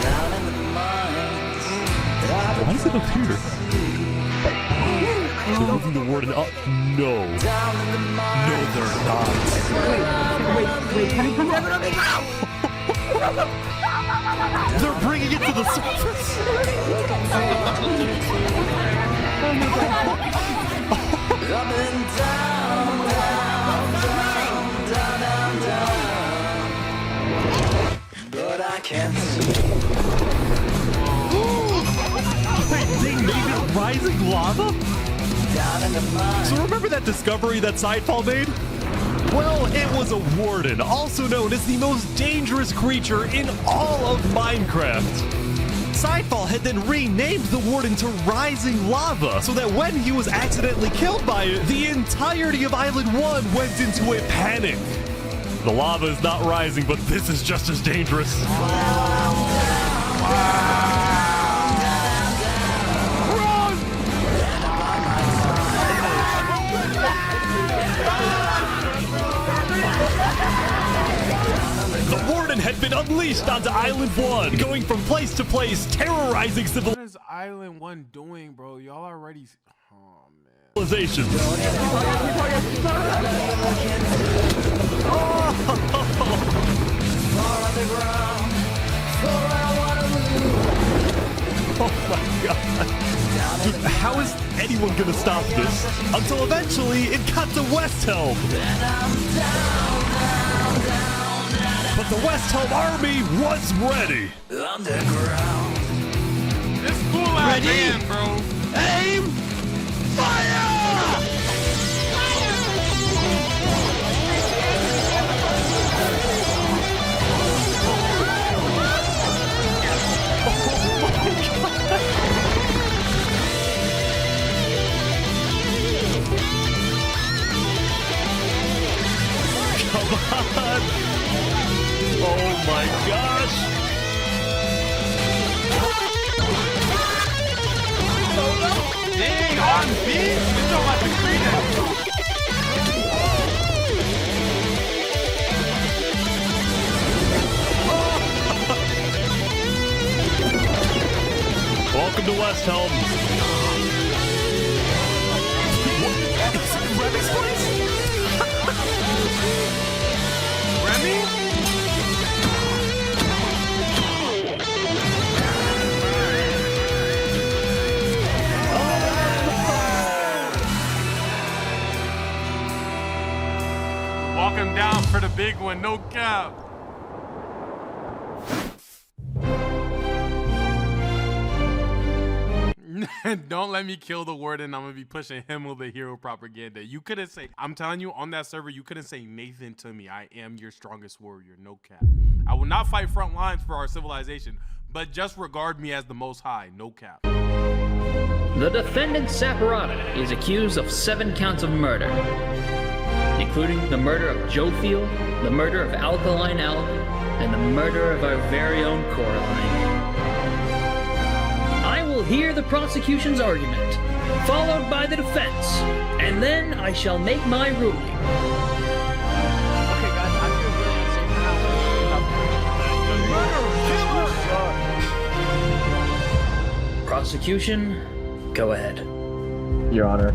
down in the mines.
Why is it up here? They're moving the warden up. No. No, they're not.
Wait, can you come down?
They're bringing it to the surface.
I've been down, but I can't see.
Wait, they made it rising lava? So remember that discovery that Sidefall made? Well, it was a warden, also known as the most dangerous creature in all of Minecraft. Sidefall had then renamed the warden to Rising Lava, so that when he was accidentally killed by it, the entirety of Island 1 went into a panic. The lava is not rising, but this is just as dangerous. The warden had been unleashed onto Island 1, going from place to place, terrorizing
What is Island 1 doing, bro? Y'all already...
civilizations. Oh my god. How is anyone gonna stop this? Until eventually it got to Westhelm. But the Westhelm army was ready.
Underground.
This cool out man, bro.
Aim! Fire!
Come on! Oh my gosh!
Dang, on beat? This don't like the greatest.
Welcome to Westhelm. Is it Remy's place?
Remy? Walk him down for the big one, no cap. Don't let me kill the warden. I'm gonna be pushing him with the hero propaganda. You couldn't say, I'm telling you, on that server, you couldn't say Nathan to me. I am your strongest warrior, no cap. I will not fight front lines for our civilization, but just regard me as the most high, no cap.
The defendant Saparata is accused of 7 counts of murder, including the murder of Joe Field, the murder of Alkaline Elk, and the murder of our very own Coraline. I will hear the prosecution's argument, followed by the defense, and then I shall make my ruling.
Okay, guys, I feel really unsafe.
Prosecution, go ahead.
Your Honor,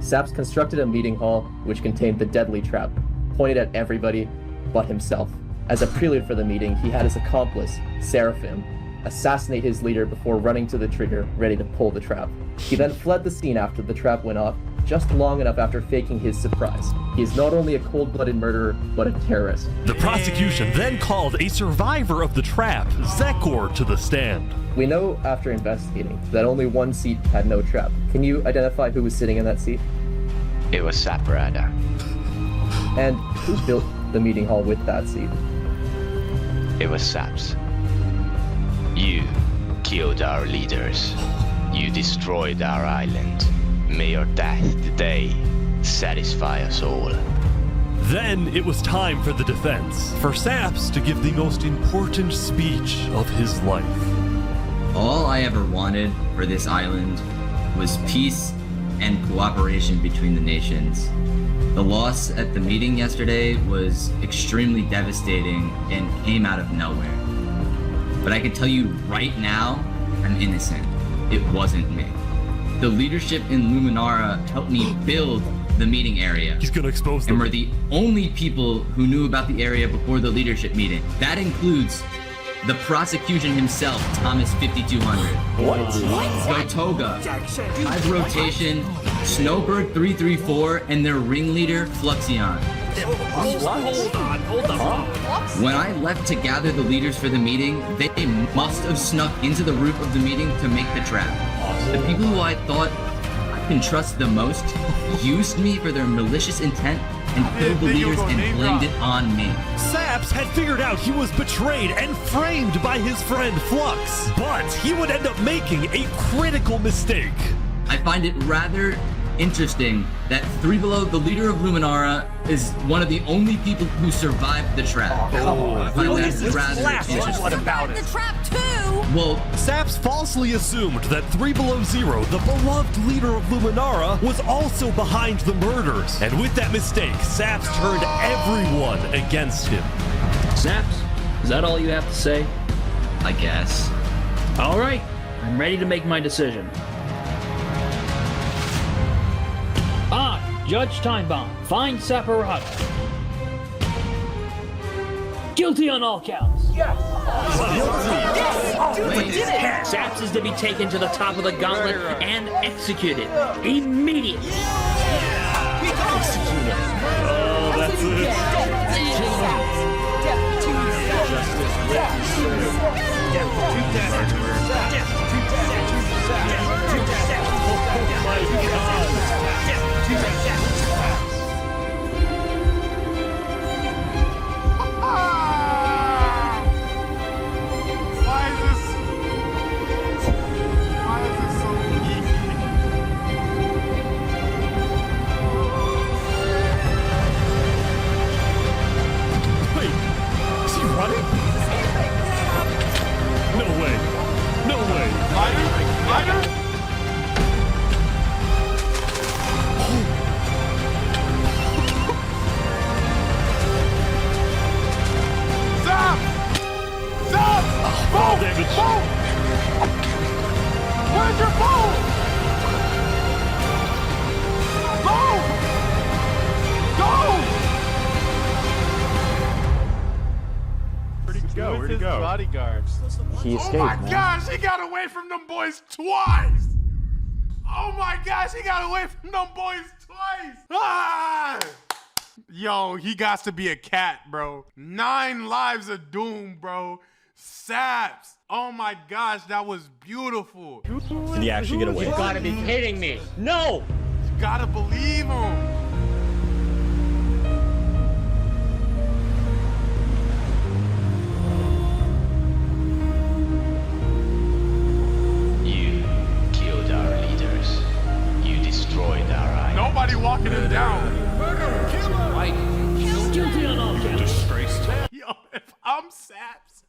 Saps constructed a meeting hall which contained the deadly trap, pointed at everybody but himself. As a prelude for the meeting, he had his accomplice, Seraphim, assassinate his leader before running to the trigger, ready to pull the trap. He then fled the scene after the trap went off, just long enough after faking his surprise. He is not only a cold-blooded murderer, but a terrorist.
The prosecution then called a survivor of the trap, Zekor, to the stand.
We know after investigating that only one seat had no trap. Can you identify who was sitting in that seat?
It was Saprada.
And who built the meeting hall with that seat?
It was Saps. You killed our leaders. You destroyed our island. May your death today satisfy us all.
Then it was time for the defense, for Saps to give the most important speech of his life.
All I ever wanted for this island was peace and cooperation between the nations. The loss at the meeting yesterday was extremely devastating and came out of nowhere. But I can tell you right now, I'm innocent. It wasn't me. The leadership in Luminara helped me build the meeting area.
He's gonna expose them.
And we're the only people who knew about the area before the leadership meeting. That includes the prosecution himself, Thomas 5200.
What?
Gotoga, Hive Rotation, Snowbird 334, and their ringleader, Fluxion.
Hold on.
When I left to gather the leaders for the meeting, they must have snuck into the roof of the meeting to make the trap. The people who I thought I can trust the most used me for their malicious intent and killed the leaders and blamed it on me.
Saps had figured out he was betrayed and framed by his friend Flux, but he would end up making a critical mistake.
I find it rather interesting that Three Below, the leader of Luminara, is one of the only people who survived the trap. I find that rather interesting.
What about it?
The trap too!
Well, Saps falsely assumed that 3 Below Zero, the beloved leader of Luminara, was also behind the murders. And with that mistake, Saps turned everyone against him.
Saps, is that all you have to say?
I guess.
All right, I'm ready to make my decision. Judge Timebomb, find Saparata. Guilty on all counts.
Yes!
Wait, Saps is to be taken to the top of the gauntlet and executed immediately.
Execute him. Oh, that's it. Oh my God.
Where's your phone? Go! Go!
Where'd he go?
Bodyguards. He escaped.
Oh my gosh, he got away from them boys twice! Oh my gosh, he got away from them boys twice! Ah! Yo, he got to be a cat, bro. 9 lives of doom, bro. Saps. Oh my gosh, that was beautiful.
Did he actually get away?
You gotta be kidding me. No!
You gotta believe him.
You killed our leaders. You destroyed our island.
Nobody walking him down.
Murderer! Killer!
Guilty on all counts.
Disgraced.
Yo, if I'm Saps.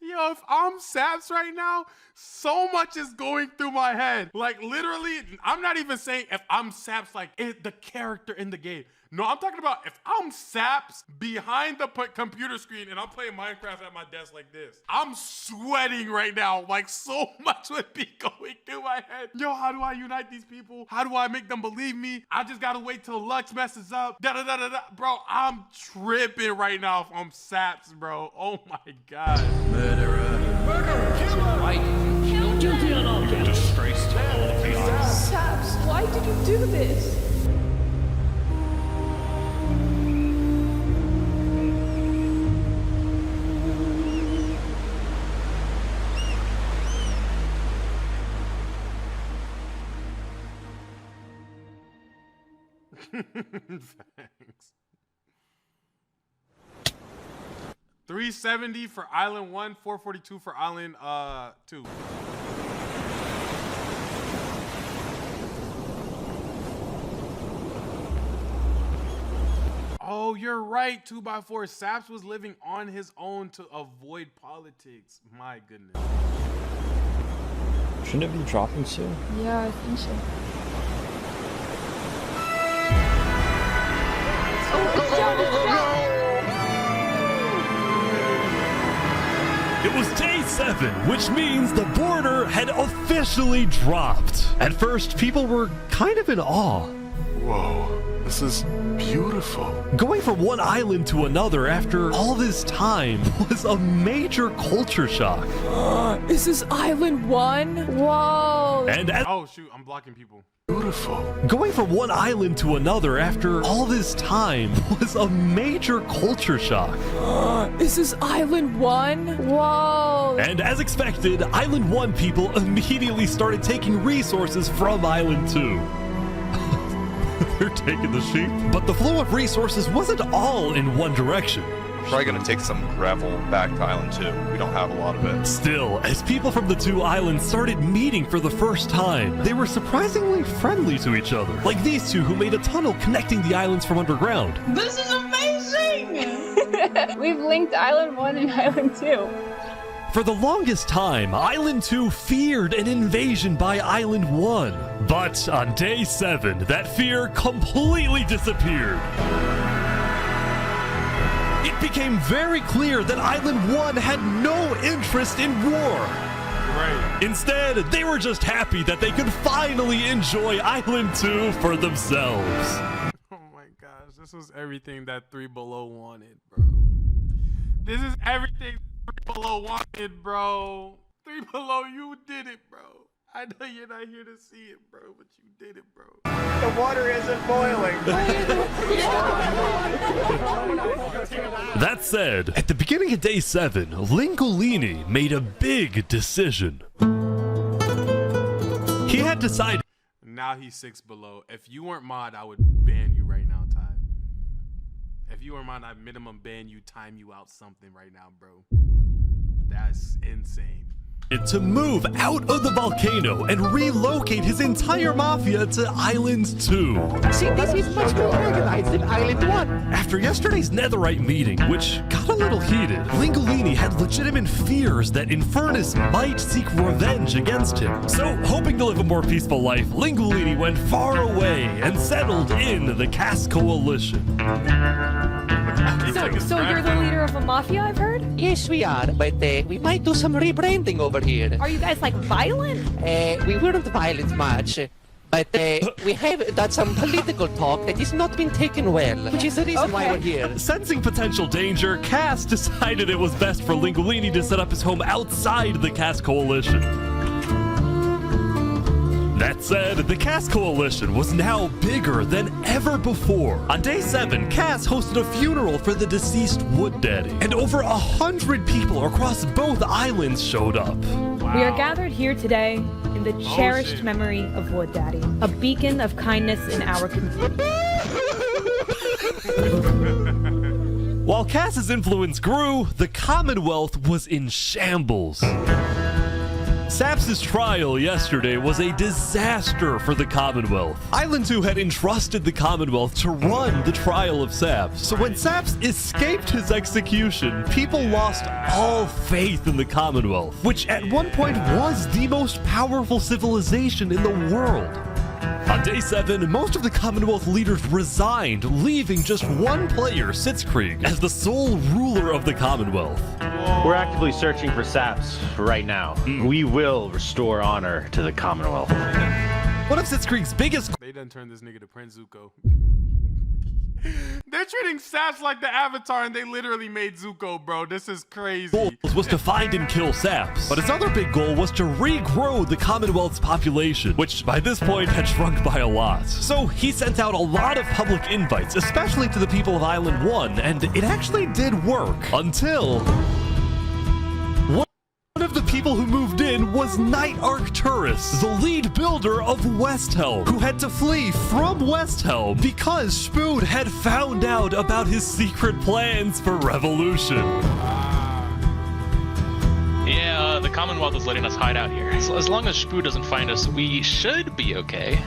Yo, if I'm Saps right now, so much is going through my head. Like, literally, I'm not even saying if I'm Saps, like, the character in the game. No, I'm talking about if I'm Saps behind the computer screen and I'm playing Minecraft at my desk like this, I'm sweating right now. Like, so much would be going through my head. Yo, how do I unite these people? How do I make them believe me? I just gotta wait till Lux messes up. Da-da-da-da-da. Bro, I'm tripping right now if I'm Saps, bro. Oh my God.
Murderer. Murderer. Killer. Why did you kill Guilty on all counts.
Disgrace to all of the islands.
Saps, why did you do this?
Thanks. 370 for Island 1, 442 for Island 2. Oh, you're right. 2x4. Saps was living on his own to avoid politics. My goodness.
Shouldn't it be dropping soon?
Yeah, I think so.
It was day 7, which means the border had officially dropped. At first, people were kind of in awe.
Whoa, this is beautiful.
Going from one island to another after all this time was a major culture shock.
Is this Island 1? Whoa.
And
oh shoot, I'm blocking people.
Beautiful.
Going from one island to another after all this time was a major culture shock.
Is this Island 1? Whoa.
And as expected, Island 1 people immediately started taking resources from Island 2. They're taking the sheep. But the flow of resources wasn't all in one direction.
Probably gonna take some gravel back to Island 2. We don't have a lot of it.
Still, as people from the two islands started meeting for the first time, they were surprisingly friendly to each other. Like these two who made a tunnel connecting the islands from underground.
This is amazing! We've linked Island 1 and Island 2.
For the longest time, Island 2 feared an invasion by Island 1. But on day 7, that fear completely disappeared. It became very clear that Island 1 had no interest in war.
Right.
Instead, they were just happy that they could finally enjoy Island 2 for themselves.
Oh my gosh, this was everything that 3 Below wanted, bro. This is everything 3 Below wanted, bro. 3 Below, you did it, bro. I know you're not here to see it, bro, but you did it, bro.
The water isn't boiling.
That said, at the beginning of day 7, Lingolini made a big decision. He had decided.
Now he's 6 Below. If you weren't mod, I would ban you right now, Ty. If you weren't mod, I'd minimum ban you, time you out something right now, bro. That's insane.
To move out of the volcano and relocate his entire mafia to Island 2.
See, this is much more organized than Island 1.
After yesterday's netherite meeting, which got a little heated, Lingolini had legitimate fears that Infernus might seek revenge against him. So, hoping to live a more peaceful life, Lingolini went far away and settled in the Caste Coalition.
So you're the leader of a mafia, I've heard?
Yes, we are, but we might do some rebranding over here.
Are you guys like violent?
We weren't violent much, but we have done some political talk that has not been taken well, which is the reason why we're here.
Sensing potential danger, Cass decided it was best for Lingolini to set up his home outside the Caste Coalition. That said, the Caste Coalition was now bigger than ever before. On day 7, Cass hosted a funeral for the deceased Wood Daddy, and over 100 people across both islands showed up.
Wow. We are gathered here today in the cherished memory of Wood Daddy, a beacon of kindness in our community.
While Cass's influence grew, the Commonwealth was in shambles. Saps' trial yesterday was a disaster for the Commonwealth. Island 2 had entrusted the Commonwealth to run the Trial of Saps. So when Saps escaped his execution, people lost all faith in the Commonwealth, which at one point was the most powerful civilization in the world. On day 7, most of the Commonwealth leaders resigned, leaving just one player, Sitzkrieg, as the sole ruler of the Commonwealth.
We're actively searching for Saps right now. We will restore honor to the Commonwealth.
One of Sitzkrieg's biggest...
They done turned this nigga to Prince Zuko. They're treating Saps like the Avatar, and they literally made Zuko, bro. This is crazy.
Goals was to find and kill Saps, but his other big goal was to regrow the Commonwealth's population, which by this point had shrunk by a lot. So he sent out a lot of public invites, especially to the people of Island 1, and it actually did work until... One of the people who moved in was Knight Arcturus, the lead builder of Westhelm, who had to flee from Westhelm because Spood had found out about his secret plans for revolution.
Yeah, the Commonwealth is letting us hide out here. So as long as Spood doesn't find us, we should be okay.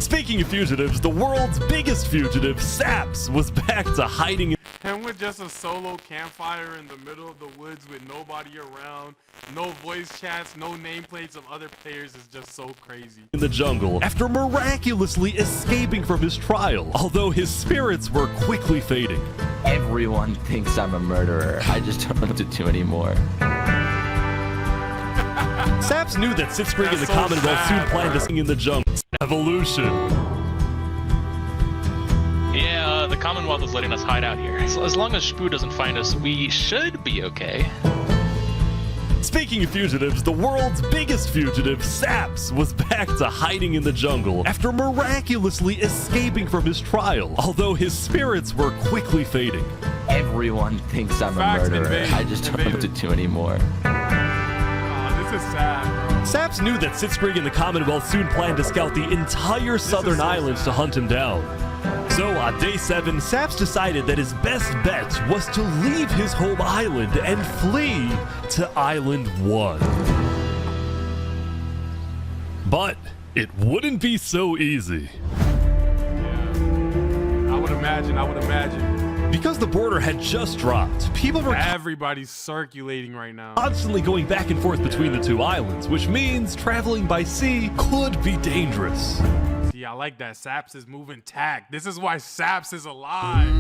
Speaking of fugitives, the world's biggest fugitive, Saps, was back to hiding.
And with just a solo campfire in the middle of the woods with nobody around, no voice chats, no nameplates of other players is just so crazy.
In the jungle, after miraculously escaping from his trial, although his spirits were quickly fading.
Everyone thinks I'm a murderer. I just don't know what to do anymore.
Saps knew that Sitzkrieg and the Commonwealth soon planned to sing in the jungle. Evolution.
Yeah, the Commonwealth is letting us hide out here. So as long as Spood doesn't find us, we should be okay.
Speaking of fugitives, the world's biggest fugitive, Saps, was back to hiding in the jungle after miraculously escaping from his trial, although his spirits were quickly fading.
Everyone thinks I'm a murderer. I just don't know what to do anymore.
This is sad, bro.
Saps knew that Sitzkrieg and the Commonwealth soon planned to scout the entire southern islands to hunt him down. So on day 7, Saps decided that his best bet was to leave his home island and flee to Island 1. But it wouldn't be so easy.
Yeah. I would imagine.
Because the border had just dropped, people were
everybody's circulating right now,
constantly going back and forth between the two islands, which means traveling by sea could be dangerous.
See, I like that. Saps is moving tack. This is why Saps is alive.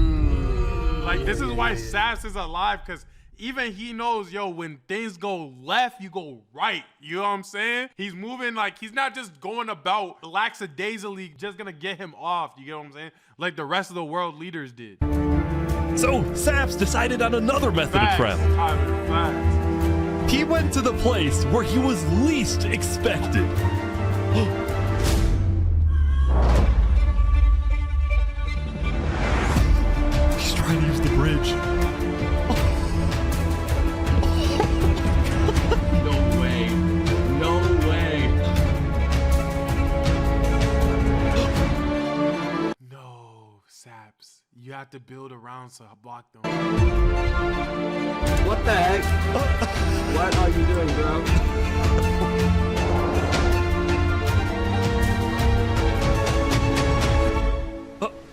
Like, this is why Saps is alive, because even he knows, yo, when things go left, you go right. You know what I'm saying? He's moving, like, he's not just going about lackadaisically just gonna get him off. You get what I'm saying? Like the rest of the world leaders did.
So Saps decided on another method of travel. He went to the place where he was least expected. He's trying to use the bridge.
No way. No way.
No, Saps. You have to build around to block them.
What the heck? What are you doing, bro?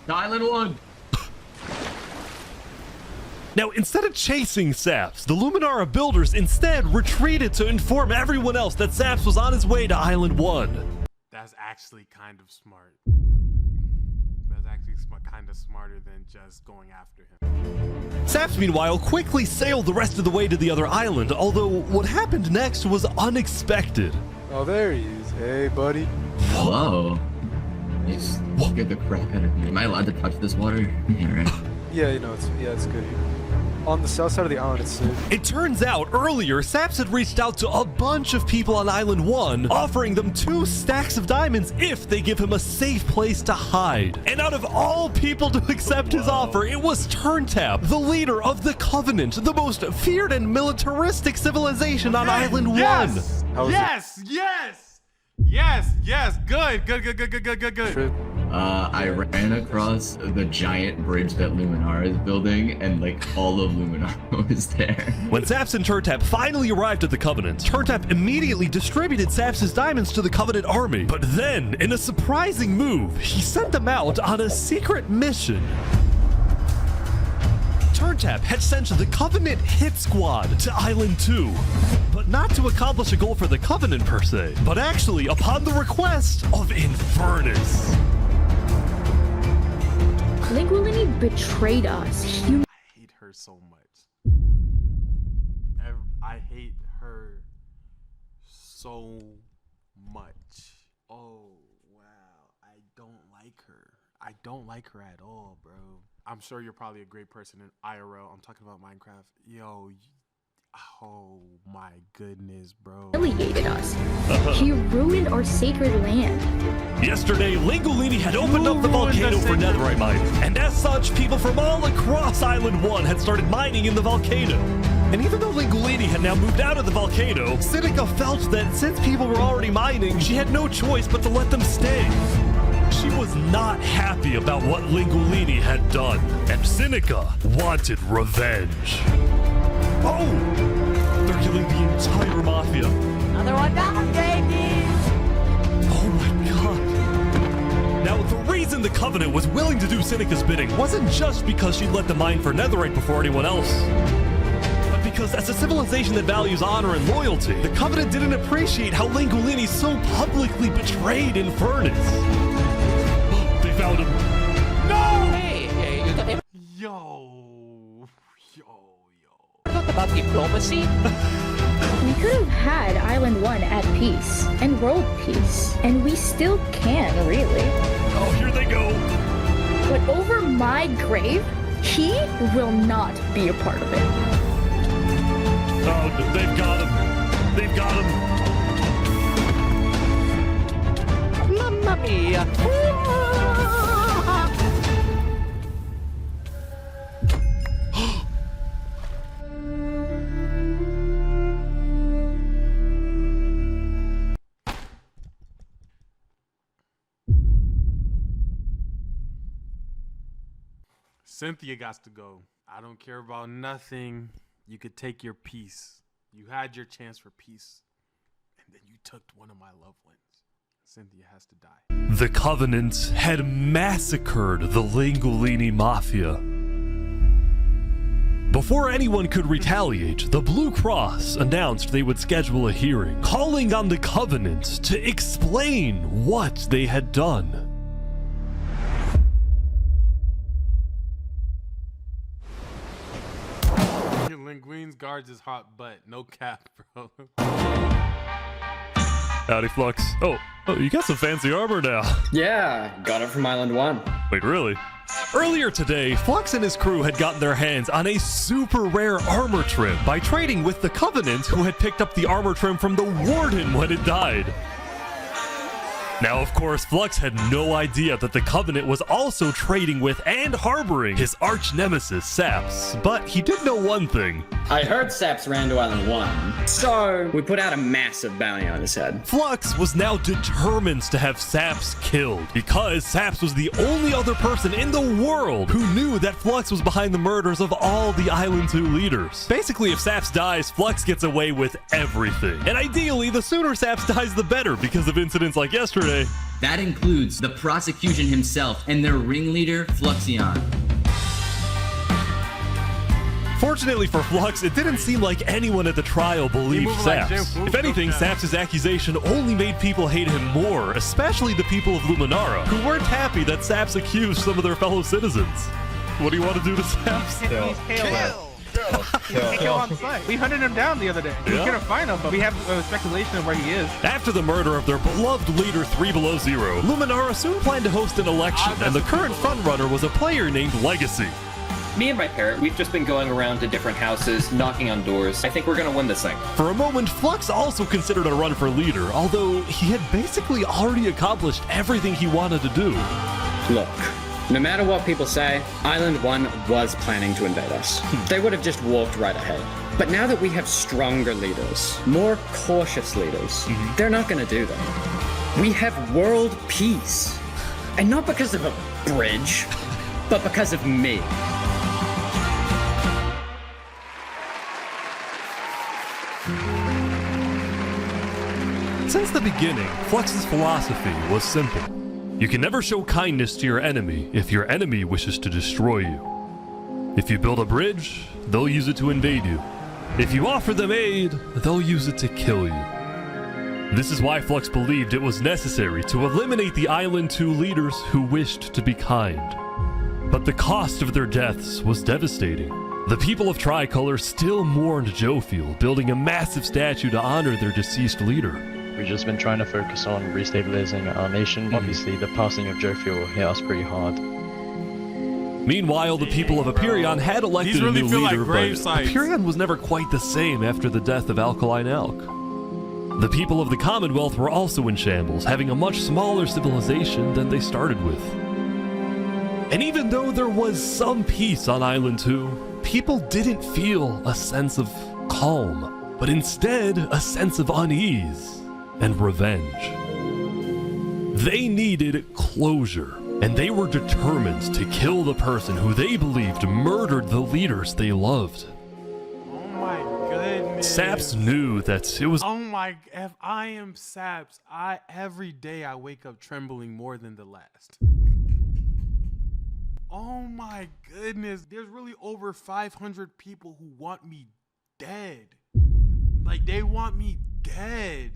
Island 1.
Now, instead of chasing Saps, the Luminara builders instead retreated to inform everyone else that Saps was on his way to Island 1.
That's actually kind of smart. That's actually kind of smarter than just going after him.
Saps, meanwhile, quickly sailed the rest of the way to the other island, although what happened next was unexpected.
Oh, there he is. Hey, buddy.
Whoa. You scared the crap out of me. Am I allowed to touch this water? Yeah, right.
Yeah, you know, it's good here. On the south side of the island, it's safe.
It turns out earlier, Saps had reached out to a bunch of people on Island 1, offering them 2 stacks of diamonds if they give him a safe place to hide. And out of all people to accept his offer, it was Turntap, the leader of the Covenant, the most feared and militaristic civilization on Island 1.
Yes. Good.
I ran across the giant bridge that Luminara is building, and like all of Luminara was there.
When Saps and Turntap finally arrived at the Covenant, Turntap immediately distributed Saps' diamonds to the Covenant army. But then, in a surprising move, he sent them out on a secret mission turn tap had sent the Covenant hit squad to Island 2. But not to accomplish a goal for the Covenant per se, but actually upon the request of Infernus.
Linguini betrayed us.
I hate her so much. I hate her so much. Oh, wow. I don't like her. I don't like her at all, bro. I'm sure you're probably a great person in IRL. I'm talking about Minecraft. Yo, oh my goodness, bro.
Humiliated us. He ruined our sacred land.
Yesterday, Lingolini had opened up the volcano for netherite mining, and as such, people from all across Island 1 had started mining in the volcano. And even though Lingolini had now moved out of the volcano, Seneca felt that since people were already mining, she had no choice but to let them stay. She was not happy about what Lingolini had done, and Seneca wanted revenge. Oh! They're killing the entire mafia.
Another one down, baby!
Oh my god. Now, the reason the Covenant was willing to do Seneca's bidding wasn't just because she let them mine for netherite before anyone else. Because as a civilization that values honor and loyalty, the Covenant didn't appreciate how Lingolini so publicly betrayed Infernus. They found him. No!
Hey,
Yo.
Talk about diplomacy? We could have had Island 1 at peace and world peace, and we still can, really.
Oh, here they go.
But over my grave, he will not be a part of it.
Oh, they've got him. They've got him.
Mamma mia.
Cynthia got to go. I don't care about nothing. You could take your peace. You had your chance for peace, and then you took one of my loved ones. Cynthia has to die.
The Covenant had massacred the Lingolini Mafia. Before anyone could retaliate, the Blue Cross announced they would schedule a hearing, calling on the Covenant to explain what they had done.
Linguine's guards is hot butt. No cap, bro.
Howdy, Flux. Oh, you got some fancy armor now.
Yeah, got it from Island 1.
Wait, really? Earlier today, Flux and his crew had gotten their hands on a super rare armor trim by trading with the Covenant, who had picked up the armor trim from the Warden when it died. Now, of course, Flux had no idea that the Covenant was also trading with and harboring his arch nemesis, Saps. But he did know one thing.
I heard Saps ran to Island 1, so we put out a massive bounty on his head.
Flux was now determined to have Saps killed, because Saps was the only other person in the world who knew that Flux was behind the murders of all the Island 2 leaders. Basically, if Saps dies, Flux gets away with everything. And ideally, the sooner Saps dies, the better, because of incidents like yesterday.
That includes the prosecution himself and their ringleader, Fluxion.
Fortunately for Flux, it didn't seem like anyone at the trial believed Saps. If anything, Saps' accusation only made people hate him more, especially the people of Luminara, who weren't happy that Saps accused some of their fellow citizens. What do you want to do to Saps?
Kill on site. We hunted him down the other day. We couldn't find him, but we have speculation of where he is.
After the murder of their beloved leader 3 Below Zero, Luminara soon planned to host an election, and the current frontrunner was a player named Legacy.
Me and my parrot, we've just been going around to different houses, knocking on doors. I think we're gonna win this thing.
For a moment, Flux also considered a run for leader, although he had basically already accomplished everything he wanted to do.
Look, no matter what people say, Island 1 was planning to invade us. They would have just walked right ahead. But now that we have stronger leaders, more cautious leaders, they're not gonna do that. We have world peace. And not because of a bridge, but because of me.
Since the beginning, Flux's philosophy was simple. You can never show kindness to your enemy if your enemy wishes to destroy you. If you build a bridge, they'll use it to invade you. If you offer them aid, they'll use it to kill you. This is why Flux believed it was necessary to eliminate the Island 2 leaders who wished to be kind. But the cost of their deaths was devastating. The people of Tricolor still mourned Jofiel, building a massive statue to honor their deceased leader.
We've just been trying to focus on restabilizing our nation. Obviously, the passing of Jofiel hit us pretty hard.
Meanwhile, the people of Aperion had elected
really
a new
feel like
leader,
grave
but
sites.
Aperion was never quite the same after the death of Alkaline Alk. The people of the Commonwealth were also in shambles, having a much smaller civilization than they started with. And even though there was some peace on Island 2, people didn't feel a sense of calm, but instead a sense of unease and revenge. They needed closure, and they were determined to kill the person who they believed murdered the leaders they loved.
Oh my goodness.
Saps knew that it was...
Oh my, if I am Saps, every day I wake up trembling more than the last. Oh my goodness, there's really over 500 people who want me dead. Like, they want me dead.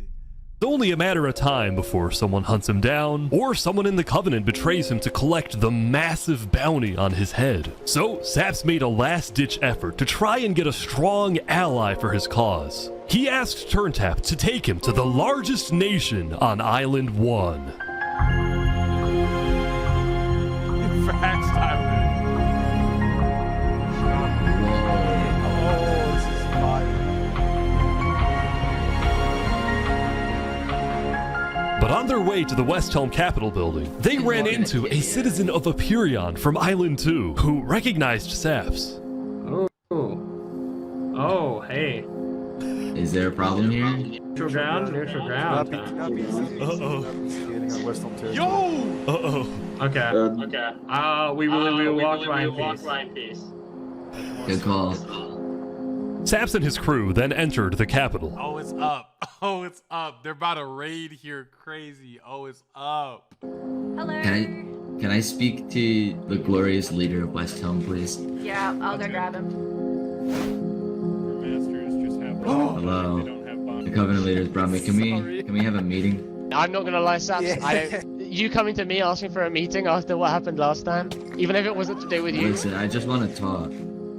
It's only a matter of time before someone hunts him down, or someone in the Covenant betrays him to collect the massive bounty on his head. So, Saps made a last-ditch effort to try and get a strong ally for his cause. He asked Turntap to take him to the largest nation on Island 1.
Facts, Tyler.
Oh, this is fire.
But on their way to the Westhelm Capitol building, they ran into a citizen of Aperion from Island 2 who recognized Saps.
Oh, hey.
Is there a problem here?
Neutral ground, neutral ground.
Uh-oh.
Yo!
Uh-oh.
Okay. We will walk by in peace.
Good call.
Saps and his crew then entered the Capitol.
Oh, it's up. Oh, it's up. They're about to raid here crazy. Oh, it's up.
Hello.
Can I speak to the glorious leader of Westhelm, please?
Yeah, I'll go grab him.
Hello. The Covenant leaders brought me. Can we have a meeting?
I'm not gonna lie, Saps.
Yeah.
You coming to me asking for a meeting after what happened last time, even if it wasn't to do with you.
Listen, I just want to talk.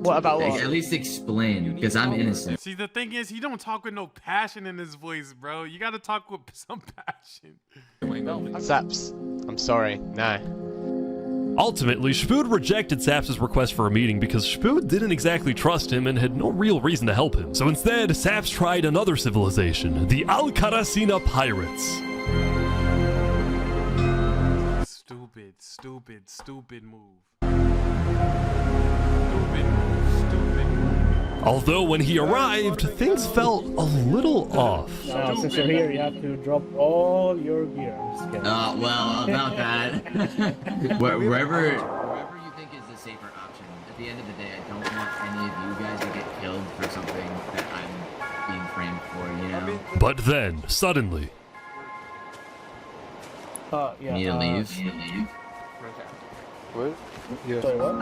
What about what?
At least explain, because I'm innocent.
See, the thing is, he don't talk with no passion in his voice, bro. You gotta talk with some passion.
Saps, I'm sorry. No.
Ultimately, Shpood rejected Saps' request for a meeting because Shpood didn't exactly trust him and had no real reason to help him. So instead, Saps tried another civilization, the Al-Karasina Pirates.
Stupid move.
Although when he arrived, things felt a little off.
Since you're here, you have to drop all your gear.
Well, about that. Wherever you think is the safer option. At the end of the day, I don't want any of you guys to get killed for something that I'm being framed for, you know?
But then, suddenly...
Yeah.
Need to leave?
What? Yeah.
Sorry, what?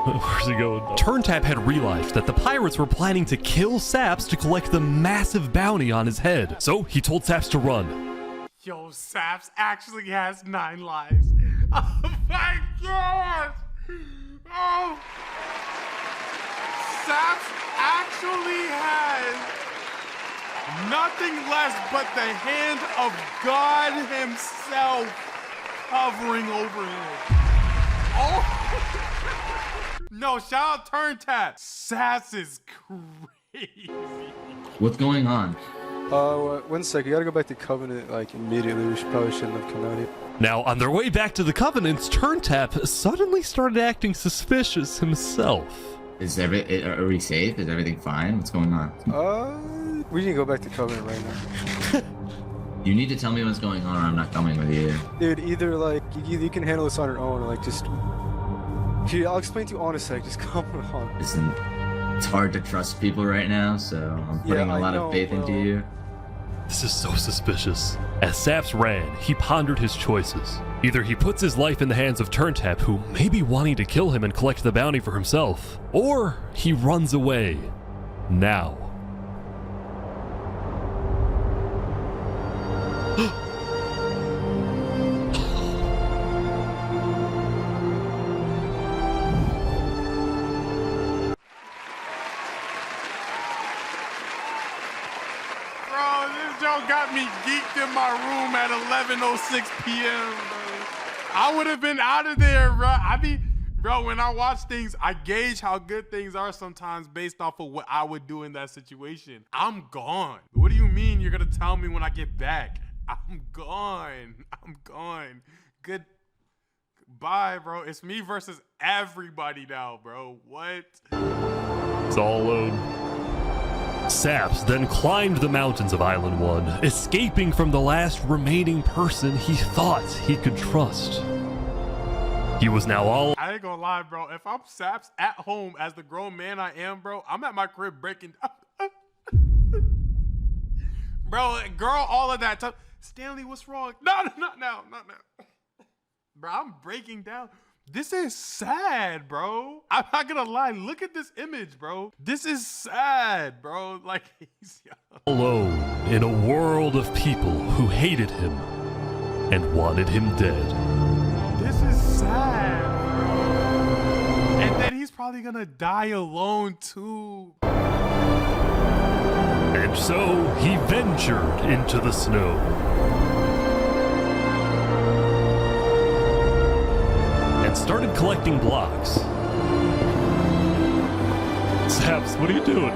Where's he going? Turntap had realized that the pirates were planning to kill Saps to collect the massive bounty on his head. So he told Saps to run.
Yo, Saps actually has 9 lives. Oh my god! Oh! Saps actually has nothing less but the hand of God himself hovering over him. Oh! No, shout out Turntap. Saps is crazy.
What's going on?
1 sec. You gotta go back to Covenant like immediately. We probably shouldn't have come out here.
Now, on their way back to the Covenants, Turntap suddenly started acting suspicious himself.
Are we safe? Is everything fine? What's going on?
We need to go back to Covenant right now.
You need to tell me what's going on or I'm not coming with you.
Dude, either like you can handle this on your own or like just... Here, I'll explain to you on a sec. Just come on.
Listen, it's hard to trust people right now, so I'm putting a lot of faith into you.
This is so suspicious. As Saps ran, he pondered his choices. Either he puts his life in the hands of Turntap, who may be wanting to kill him and collect the bounty for himself, or he runs away. Now.
Got me geeked in my room at 11:06 p.m. bro. I would have been out of there, bro. When I watch things, I gauge how good things are sometimes based off of what I would do in that situation. I'm gone. What do you mean you're gonna tell me when I get back? I'm gone. Goodbye, bro. It's me versus everybody now, bro. What?
It's all alone. Saps then climbed the mountains of Island 1, escaping from the last remaining person he thought he could trust. He was now all...
I ain't gonna lie, bro. If I'm Saps at home as the grown man I am, bro, I'm at my crib breaking down. Bro, girl, all of that time. Stanley, what's wrong? No, not now. Bro, I'm breaking down. This is sad, bro. I'm not gonna lie. Look at this image, bro. This is sad, bro. Like, he's young.
Alone in a world of people who hated him and wanted him dead.
This is sad, bro. And then he's probably gonna die alone, too.
And so he ventured into the snow. Started collecting blocks. Saps, what are you doing?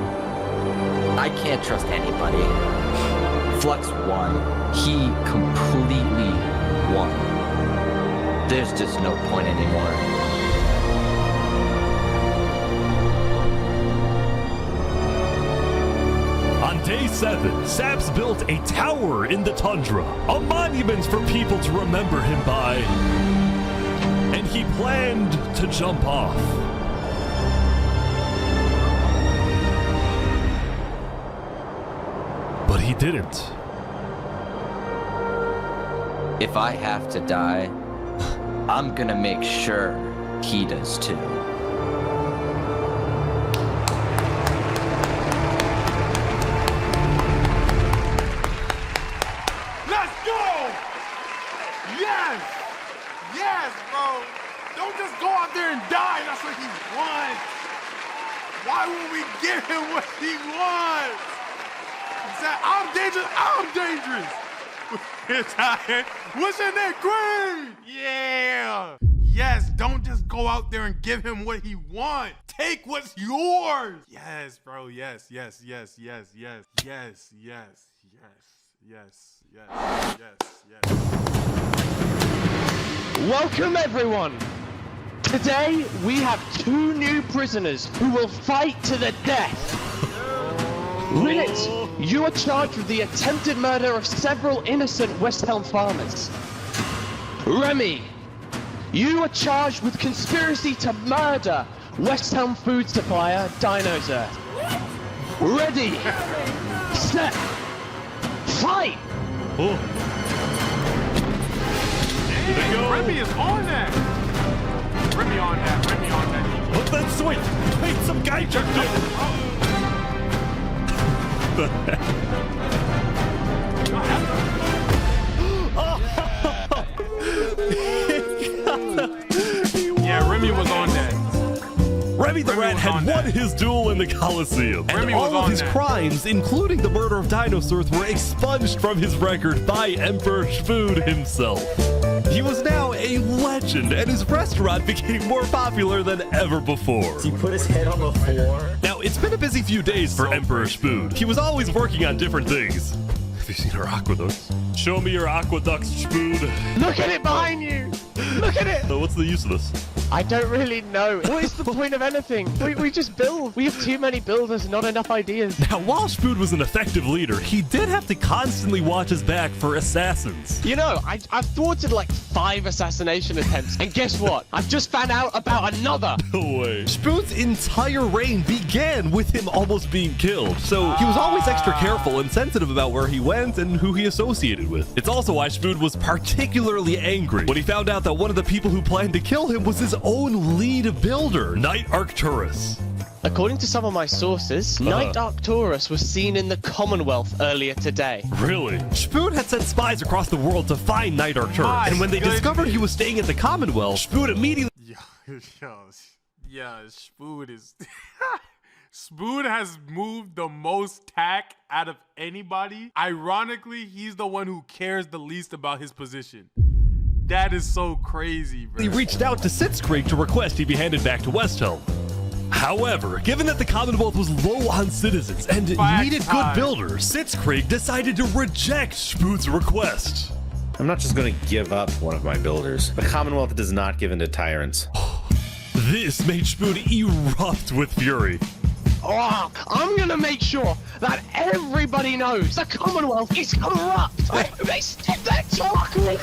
I can't trust anybody. Flux won. He completely won. There's just no point anymore.
On day 7, Saps built a tower in the tundra, a monument for people to remember him by. And he planned to jump off. But he didn't.
If I have to die, I'm gonna make sure he does too.
Let's go! Yes! Yes, bro! Don't just go out there and die. That's what he wants. Why would we give him what he wants? He said, I'm dangerous. What's in that green? Yeah. Yes, don't just go out there and give him what he wants. Take what's yours. Yes, bro. Yes.
Welcome everyone! Today we have 2 new prisoners who will fight to the death. Rinit, you are charged with the attempted murder of several innocent Westhelm farmers. Remy, you are charged with conspiracy to murder Westhelm food supplier Dinosaur. Ready, set, fight!
Remy is on that. Remy on that.
Look that sweet. Wait, some guy jumped in. The heck?
Yeah, Remy was on that.
Remy the Rat had won his duel in the Coliseum, and all of his crimes, including the murder of Dinosaurs, were expunged from his record by Emperor Spood himself. He was now a legend, and his restaurant became more popular than ever before.
He put his head on the floor.
Now, it's been a busy few days for Emperor Spood. He was always working on different things. Have you seen our aqueducts? Show me your aqueducts, Spood.
Look at it behind you! Look at it!
So what's the use of this?
I don't really know. What is the point of anything? We just build. We have too many builders, not enough ideas.
Now, while Spood was an effective leader, he did have to constantly watch his back for assassins.
You know, I've thwarted like 5 assassination attempts, and guess what? I've just found out about another.
No way. Spood's entire reign began with him almost being killed, so he was always extra careful and sensitive about where he went and who he associated with. It's also why Spood was particularly angry when he found out that one of the people who planned to kill him was his own lead builder, Knight Arcturus.
According to some of my sources, Knight Arcturus was seen in the Commonwealth earlier today.
Really? Spood had sent spies across the world to find Knight Arcturus, and when they discovered he was staying at the Commonwealth, Spood immediately...
Yeah, Spood is... Spood has moved the most tack out of anybody. Ironically, he's the one who cares the least about his position. That is so crazy, bro.
He reached out to Sitzkrieg to request he be handed back to Westhelm. However, given that the Commonwealth was low on citizens and needed good builders, Sitzkrieg decided to reject Spood's request.
I'm not just going to give up one of my builders. The Commonwealth does not give in to tyrants.
This made Spood erupt with fury.
Oh, I'm gonna make sure that everybody knows the Commonwealth is corrupt. They did that chocolate.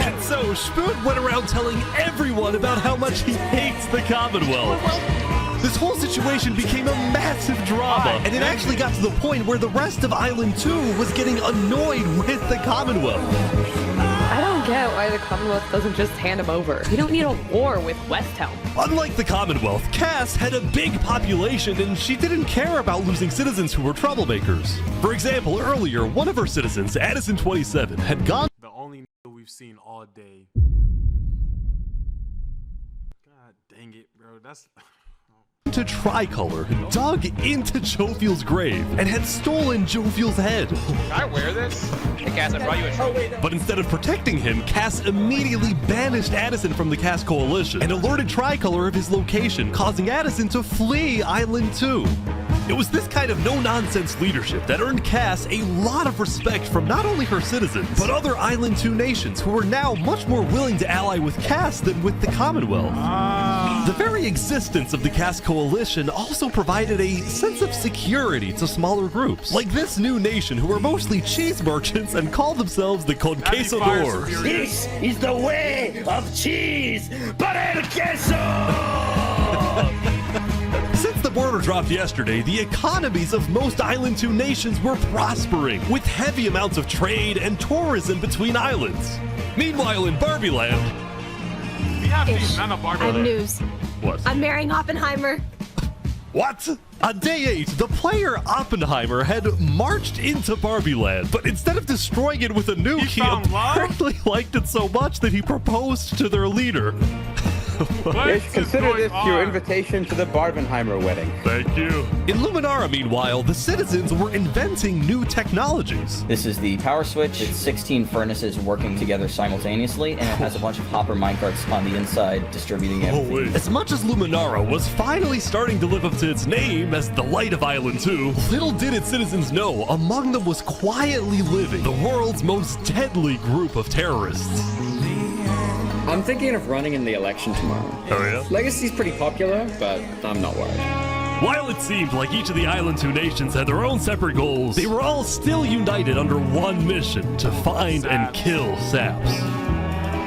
And so Spood went around telling everyone about how much he hates the Commonwealth. This whole situation became a massive drama, and it actually got to the point where the rest of Island 2 was getting annoyed with the Commonwealth.
I don't get why the Commonwealth doesn't just hand him over. We don't need a war with Westhelm.
Unlike the Commonwealth, Cass had a big population and she didn't care about losing citizens who were troublemakers. For example, earlier, one of her citizens, Addison27, had gone—
The only we've seen all day. God dang it, bro. That's...
to Tricolor, dug into Jophiel's grave, and had stolen Jophiel's head.
Can I wear this? Hey, Cass, I brought you a trophy.
But instead of protecting him, Cass immediately banished Addison from the Cass Coalition and alerted Tricolor of his location, causing Addison to flee Island 2. It was this kind of no-nonsense leadership that earned Cass a lot of respect from not only her citizens, but other Island 2 nations who were now much more willing to ally with Cass than with the Commonwealth. The very existence of the Cass Coalition also provided a sense of security to smaller groups, like this new nation who were mostly cheese merchants and called themselves the Conquistadors.
This is the way of cheese, but el queso!
Since the border dropped yesterday, the economies of most Island 2 nations were prospering, with heavy amounts of trade and tourism between islands. Meanwhile, in Barbieland...
We have these, none of
I have news.
What?
I'm marrying Oppenheimer.
What? On day 8, the player Oppenheimer had marched into Barbieland, but instead of destroying it with a nuke, he apparently liked it so much that he proposed to their leader.
Consider this your invitation to the Barbenheimer wedding.
Thank you. In Luminara, meanwhile, the citizens were inventing new technologies.
This is the power switch. It's 16 furnaces working together simultaneously, and it has a bunch of hopper minecarts on the inside distributing everything.
As much as Luminara was finally starting to live up to its name as the light of Island 2, little did its citizens know among them was quietly living the world's most deadly group of terrorists.
I'm thinking of running in the election tomorrow.
Oh yeah?
Legacy's pretty popular, but I'm not worried.
While it seemed like each of the Island 2 nations had their own separate goals, they were all still united under one mission: to find and kill Saps.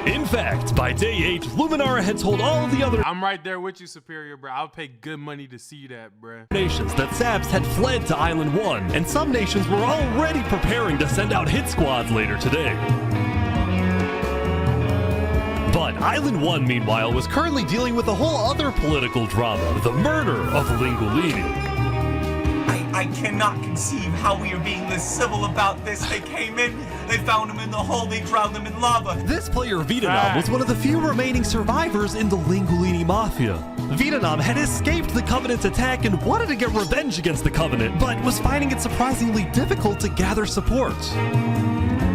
In fact, by day 8, Luminara had told all the other—
I'm right there with you, Superior, bro. I'll pay good money to see that, bro.
Nations that Saps had fled to Island 1, and some nations were already preparing to send out hit squads later today. But Island 1, meanwhile, was currently dealing with a whole other political drama, the murder of Linguini.
I cannot conceive how we are being this civil about this. They came in, they found him in the hole, they drowned him in lava.
This player, Weaponization, was one of the few remaining survivors in the Linguini Mafia. Weaponization had escaped the Covenant's attack and wanted to get revenge against the Covenant, but was finding it surprisingly difficult to gather support.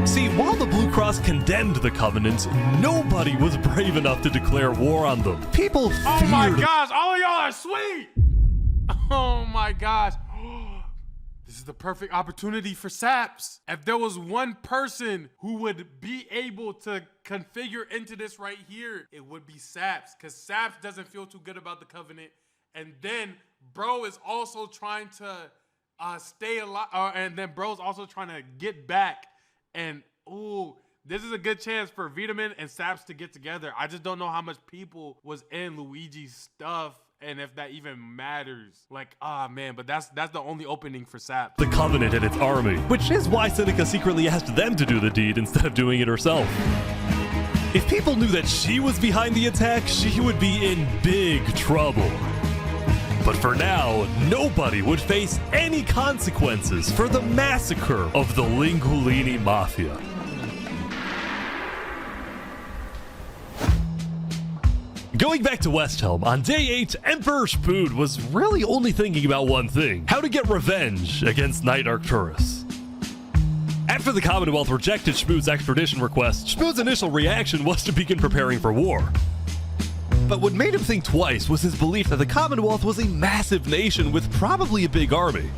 See, while the Blue Cross condemned the Covenant, nobody was brave enough to declare war on them. People feared—
Oh my gosh, all of y'all are sweet! Oh my gosh. This This is the perfect opportunity for Saps. If there was one person who would be able to configure into this right here, it would be Saps, because Saps doesn't feel too good about the Covenant. And then bro is also trying to stay alive, and then bro's also trying to get back. And ooh, this is a good chance for Vitamin and Saps to get together. I just don't know how much people was in Luigi's stuff and if that even matters. Like, ah, man, but that's the only opening for Saps.
The Covenant and its army, which is why Seneca secretly asked them to do the deed instead of doing it herself. If people knew that she was behind the attack, she would be in big trouble. But for now, nobody would face any consequences for the massacre of the Lingulini Mafia. Going back to Westhelm, on day 8, Emperor Spood was really only thinking about one thing: how to get revenge against Knight Arcturus. After the Commonwealth rejected Spood's extradition request, Spood's initial reaction was to begin preparing for war. But what made him think twice was his belief that the Commonwealth was a massive nation with probably a big army.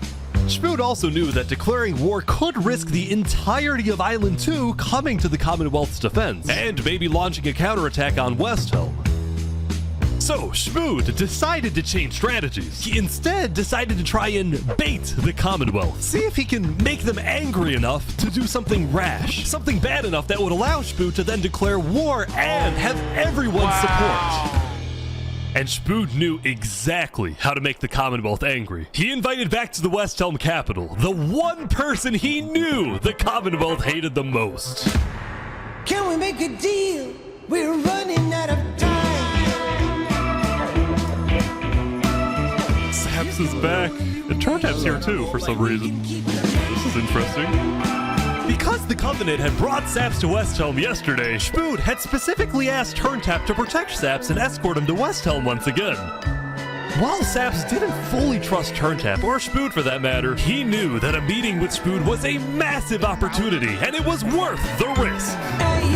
Spood also knew that declaring war could risk the entirety of Island 2 coming to the Commonwealth's defense, and maybe launching a counterattack on Westhelm. So Spood decided to change strategies. He instead decided to try and bait the Commonwealth. See if he can make them angry enough to do something rash. Something bad enough that would allow Spood to then declare war and have everyone's support. And Spood knew exactly how to make the Commonwealth angry. He invited back to the Westhelm capital the one person he knew the Commonwealth hated the most.
Can we make a deal? We're running out of time.
Saps is back, and Turntap's here too for some reason. This is interesting. Because the Covenant had brought Saps to Westhelm yesterday, Spood had specifically asked Turntap to protect Saps and escort him to Westhelm once again. While Saps didn't fully trust Turntap, or Spood for that matter, he knew that a meeting with Spood was a massive opportunity, and it was worth the risk.
Hey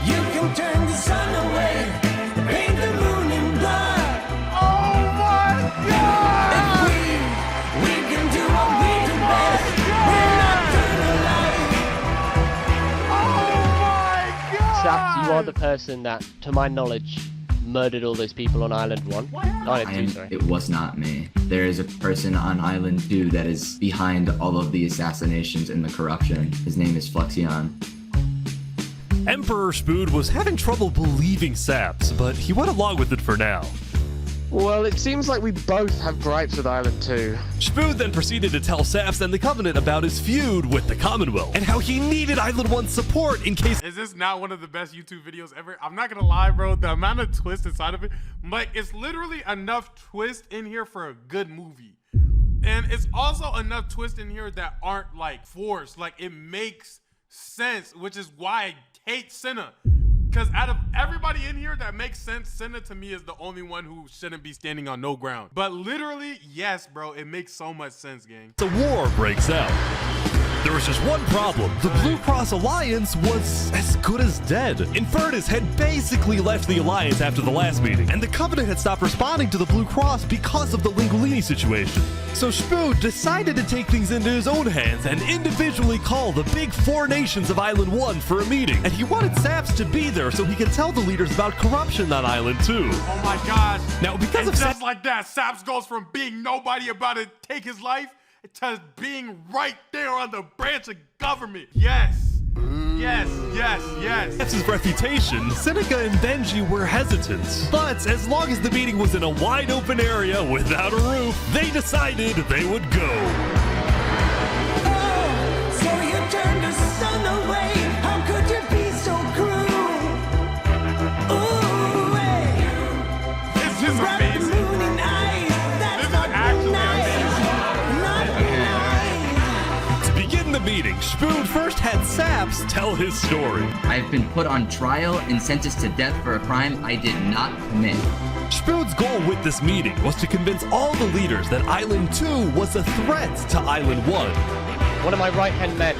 you can turn the sun away, paint the moon in blood. We can do what we do best. We're not
Saps, you are the person that, to my knowledge, murdered all those people on Island 1. Island 2, sorry.
It was not me. There is a person on Island 2 that is behind all of the assassinations and the corruption. His name is Fluxion.
Emperor Spood was having trouble believing Saps, but he went along with it for now.
Well, it seems like we both have gripes with Island 2.
Spood then proceeded to tell Saps and the Covenant about his feud with the Commonwealth, and how he needed Island 1's support in case—
Is this not one of the best YouTube videos ever? I'm not gonna lie, bro, the amount of twist inside of it, like, it's literally enough twist in here for a good movie. And it's also enough twist in here that aren't, like, forced. Like, it makes sense, which is why I hate Senna. Because out of everybody in here that makes sense, Senna to me is the only one who shouldn't be standing on no ground. But literally, yes, bro, it makes so much sense, gang.
The war breaks out. There was just one problem. The Blue Cross Alliance was as good as dead. Infernus had basically left the Alliance after the last meeting, and the Covenant had stopped responding to the Blue Cross because of the Lingulini situation. So Spood decided to take things into his own hands and individually call the big 4 nations of Island 1 for a meeting. And he wanted Saps to be there so he could tell the leaders about corruption on Island 2.
Oh my gosh.
Now, because
and
of
just like that, Saps goes from being nobody about to take his life to being right there on the branch of government. Yes. Yes, yes, yes.
Saps' reputation, Seneca and Benji were hesitant. But as long as the meeting was in a wide open area without a roof, they decided they would go.
Oh, so you turned the sun away. How could you be so cruel? Ooh, hey.
This is amazing.
The meeting, Spood first had Saps tell his story.
I've been put on trial and sentenced to death for a crime I did not commit.
Spood's goal with this meeting was to convince all the leaders that Island 2 was a threat to Island 1.
One of my right-hand men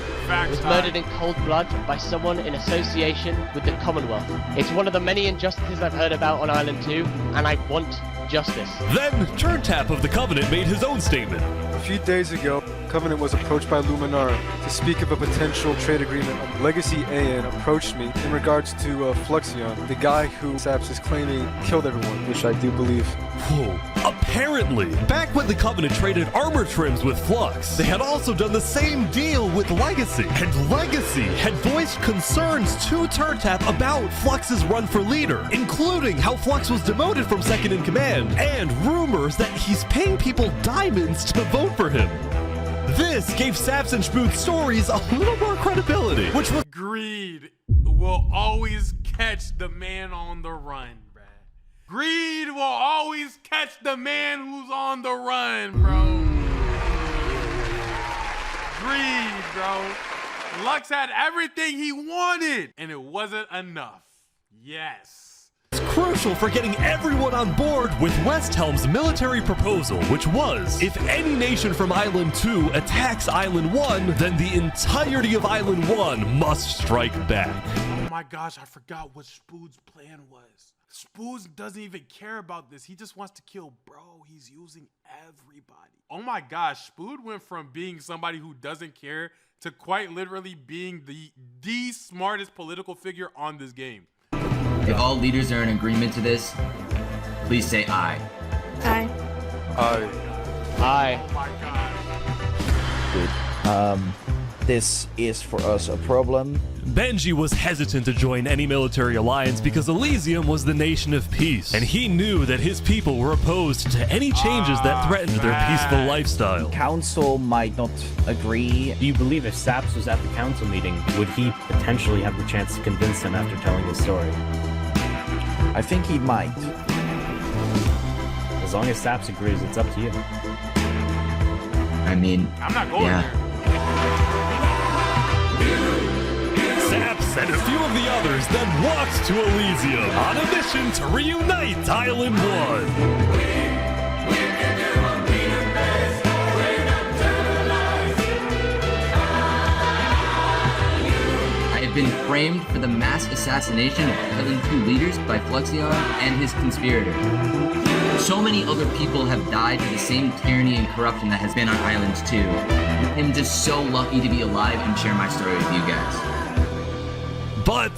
was murdered in cold blood by someone in association with the Commonwealth. It's one of the many injustices I've heard about on Island 2, and I want justice.
Then, Turntap of the Covenant made his own statement.
A few days ago, Covenant was approached by Luminar to speak of a potential trade agreement. Legacy AN approached me in regards to Fluxion, the guy who Saps is claiming killed everyone, which I do believe.
Whoa. Apparently, back when the Covenant traded armor trims with Flux, they had also done the same deal with Legacy. And Legacy had voiced concerns to TurnTap about Flux's run for leader, including how Flux was demoted from second in command, and rumors that he's paying people diamonds to vote for him. This gave Saps and Spooth's stories a little more credibility, which was—
Greed will always catch the man on the run, bruh. Greed will always catch the man who's on the run, bro. Greed, bro. Lux had everything he wanted, and it wasn't enough. Yes.
It's crucial for getting everyone on board with Westhelm's military proposal, which was, if any nation from Island 2 attacks Island 1, then the entirety of Island 1 must strike back.
Oh my gosh, I forgot what Spood's plan was. Spood doesn't even care about this. He just wants to kill bro. He's using everybody. Oh my gosh, Spood went from being somebody who doesn't care to quite literally being the smartest political figure on this game.
If all leaders are in agreement to this, please say aye.
Aye.
Aye.
Aye.
Oh my god.
This is for us a problem.
Benji was hesitant to join any military alliance because Elysium was the nation of peace, and he knew that his people were opposed to any changes that threatened their peaceful lifestyle.
Council might not agree.
Do you believe if Saps was at the council meeting, would he potentially have the chance to convince them after telling his story?
I think he might.
As long as Saps agrees, it's up to you.
I mean,
I'm not going there.
Saps and a few of the others then walked to Elysium on a mission to reunite Island 1.
I have been framed for the mass assassination of Island 2 leaders by Fluxion and his conspirator. So many other people have died to the same tyranny and corruption that has been on Island 2. I'm just so lucky to be alive and share my story with you guys.
But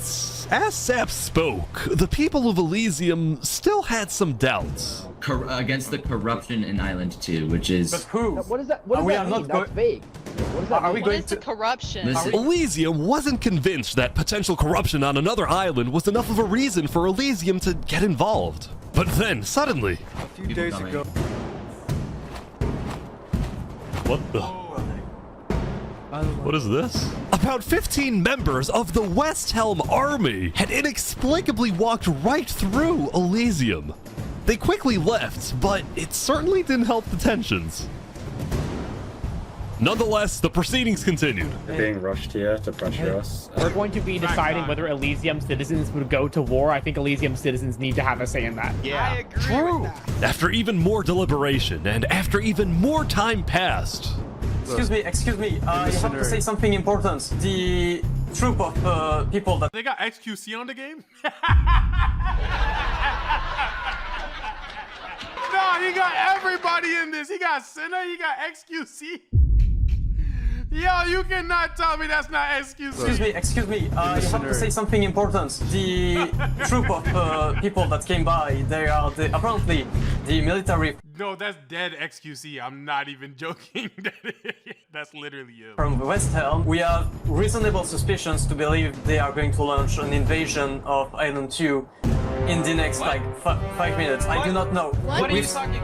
as Saps spoke, the people of Elysium still had some doubts.
Against the corruption in Island 2, which is...
But who?
What is that? What does that mean? That's vague. What does that
Are we going to
corruption?
Elysium wasn't convinced that potential corruption on another island was enough of a reason for Elysium to get involved. But then, suddenly...
A few days ago...
What the... What is this? About 15 members of the Westhelm army had inexplicably walked right through Elysium. They quickly left, but it certainly didn't help the tensions. Nonetheless, the proceedings continued.
They're being rushed here to pressure us.
We're going to be deciding whether Elysium citizens would go to war. I think Elysium citizens need to have a say in that.
Yeah. I agree with that.
After even more deliberation, and after even more time passed...
Excuse me, you have to say something important. The troop of people that...
They got XQC on the game? No, he got everybody in this. He got Senna, he got XQC. Yo, you cannot tell me that's not XQC.
Excuse me, you have to say something important. The troop of people that came by, they are apparently the military...
No, that's dead XQC. I'm not even joking. That's literally you.
From Westhelm, we have reasonable suspicions to believe they are going to launch an invasion of Island 2 in the next, 5 minutes. I do not know.
What are you talking?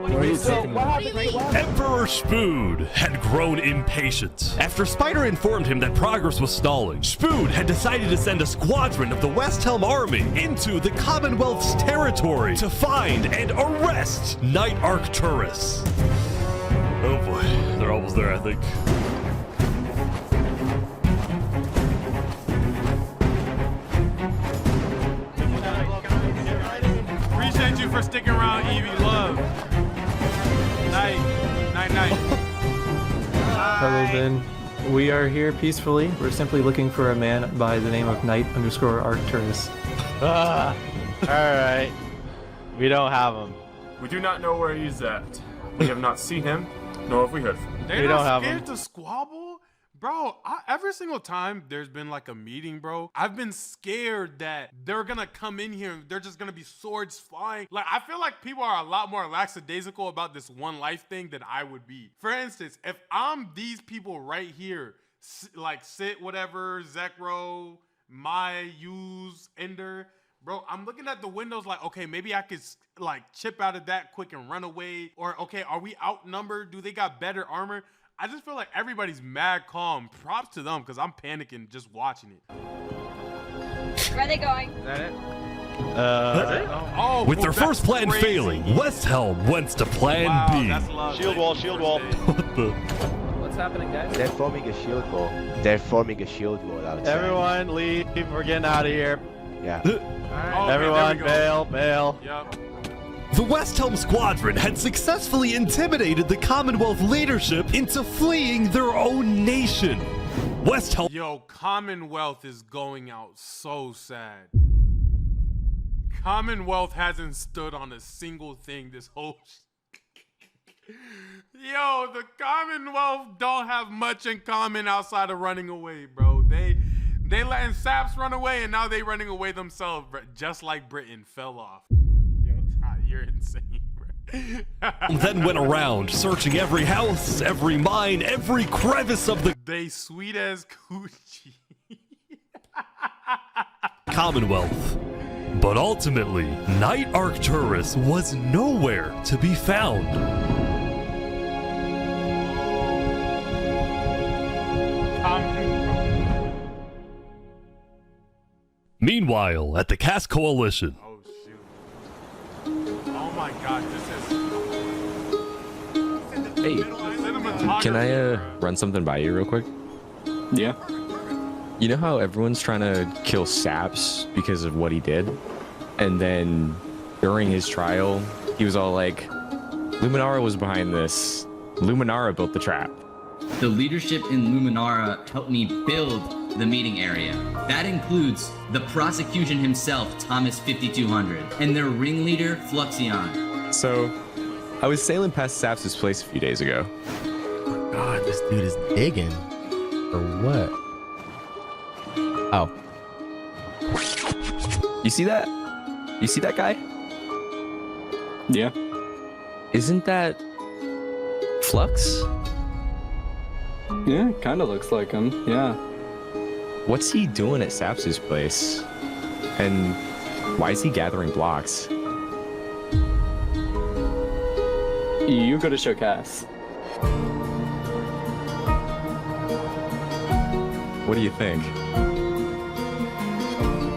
Emperor Spood had grown impatient. After Spider informed him that progress was stalling, Spood had decided to send a squadron of the Westhelm army into the Commonwealth's territory to find and arrest Night Arcturus. Oh boy, they're almost there, I think.
Appreciate you for sticking around, Evie. Love. Night.
Hello, Ben. We are here peacefully. We're simply looking for a man by the name of Knight_Arcturus.
Alright. We don't have him.
We do not know where he's at. We have not seen him. No, if we heard from them.
They're not scared to squabble? Bro, every single time there's been like a meeting, bro, I've been scared that they're gonna come in here and they're just gonna be swords flying. Like, I feel like people are a lot more lackadaisical about this one life thing than I would be. For instance, if I'm these people right here, like Sit, whatever, Zekro, Mai, Use, Ender, bro, I'm looking at the windows like, okay, maybe I could like chip out of that quick and run away. Or, okay, are we outnumbered? Do they got better armor? I just feel like everybody's mad calm. Props to them, because I'm panicking just watching it.
Where are they going?
Is that it?
Oh,
with their first plan failing, Westhelm went to plan B.
Shield wall, shield wall.
What the?
What's happening, guys?
They're forming a shield wall. They're forming a shield wall outside.
Everyone leave. We're getting out of here.
Yeah.
Right.
Everyone bail.
Yep.
The Westhelm Squadron had successfully intimidated the Commonwealth leadership into fleeing their own nation. Westhelm.
Yo, Commonwealth is going out so sad. Commonwealth hasn't stood on a single thing this whole Yo, the Commonwealth don't have much in common outside of running away, bro. They letting Saps run away, and now they running away themselves, just like Britain fell off. Yo, you're insane, bro.
Then went around searching every house, every mine, every crevice of the
They sweet as coochie.
Commonwealth. But ultimately, Knight Arcturus was nowhere to be found. Meanwhile, at the Cass Coalition.
Oh shoot. Oh my god, this is...
Hey, can I run something by you real quick?
Yeah.
You know how everyone's trying to kill Saps because of what he did? And then during his trial, he was all like, Luminara was behind this. Luminara built the trap.
The leadership in Luminara helped me build the meeting area. That includes the prosecution himself, Thomas 5200, and their ringleader, Fluxion.
So, I was sailing past Saps' place a few days ago.
God, this dude is digging. Or what?
Oh. You see that? You see that guy?
Yeah.
Isn't that Flux?
Yeah, kind of looks like him, yeah.
What's he doing at Saps' place? And why is he gathering blocks?
You go to show Cass.
What do you think?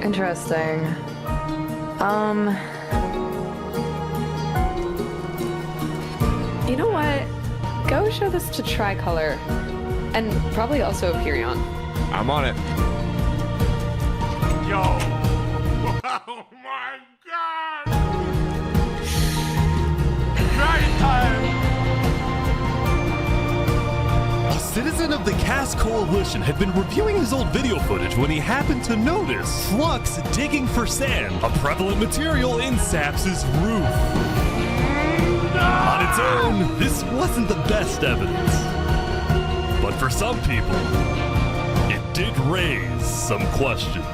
Interesting. You know what? Go show this to Tricolor. And probably also Hyperion.
I'm on it.
Yo. Oh my god. Night time.
A citizen of the Cass Coalition had been reviewing his old video footage when he happened to notice Flux digging for sand, a prevalent material in Saps' roof. On its own, this wasn't the best evidence. But for some people, it did raise some questions.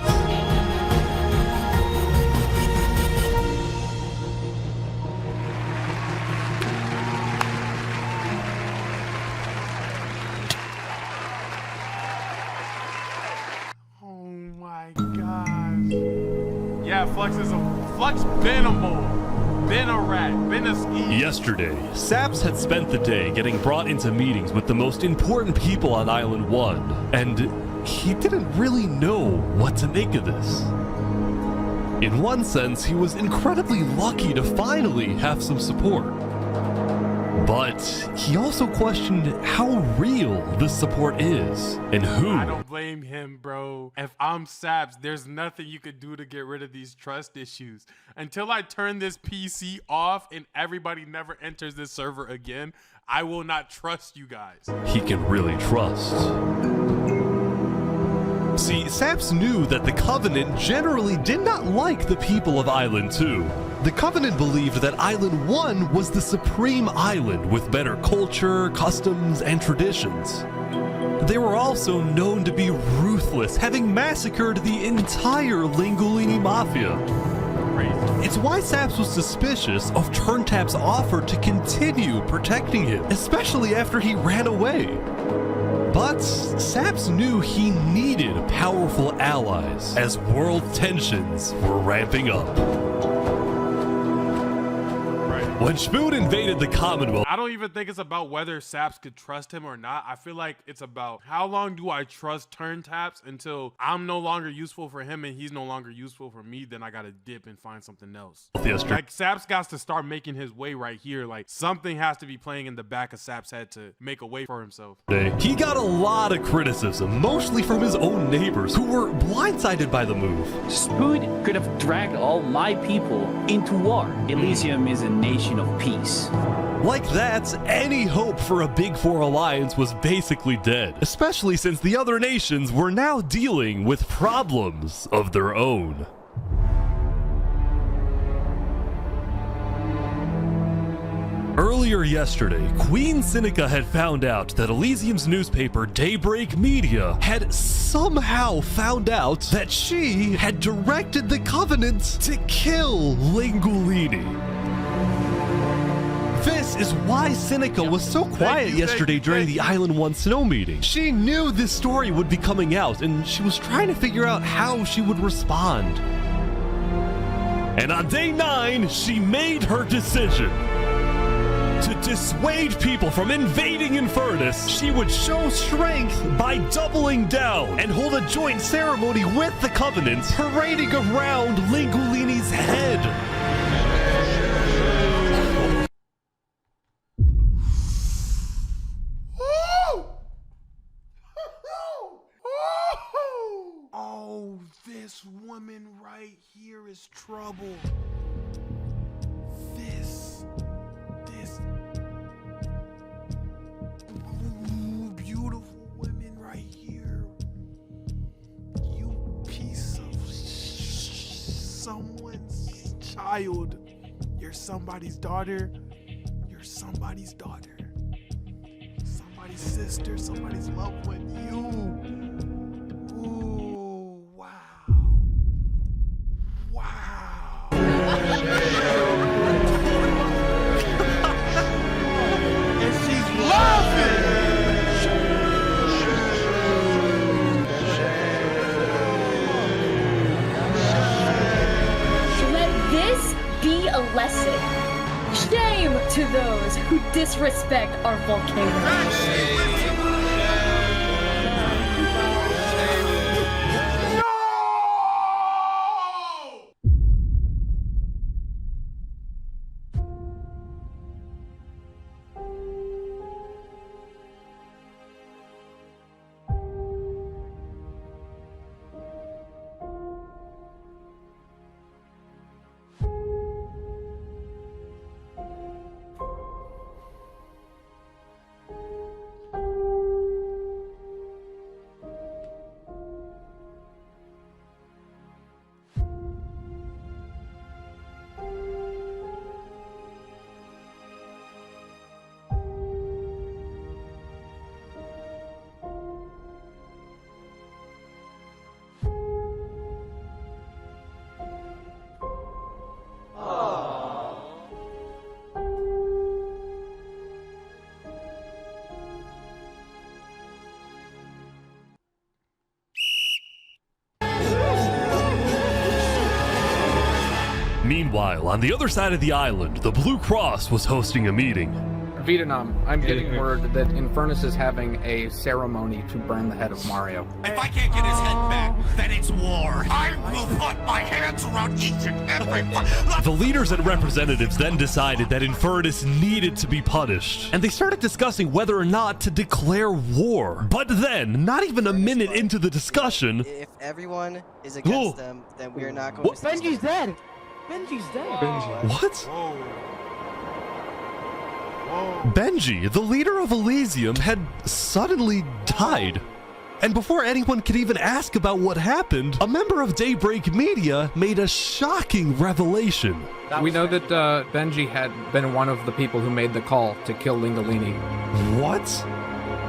Oh my gosh. Yeah, Flux been a mole, been a rat, been a ski.
Yesterday, Saps had spent the day getting brought into meetings with the most important people on Island 1, and he didn't really know what to make of this. In one sense, he was incredibly lucky to finally have some support. But he also questioned how real this support is, and who.
I don't blame him, bro. If I'm Saps, there's nothing you could do to get rid of these trust issues. Until I turn this PC off and everybody never enters this server again, I will not trust you guys.
He can really trust. See, Saps knew that the Covenant generally did not like the people of Island 2. The Covenant believed that Island 1 was the supreme island with better culture, customs, and traditions. They were also known to be ruthless, having massacred the entire Lingolini Mafia. It's why Saps was suspicious of Turntap's offer to continue protecting him, especially after he ran away. But Saps knew he needed powerful allies as world tensions were ramping up. When Spoon invaded the Commonwealth,
I don't even think it's about whether Saps could trust him or not. I feel like it's about how long do I trust Turntaps until I'm no longer useful for him and he's no longer useful for me, then I gotta dip and find something else. Like Saps got to start making his way right here. Like something has to be playing in the back of Saps' head to make a way for himself.
He got a lot of criticism, mostly from his own neighbors who were blindsided by the move.
Spoon could have dragged all my people into war. Elysium is a nation of peace.
Like that, any hope for a Big Four alliance was basically dead, especially since the other nations were now dealing with problems of their own. Earlier yesterday, Queen Seneca had found out that Elysium's newspaper Daybreak Media had somehow found out that she had directed the Covenant to kill Lingolini. This is why Seneca was so quiet yesterday during the Island 1 snow meeting. She knew this story would be coming out, and she was trying to figure out how she would respond. And on day 9, she made her decision. To dissuade people from invading Infernus, she would show strength by doubling down and hold a joint ceremony with the Covenant, parading around Lingolini's head.
Oh, this woman right here is trouble. This beautiful women right here. You piece of someone's child. You're somebody's daughter. You're somebody's daughter. Somebody's sister, somebody's loved one. Ooh, wow. Wow. And she's laughing.
Let this be a lesson. Shame to those who disrespect our volcano.
Meanwhile, on the other side of the island, the Blue Cross was hosting a meeting.
Vietnam, I'm getting word that Infernus is having a ceremony to burn the head of Mario.
If I can't get his head back, then it's war. I will put my hands around each and every one.
The leaders and representatives then decided that Infernus needed to be punished, and they started discussing whether or not to declare war. But then, not even a minute into the discussion...
If everyone is against them, then we're not going to...
Benji's dead! Benji's dead!
What? Benji, the leader of Elysium, had suddenly died. And before anyone could even ask about what happened, a member of Daybreak Media made a shocking revelation.
We know that Benji had been one of the people who made the call to kill Lingolini.
What?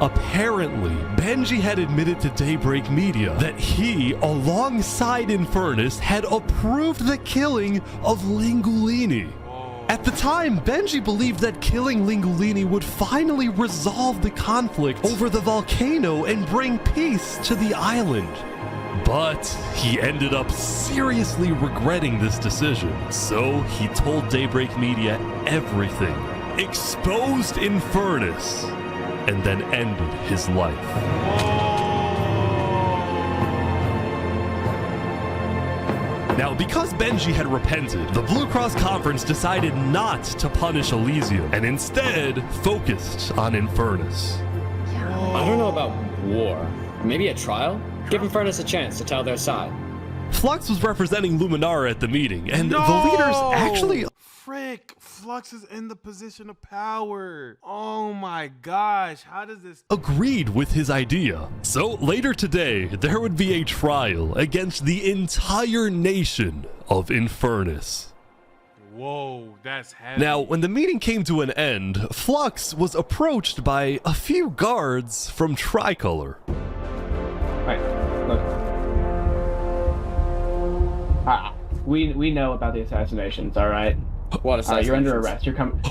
Apparently, Benji had admitted to Daybreak Media that he, alongside Infernus, had approved the killing of Lingolini. At the time, Benji believed that killing Lingolini would finally resolve the conflict over the volcano and bring peace to the island. But he ended up seriously regretting this decision, so he told Daybreak Media everything, exposed Infernus, and then ended his life. Now, because Benji had repented, the Blue Cross Conference decided not to punish Elysium, and instead focused on Infernus.
I don't know about war. Maybe a trial? Give Infernus a chance to tell their side.
Flux was representing Luminara at the meeting, and the leaders actually...
Frick, Flux is in the position of power. Oh my gosh, how does this...
agreed with his idea. So later today, there would be a trial against the entire nation of Infernus.
Whoa, that's heavy.
Now, when the meeting came to an end, Flux was approached by a few guards from Tricolor.
Right, look. We know about the assassinations, all right?
What assassinations?
You're under arrest. You're coming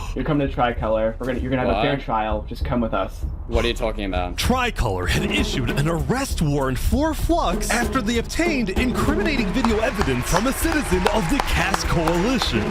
to Tricolor. You're gonna have a fair trial. Just come with us.
What are you talking about?
Tricolor had issued an arrest warrant for Flux after they obtained incriminating video evidence from a citizen of the Cass Coalition.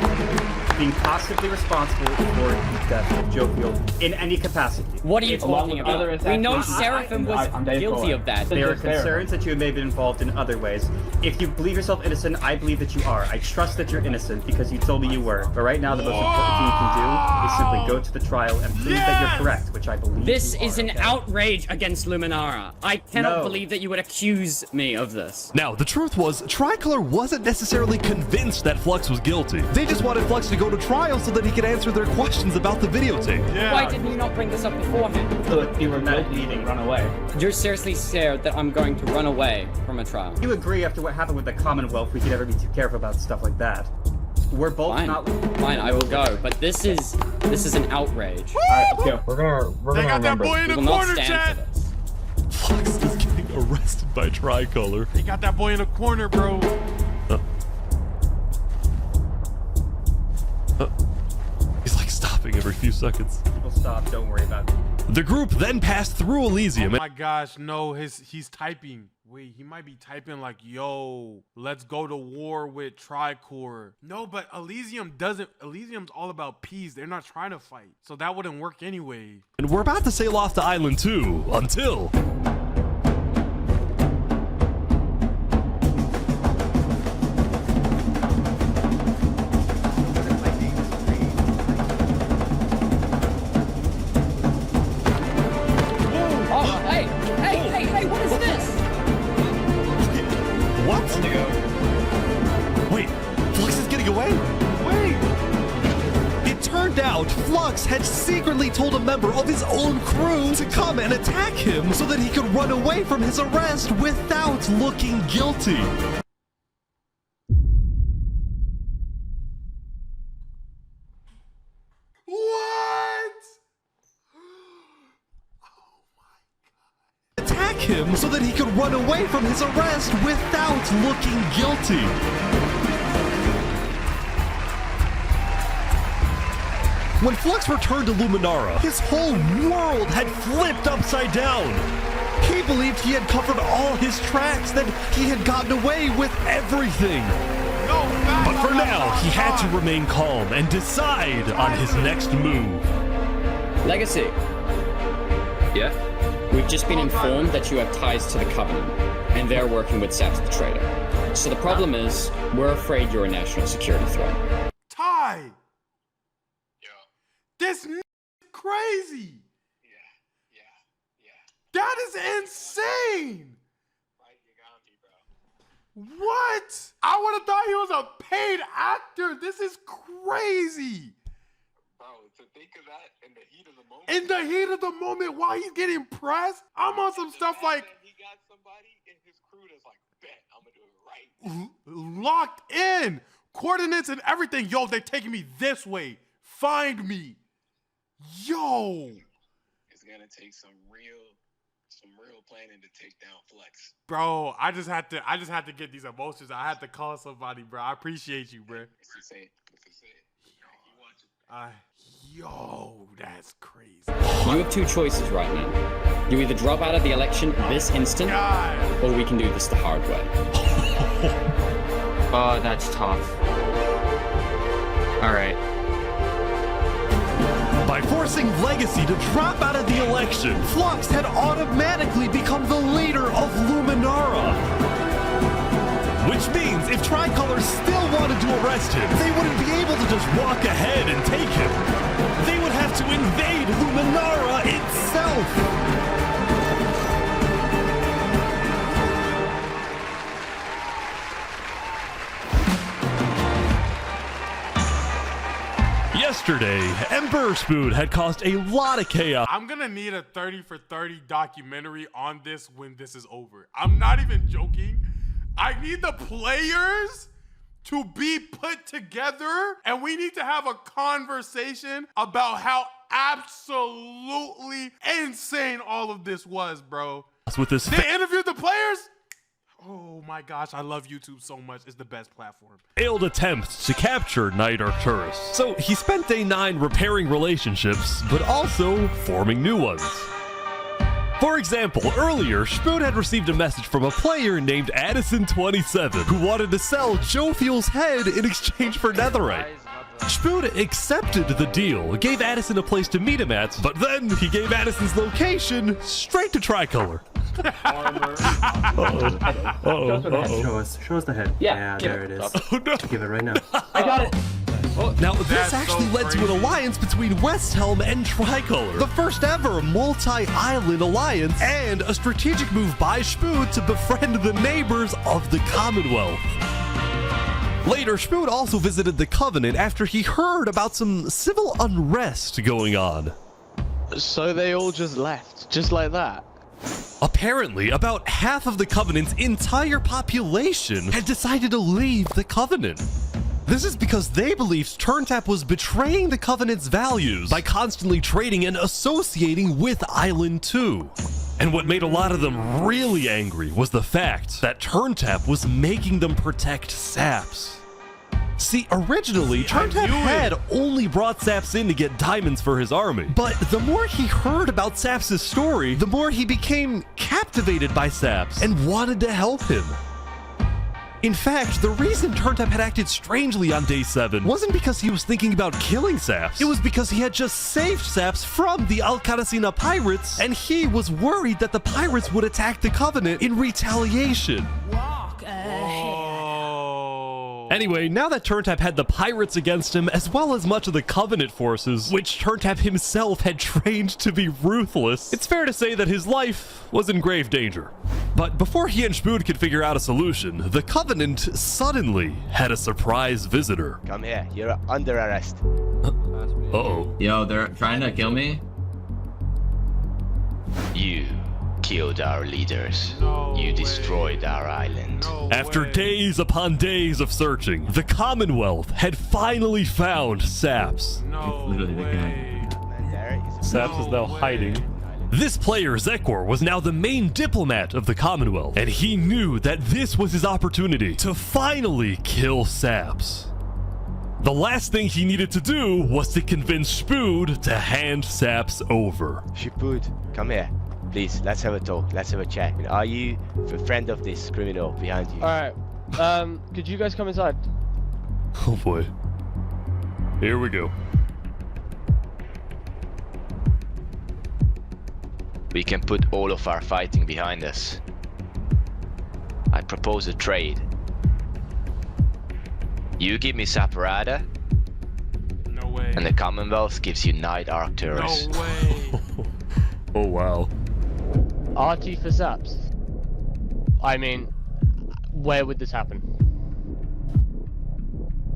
Being possibly responsible for the death of Joe Field in any capacity.
What are you talking about? We know Seraphim was guilty of that.
There are concerns that you may have been involved in other ways. If you believe yourself innocent, I believe that you are. I trust that you're innocent because you told me you were. But right now, the most important thing you can do is simply go to the trial and prove that you're correct, which I believe.
This is an outrage against Luminara. I cannot believe that you would accuse me of this.
Now, the truth was, Tricolor wasn't necessarily convinced that Flux was guilty. They just wanted Flux to go to trial so that he could answer their questions about the videotape.
Yeah. Why didn't you not bring this up beforehand?
So if you were guilty, you run away.
You're seriously scared that I'm going to run away from a trial?
You agree after what happened with the Commonwealth, we could never be too careful about stuff like that. We're both
Fine, I will go, but this is an outrage.
Alright, let's go.
They got that boy in the corner, chat.
Flux is getting arrested by Tricolor.
They got that boy in the corner, bro.
He's like stopping every few seconds.
People stop, don't worry about it.
The group then passed through Elysium.
Oh my gosh, no, he's typing. Wait, he might be typing like, yo, let's go to war with Tricor. No, but Elysium's all about peace. They're not trying to fight. So that wouldn't work anyway.
And we're about to sail off to Island 2 until... Flux had secretly told a member of his own crew to come and attack him so that he could run away from his arrest without looking guilty.
What?
Attack him so that he could run away from his arrest without looking guilty. When Flux returned to Luminara, his whole world had flipped upside down. He believed he had covered all his tracks, that he had gotten away with everything. But for now, he had to remain calm and decide on his next move.
Legacy. Yeah? We've just been informed that you have ties to the Covenant, and they're working with Saps the Traitor. So the problem is, we're afraid you're a national security threat.
Ty! This is crazy. That is insane. What? I would have thought he was a paid actor. This is crazy.
Bro,
In the heat of the moment, while he's getting pressed, I'm on some stuff like
He got somebody in his crew that's like, bet, I'm gonna do it right.
locked in, coordinates and everything. Yo, they're taking me this way. Find me. Yo.
It's gonna take some real planning to take down Flex.
Bro, I just had to get these emotions. I had to call somebody, bro. I appreciate you, bro. Yo, that's crazy.
You have two choices right now. You either drop out of the election this instant, or we can do this the hard way.
Oh, that's tough. Alright.
By forcing Legacy to drop out of the election, Flux had automatically become the leader of Luminara. Which means if Tricolor still wanted to arrest him, they wouldn't be able to just walk ahead and take him. They would have to invade Luminara itself. Yesterday, Emperor Spoon had caused a lot of chaos.
I'm gonna need a 30 for 30 documentary on this when this is over. I'm not even joking. I need the players to be put together, and we need to have a conversation about how absolutely insane all of this was, bro.
With this
they interviewed the players. Oh my gosh, I love YouTube so much. It's the best platform.
Failed attempts to capture Night Arcturus. So he spent day 9 repairing relationships, but also forming new ones. For example, earlier, Spoon had received a message from a player named Addison27 who wanted to sell Joe Fuel's head in exchange for netherite. Spoon accepted the deal, gave Addison a place to meet him at, but then he gave Addison's location straight to Tricolor.
Show us the head. Yeah, there it is.
Oh, no.
Give it right now.
I got it.
Now, this actually led to an alliance between Westhelm and Tricolor, the first ever multi-island alliance, and a strategic move by Spoon to befriend the neighbors of the Commonwealth. Later, Spoon also visited the Covenant after he heard about some civil unrest going on.
So they all just left, just like that?
Apparently, about half of the Covenant's entire population had decided to leave the Covenant. This is because they believed TurnTap was betraying the Covenant's values by constantly trading and associating with Island 2. And what made a lot of them really angry was the fact that TurnTap was making them protect Saps. See, originally, TurnTap had only brought Saps in to get diamonds for his army. But the more he heard about Saps' story, the more he became captivated by Saps and wanted to help him. In fact, the reason TurnTap had acted strangely on day 7 wasn't because he was thinking about killing Saps. It was because he had just saved Saps from the Alcaracina pirates, and he was worried that the pirates would attack the Covenant in retaliation. Anyway, now that TurnTap had the pirates against him, as well as much of the Covenant forces, which TurnTap himself had trained to be ruthless, it's fair to say that his life was in grave danger. But before he and Spoon could figure out a solution, the Covenant suddenly had a surprise visitor.
Come here, you're under arrest.
Uh-oh.
Yo, they're trying to kill me?
You killed our leaders. You destroyed our island.
After days upon days of searching, the Commonwealth had finally found Saps. Saps is now hiding. This player, Zekor, was now the main diplomat of the Commonwealth, and he knew that this was his opportunity to finally kill Saps. The last thing he needed to do was to convince Spood to hand Saps over.
Spood, come here. Please, let's have a talk. Let's have a chat. Are you a friend of this criminal behind you?
Alright. Could you guys come inside?
Oh boy. Here we go.
We can put all of our fighting behind us. I propose a trade. You give me Saparada.
No way.
And the Commonwealth gives you Night Arcturus.
No way.
Oh wow.
RT for Saps. I mean, where would this happen?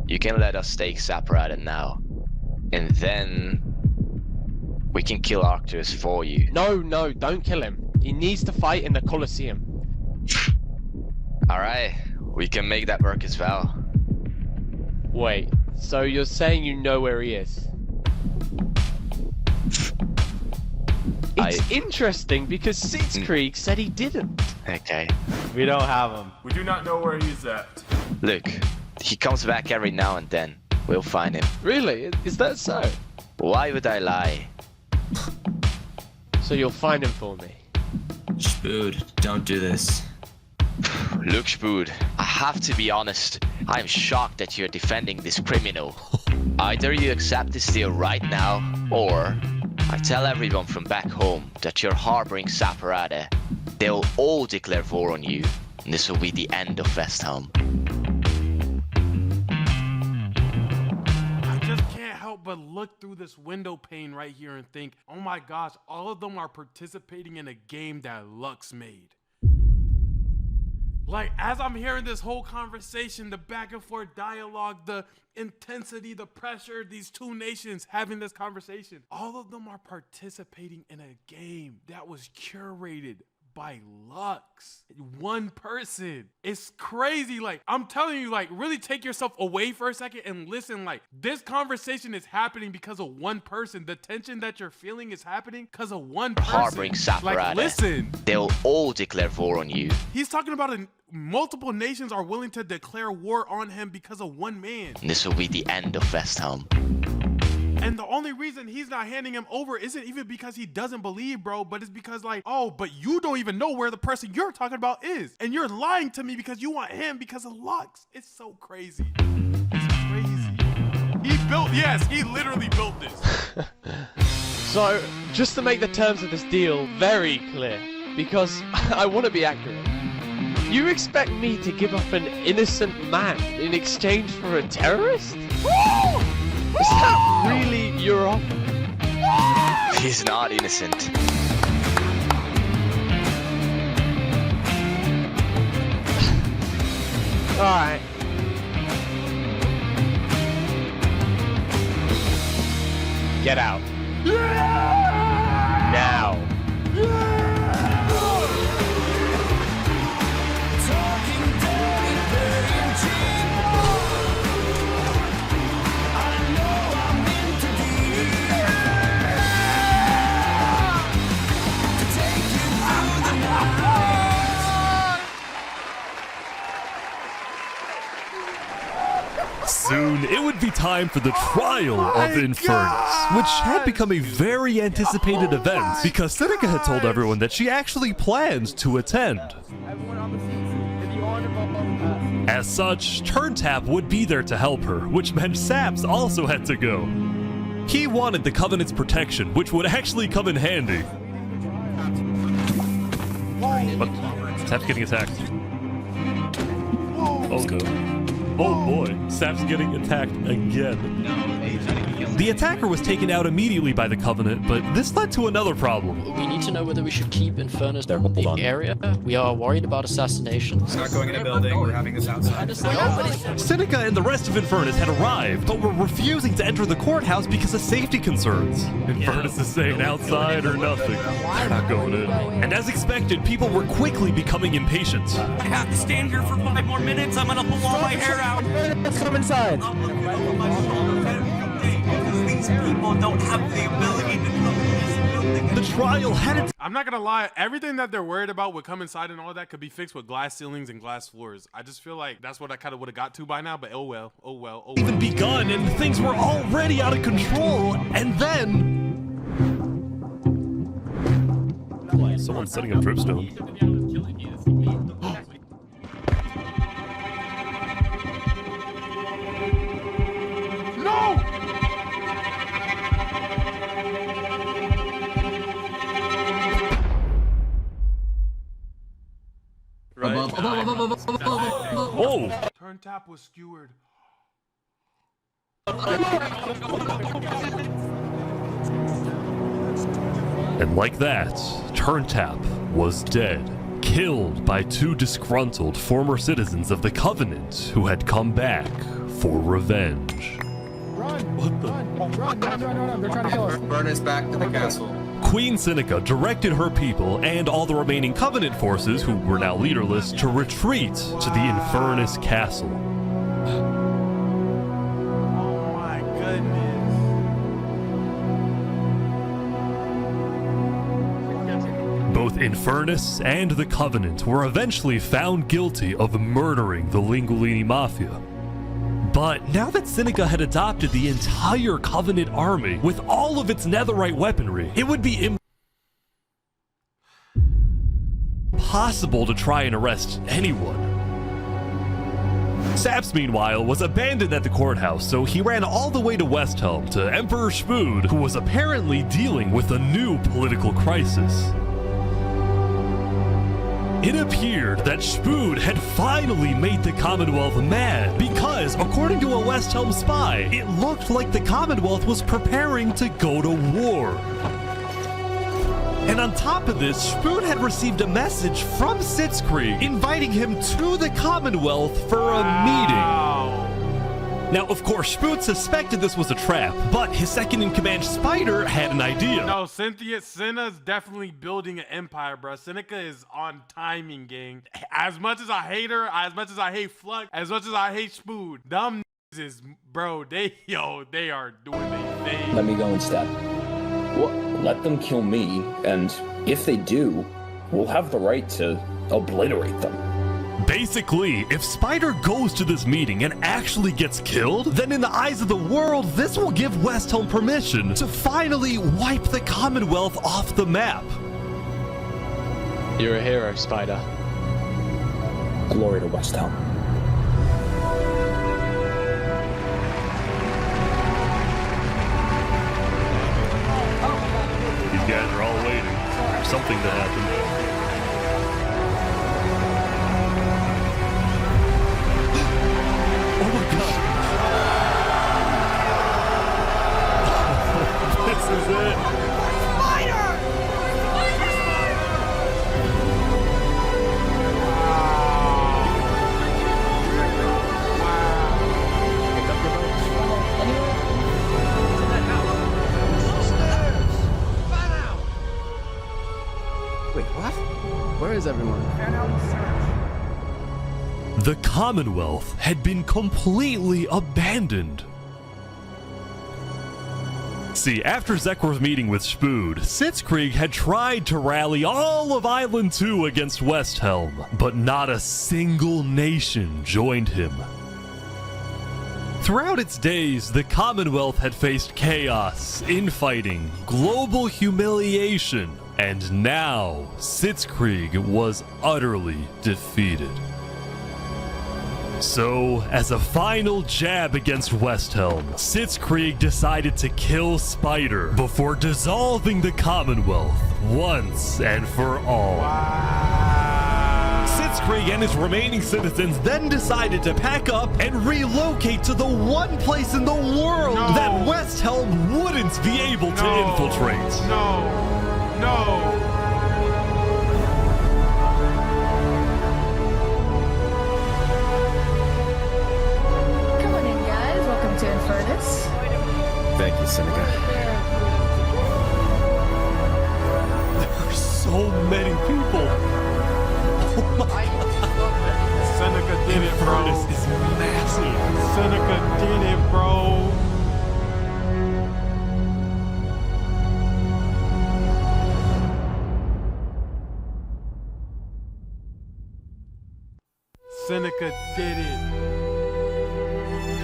You can let us take Saparada now. And then We can kill Arcturus for you.
No, don't kill him. He needs to fight in the Colosseum.
Alright, we can make that work as well.
Wait, so you're saying you know where he is? It's interesting because Sitzkrieg said he didn't.
Okay.
We don't have him.
We do not know where he's at.
Look, he comes back every now and then. We'll find him.
Really? Is that so?
Why would I lie?
So you'll find him for me?
Spood, don't do this.
Look, Spood, I have to be honest. I am shocked that you're defending this criminal. Either you accept this deal right now, or I tell everyone from back home that you're harboring Saparade. They'll all declare war on you, and this will be the end of Westhelm.
I just can't help but look through this window pane right here and think, oh my gosh, all of them are participating in a game that Lux made. Like, as I'm hearing this whole conversation, the back and forth dialogue, the intensity, the pressure, these two nations having this conversation, all of them are participating in a game that was curated by Lux. One person. It's crazy. Like, I'm telling you, like, really take yourself away for a second and listen. Like, this conversation is happening because of one person. The tension that you're feeling is happening because of one person.
Harboring Saparade.
Like, listen.
They'll all declare war on you.
He's talking about multiple nations are willing to declare war on him because of one man.
And this will be the end of Westhelm.
And the only reason he's not handing him over isn't even because he doesn't believe, bro, but it's because, like, oh, but you don't even know where the person you're talking about is. And you're lying to me because you want him because of Lux. It's so crazy. It's crazy. He literally built this.
So, just to make the terms of this deal very clear, because I want to be accurate, you expect me to give up an innocent man in exchange for a terrorist? Is that really your offer?
He's not innocent.
Alright. Get out. Now.
Soon, it would be time for the Trial of Infernus, which had become a very anticipated event because Seneca had told everyone that she actually planned to attend. As such, Turntap would be there to help her, which meant Saps also had to go. He wanted the Covenant's protection, which would actually come in handy. But Saps getting attacked. Oh no. Oh boy, Saps getting attacked again. The attacker was taken out immediately by the Covenant, but this led to another problem.
We need to know whether we should keep Infernus in the area. We are worried about assassinations.
We're not going in a building, we're having this outside.
Seneca and the rest of Infernus had arrived, but were refusing to enter the courthouse because of safety concerns. Infernus is saying outside or nothing. They're not going in. And as expected, people were quickly becoming impatient.
I have to stand here for 5 more minutes. I'm gonna pull all my hair out.
Let's come inside.
These people don't have the ability to come in this building.
The trial had its...
I'm not gonna lie, everything that they're worried about with come inside and all that could be fixed with glass ceilings and glass floors. I just feel like that's what I kind of would have got to by now, but oh well, oh well, oh well.
Even begun and things were already out of control, and then... Someone's setting up dripstone. Oh!
Turntap was skewered.
And like that, Turntap was dead, killed by 2 disgruntled former citizens of the Covenant who had come back for revenge.
Run, they're trying to kill us.
Burn us back to the castle.
Queen Seneca directed her people and all the remaining Covenant forces, who were now leaderless, to retreat to the Infernus Castle.
Oh my goodness.
Both Infernus and the Covenant were eventually found guilty of murdering the Linguini Mafia. But now that Seneca had adopted the entire Covenant army with all of its netherite weaponry, it would be impossible to try and arrest anyone. Saps, meanwhile, was abandoned at the courthouse, so he ran all the way to Westhelm to Emperor Spud, who was apparently dealing with a new political crisis. It appeared that Spud had finally made the Commonwealth mad because, according to a Westhelm spy, it looked like the Commonwealth was preparing to go to war. And on top of this, Spud had received a message from Sitzkrieg inviting him to the Commonwealth for a meeting. Now, of course, Spud suspected this was a trap, but his second-in-command Spider had an idea.
No, Senna's definitely building an empire, bro. Seneca is on timing, gang. As much as I hate her, as much as I hate Flux, as much as I hate Spud, them is, bro, they are doing their thing.
Let me go instead. Well, let them kill me, and if they do, we'll have the right to obliterate them.
Basically, if Spider goes to this meeting and actually gets killed, then in the eyes of the world, this will give Westhelm permission to finally wipe the Commonwealth off the map.
You're a hero, Spider.
Glory to Westhelm.
These guys are all waiting for something to happen. This is it.
Spider!
Wait, what? Where is everyone?
The Commonwealth had been completely abandoned. See, after Zekor's meeting with Spud, Sitzkrieg had tried to rally all of Island 2 against Westhelm, but not a single nation joined him. Throughout its days, the Commonwealth had faced chaos, infighting, global humiliation, and now Sitzkrieg was utterly defeated. So, as a final jab against Westhelm, Sitzkrieg decided to kill Spider before dissolving the Commonwealth once and for all. Sitzkrieg and his remaining citizens then decided to pack up and relocate to the one place in the world that Westhelm wouldn't be able to infiltrate.
No.
To Infernus.
Thank you, Seneca.
There are so many people. Oh my God.
Seneca did it, bro.
Infernus is massive.
Seneca did it, bro. Seneca did it.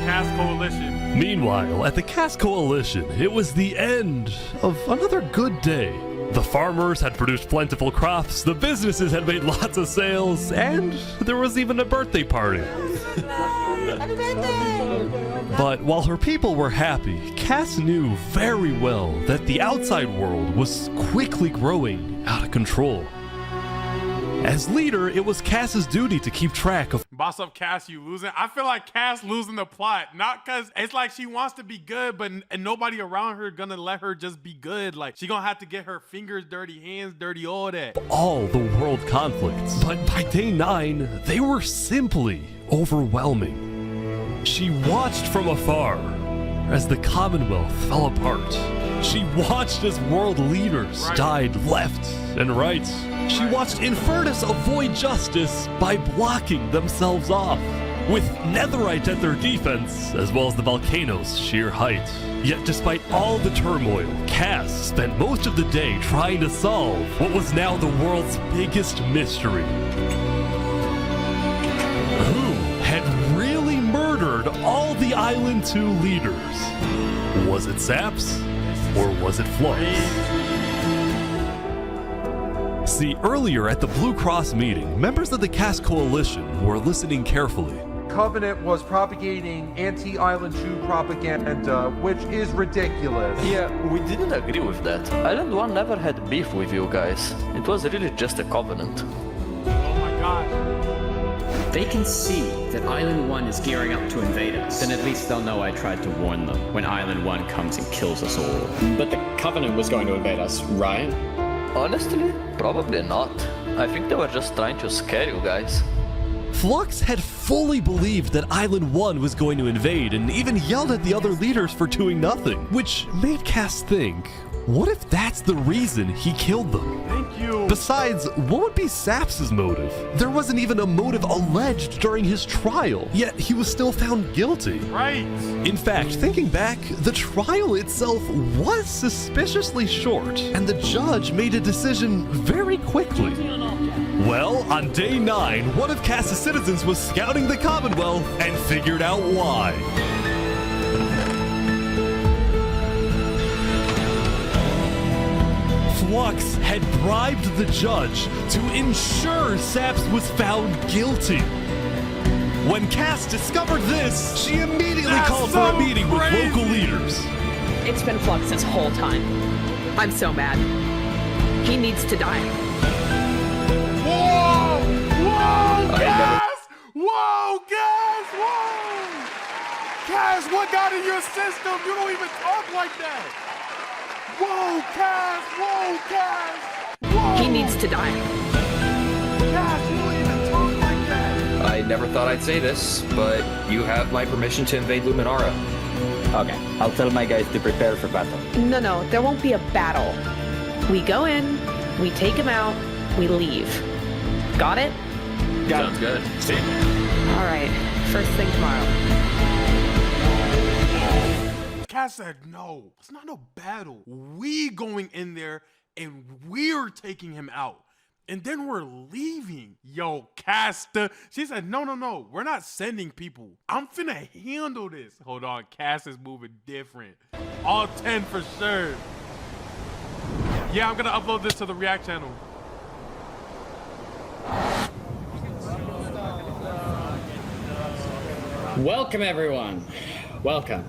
Cast Coalition.
Meanwhile, at the Cast Coalition, it was the end of another good day. The farmers had produced plentiful crops, the businesses had made lots of sales, and there was even a birthday party. But while her people were happy, Cass knew very well that the outside world was quickly growing out of control. As leader, it was Cass's duty to keep track of—
Boss up Cass, you losing. I feel like Cass losing the plot. Not because it's like she wants to be good, but and nobody around her gonna let her just be good. Like, she gonna have to get her fingers dirty, hands dirty, all that.
all the world conflicts. But by day 9, they were simply overwhelming. She watched from afar as the Commonwealth fell apart. She watched as world leaders died left and right. She watched Infernus avoid justice by blocking themselves off, with Netherite at their defense, as well as the volcano's sheer height. Yet despite all the turmoil, Cass spent most of the day trying to solve what was now the world's biggest mystery. Who had really murdered all the Island 2 leaders? Was it Saps, or was it Flux? See, earlier at the Blue Cross meeting, members of the Cass Coalition were listening carefully.
Covenant was propagating anti-Island 2 propaganda, which is ridiculous.
Yeah, we didn't agree with that. Island 1 never had beef with you guys. It was really just a covenant.
Oh my god.
They can see that Island 1 is gearing up to invade us. Then at least they'll know I tried to warn them when Island 1 comes and kills us all. But the Covenant was going to invade us, right?
Honestly, probably not. I think they were just trying to scare you guys.
Flux had fully believed that Island 1 was going to invade and even yelled at the other leaders for doing nothing, which made Cass think, what if that's the reason he killed them?
Thank you.
Besides, what would be Saps' motive? There wasn't even a motive alleged during his trial, yet he was still found guilty.
Right.
In fact, thinking back, the trial itself was suspiciously short, and the judge made a decision very quickly. Well, on day 9, one of Cass's citizens was scouting the Commonwealth and figured out why. Flux had bribed the judge to ensure Saps was found guilty. When Cass discovered this, she immediately called for a meeting with local leaders.
It's been Flux this whole time. I'm so mad. He needs to die.
Whoa! Whoa, Cass! Whoa, Cass! Whoa! Cass, what got in your system? You don't even talk like that. Whoa, Cass! Whoa, Cass! Whoa!
He needs to die.
Cass, you don't even talk like that.
I never thought I'd say this, but you have my permission to invade Luminara.
Okay, I'll tell my guys to prepare for battle.
No, there won't be a battle. We go in, we take him out, we leave. Got it?
Sounds good. See?
All right, first thing tomorrow.
Cass said no. It's not no battle. We going in there and we're taking him out. And then we're leaving. Yo, Cass, she said, no. We're not sending people. I'm finna handle this. Hold on, Cass is moving different. All 10 for sure. Yeah, I'm gonna upload this to the React channel.
Welcome, everyone. Welcome.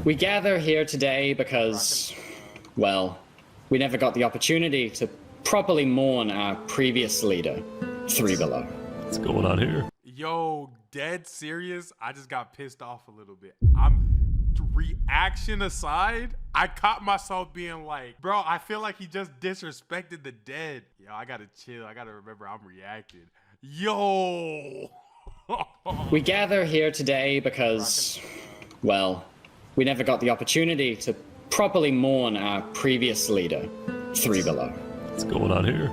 We gather here today because, well, we never got the opportunity to properly mourn our previous leader, 3 Below.
What's going on here?
Yo, dead serious? I just got pissed off a little bit. Reaction aside, I caught myself being like, bro, I feel like he just disrespected the dead. Yo, I gotta chill. I gotta remember I'm reacting. Yo.
We gather here today because, well, we never got the opportunity to properly mourn our previous leader, 3 Below.
What's going on here?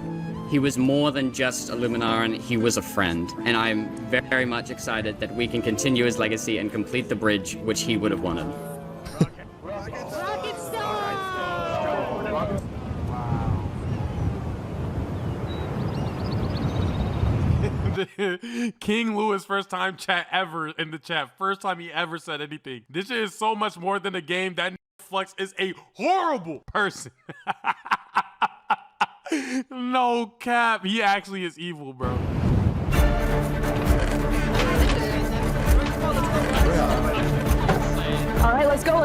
He was more than just a Luminaran, he was a friend. And I'm very much excited that we can continue his legacy and complete the bridge which he would have wanted.
King Louis, first time chat ever in the chat. First time he ever said anything. This shit is so much more than a game. That Flux is a horrible person. No cap. He actually is evil, bro.
All right, let's go.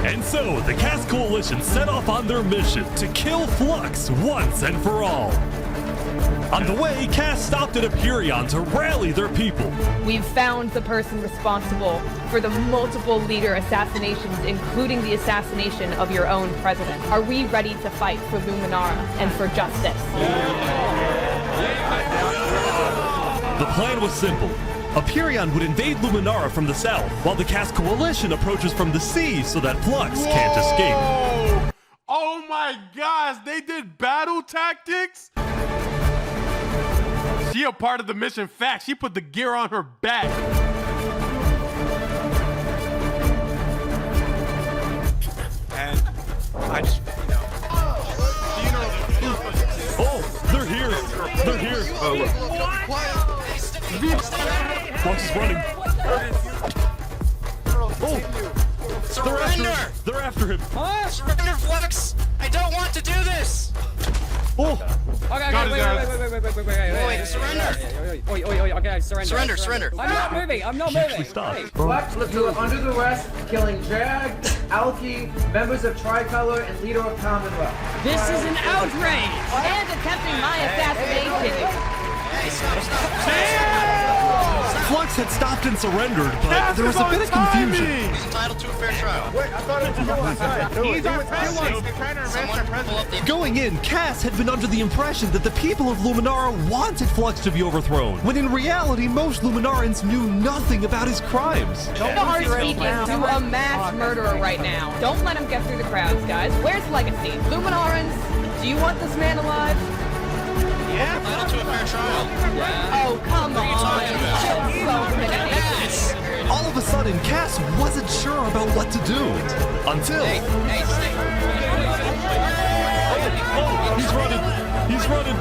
And so, the Cass Coalition set off on their mission to kill Flux once and for all. On the way, Cass stopped at Aperion to rally their people.
We've found the person responsible for the multiple leader assassinations, including the assassination of your own president. Are we ready to fight for Luminara and for justice?
The plan was simple. Aperion would invade Luminara from the south, while the cast coalition approaches from the sea so that Flux can't escape.
Oh my gosh, they did battle tactics? She a part of the mission. Fact, she put the gear on her back.
And I just,
Oh, they're here. They're here. Flux is running. Oh, they're after him.
Surrender, Flux! I don't want to do this!
Oh!
Okay, wait, surrender! Okay, surrender.
I'm not moving. Flux was under the arrest, killing Jag, Alki, members of Tricolor, and leader of Commonwealth.
This is an outrage! And attempting my assassination!
Flux had stopped and surrendered, but there was a bit of confusion.
He's entitled to a fair trial.
Wait, I thought it was He's our president. They're trying to arrest our president.
Going in, Cass had been under the impression that the people of Luminara wanted Flux to be overthrown, when in reality, most Luminarans knew nothing about his crimes.
You are speaking to a mass murderer right now. Don't let him get through the crowds, guys. Where's Legacy? Luminarans, do you want this man alive?
Yeah, entitled to a fair trial.
Yeah. Oh, come on.
All of a sudden, Cass wasn't sure about what to do. Until... Oh, he's running. He's running.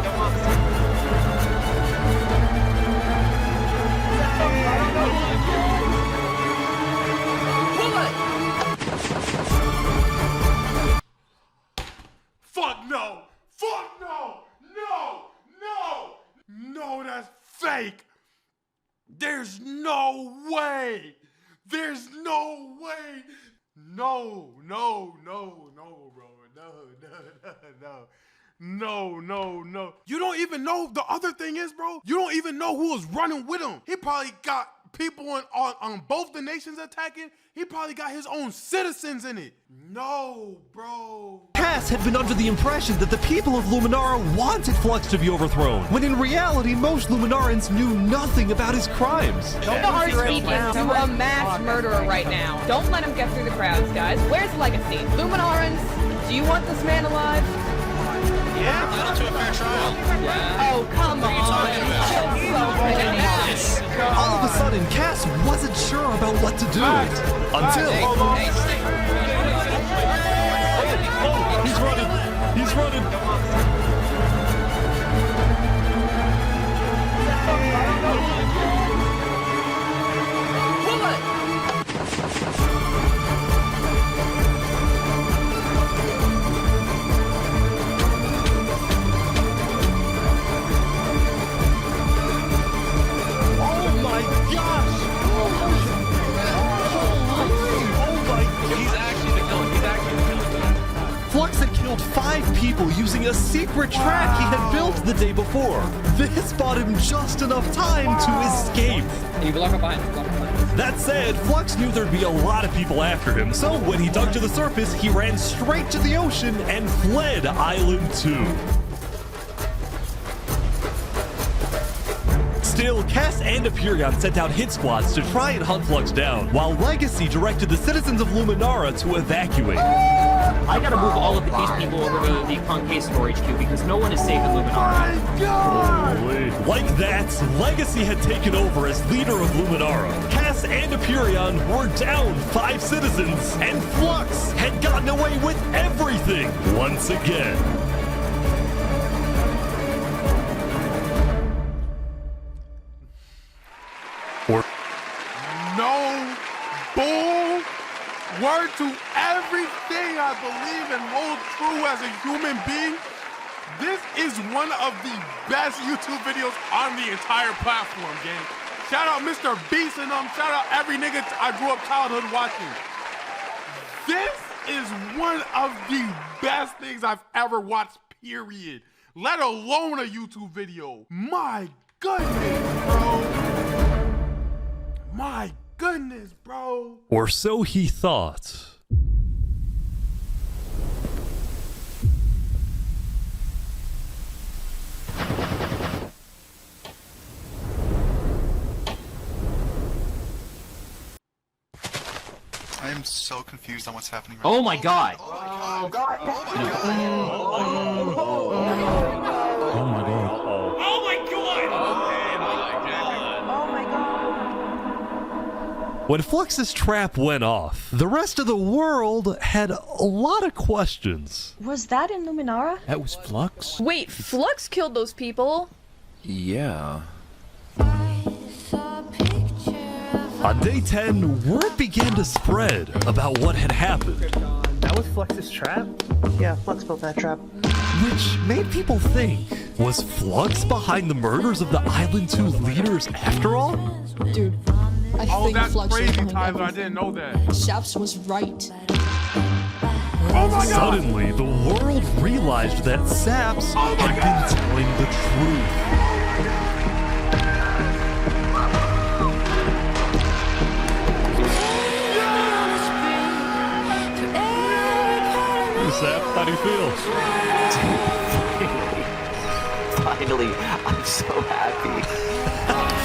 Fuck no! Fuck no! No! No! No, that's fake! There's no way! There's no way! No, bro. No. You don't even know, the other thing is, bro, you don't even know who was running with him. He probably got people on both the nations attacking. He probably got his own citizens in it. No, bro.
Cass had been under the impression that the people of Luminara wanted Flux to be overthrown, when in reality, most Luminarans knew nothing about his crimes.
You are speaking to a mass murderer right now. Don't let him get through the crowds, guys. Where's Legacy? Luminarans, do you want this man alive?
Yeah, entitled to a fair trial.
Yeah. Oh, come on.
All of a sudden, Cass wasn't sure about what to do. Until... Oh, he's running. He's running. Flux had killed 5 people using a secret track he had built the day before. This bought him just enough time to escape.
You block up behind.
That said, Flux knew there'd be a lot of people after him, so when he dug to the surface, he ran straight to the ocean and fled Island 2. Still, Cass and Aperion sent out hit squads to try and hunt Flux down, while Legacy directed the citizens of Luminara to evacuate.
I gotta move all of these people over to the Conquistador HQ because no one is safe in Luminara.
My God! Like that, Legacy had taken over as leader of Luminara. Cass and Aperion were down 5 citizens, and Flux had gotten away with everything once again.
No bull. Word to everything I believe and hold true as a human being. This is one of the best YouTube videos on the entire platform, gang. Shout out Mr. Beast and shout out every nigga I grew up childhood watching. This is one of the best things I've ever watched, period. Let alone a YouTube video. My goodness, bro. My goodness, bro.
Or so he thought.
so confused on what's happening right
Oh
now.
my god!
Oh god!
Oh my god! When Flux's trap went off, the rest of the world had a lot of questions.
Was that in Luminara?
That was Flux?
Wait, Flux killed those people?
Yeah. On day 10, word began to spread about what had happened.
That was Flux's trap?
Yeah, Flux built that trap.
Which made people think, was Flux behind the murders of the Island 2 leaders after all?
Dude, I think
that's
Flux was
crazy,
behind
Tyler. I
everything.
didn't know that.
Saps was right.
Suddenly, the world realized that Saps had been telling the truth. Sap, how do you feel?
Finally, I'm so happy.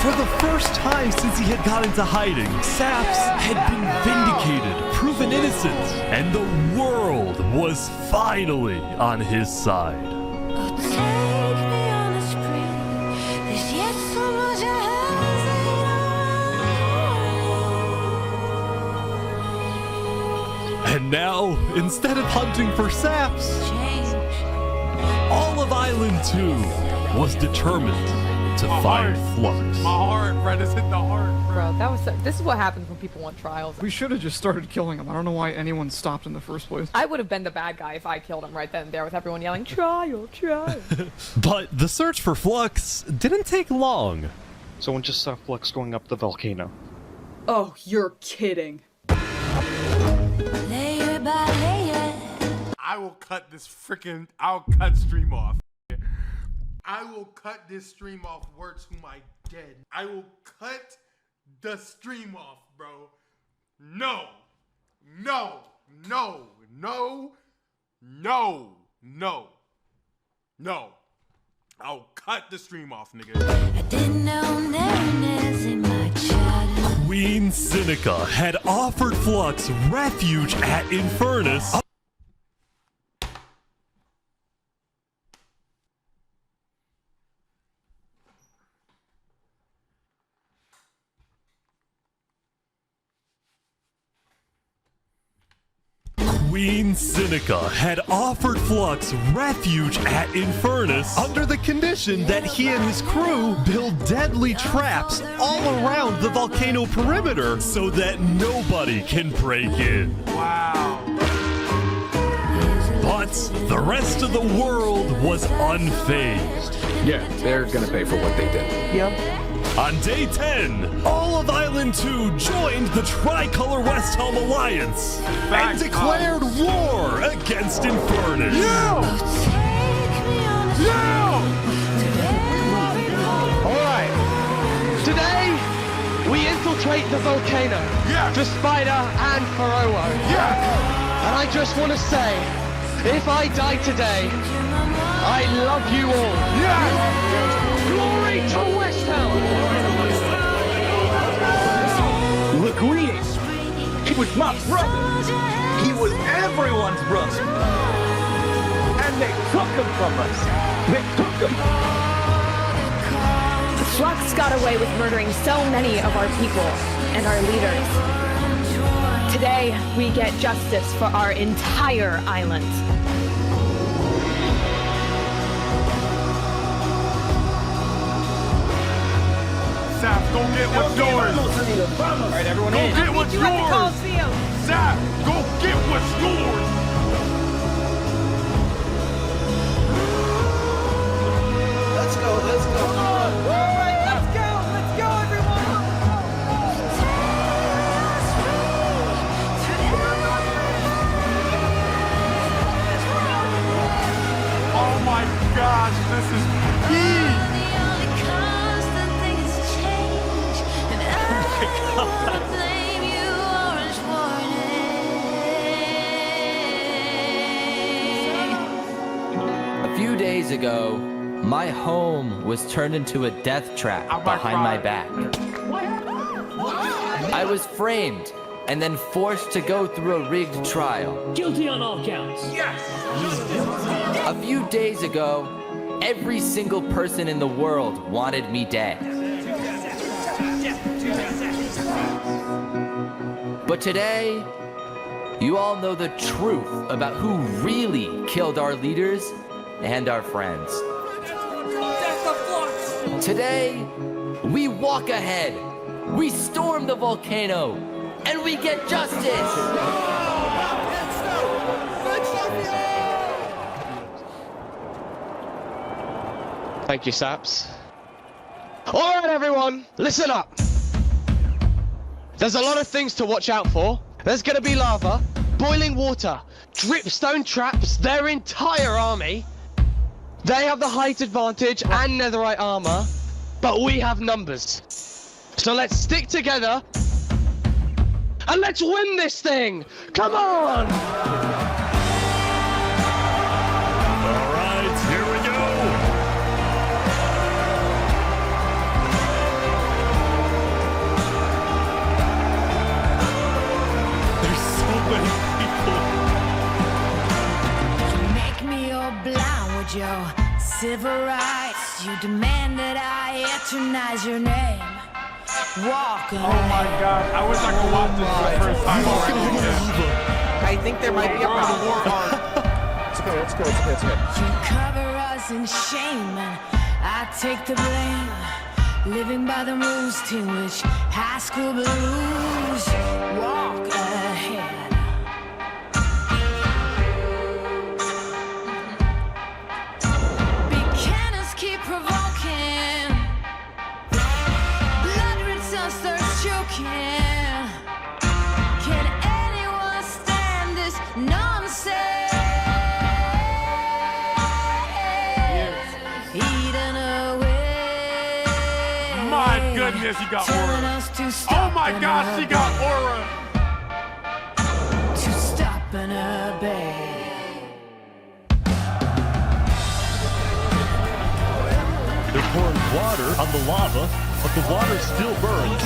For the first time since he had got into hiding, Saps had been vindicated, proven innocent, and the world was finally on his side. And now, instead of hunting for Saps, all of Island 2 was determined to find Flux.
My heart, bro. This hit the heart,
Bro, that was this is what happens when people want trials.
We should have just started killing him. I don't know why anyone stopped in the first place.
I would have been the bad guy if I killed him right then and there with everyone yelling, trial, trial.
But the search for Flux didn't take long.
Someone just saw Flux going up the volcano.
Oh, you're kidding.
I will cut this freaking. I'll cut stream off. I will cut this stream off. Word to my dead. I will cut the stream off, bro. No. No. No. No. No. No. No. I'll cut the stream off, nigga. I didn't know narrowness in my childhood.
Queen Seneca had offered Flux refuge at Infernus. Queen Seneca had offered Flux refuge at Infernus under the condition that he and his crew build deadly traps all around the volcano perimeter so that nobody can break in.
Wow.
But the rest of the world was unfazed.
Yeah, they're gonna pay for what they did.
Yep.
On day 10, all of Island 2 joined the Tricolor Westhelm Alliance and declared war against Infernus.
Alright. Today, we infiltrate the volcano. For Spider and for Owo. And I just want to say, if I die today, I love you all. Glory to Westhelm!
Look, he was my brother. He was everyone's brother. And they took him from us. They took him.
Flux got away with murdering so many of our people and our leaders. Today, we get justice for our entire island.
Sap, go get what's yours.
Alright, everyone
Go
in.
get what's yours. Sap, go get what's yours.
Let's go, let's go.
Alright, let's go, everyone.
Oh my gosh, this is peak.
A few days ago, my home was turned into a death trap behind my back. I was framed and then forced to go through a rigged trial.
Guilty on all counts.
Yes!
A few days ago, every single person in the world wanted me dead. But today, you all know the truth about who really killed our leaders and our friends. Today, we walk ahead, we storm the volcano, and we get justice!
Thank you, Saps. Alright everyone, listen up! There's a lot of things to watch out for. There's gonna be lava, boiling water, dripstone traps, their entire army. They have the height advantage and netherite armor, but we have numbers. So let's stick together, and let's win this thing! Come on!
Alright, here we go! There's so many people.
You make me all blind with your civil rights. You demand that I eternize your name. Walk
Oh my god, I wish I could watch this for the first time already.
I think there might be a problem.
It's good. You cover us in shame and I take the blame. Living by the rules to which high school blues. Walk ahead. Big cannons keep provoking. Blood-red sun starts choking. Can anyone stand this nonsense? Eaten away.
My goodness, he got aura. Oh my gosh, she got aura.
To stop and obey.
They're pouring water on the lava, but the water still burns.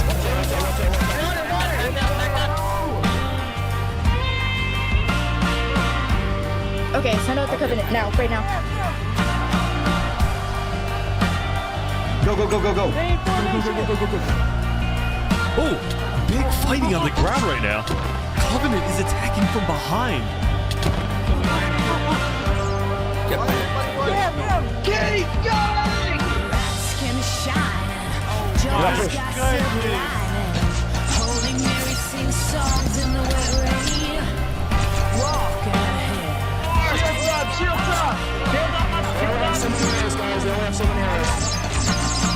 Okay, send out the covenant now, right now.
Go.
Oh, big fighting on the ground right now. Covenant is attacking from behind.
Keep going!
Skin shining. Joy's got silver lining. Holy Mary sings songs in the wet rain. Walk ahead.
Shields up!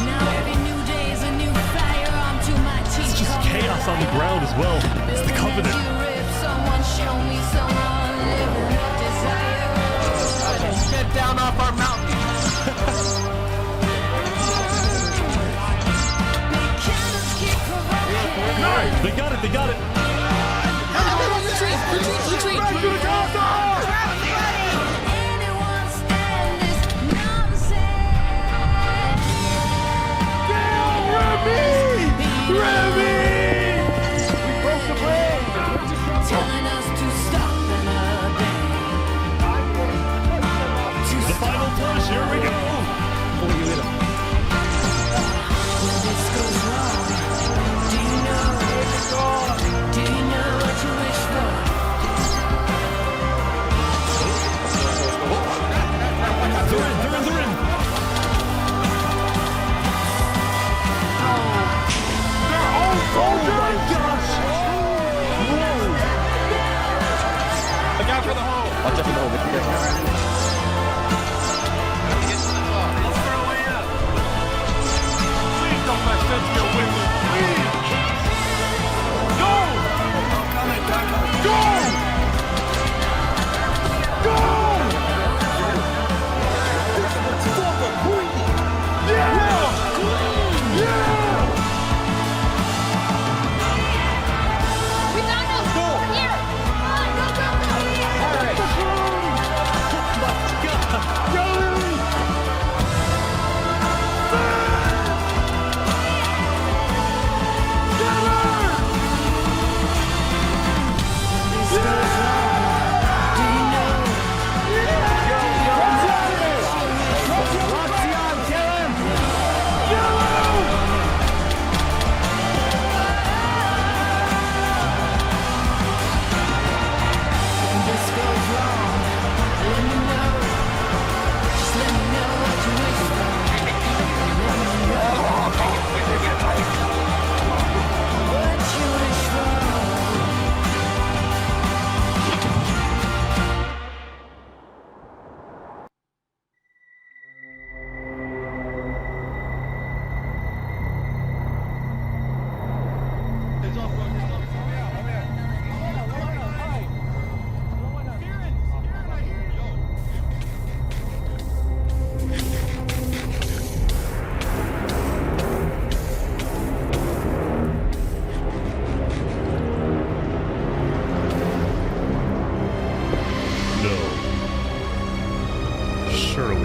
Now every new day is a new firearm to my teeth.
It's just chaos on the ground as well. It's the Covenant.
Someone show me someone living with desire.
Get down off our mountain.
They got it.
Retreat. Anyone stand this nonsense?
Remy!
We broke the bridge. Telling us to stop and obey.
The final push, here we go.
When this goes wrong, do you know what you wish for?
They're in.
Oh my gosh! Look out for the hole!
Watch out for the hole.
Let's throw way up. Please don't let sense get with me. Please! Go! Go! Go! Yeah! Yeah!
We found him! Here! Go!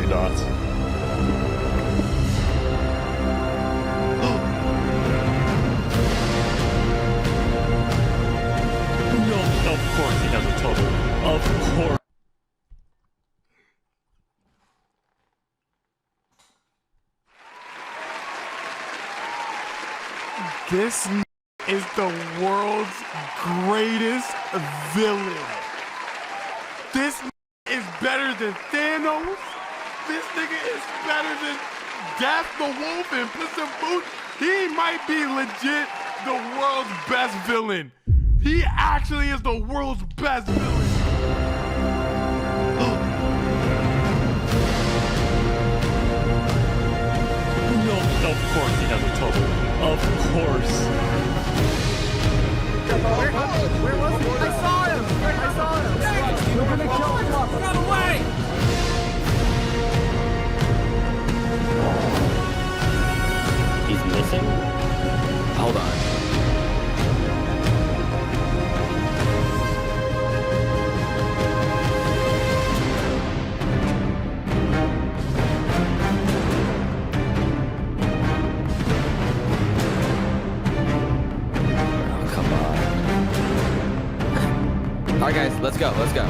Absolutely not. No, of course he has a total. Of course.
This is the world's greatest villain. This is better than Thanos. This nigga is better than Death the Wolf and Puss in Boots. He might be legit the world's best villain. He actually is the world's best villain.
No, of course he has a total. Of course.
Where was he? I saw him! We're gonna kill him! Run away!
He's missing? Hold on.
Alright guys, let's go, let's go.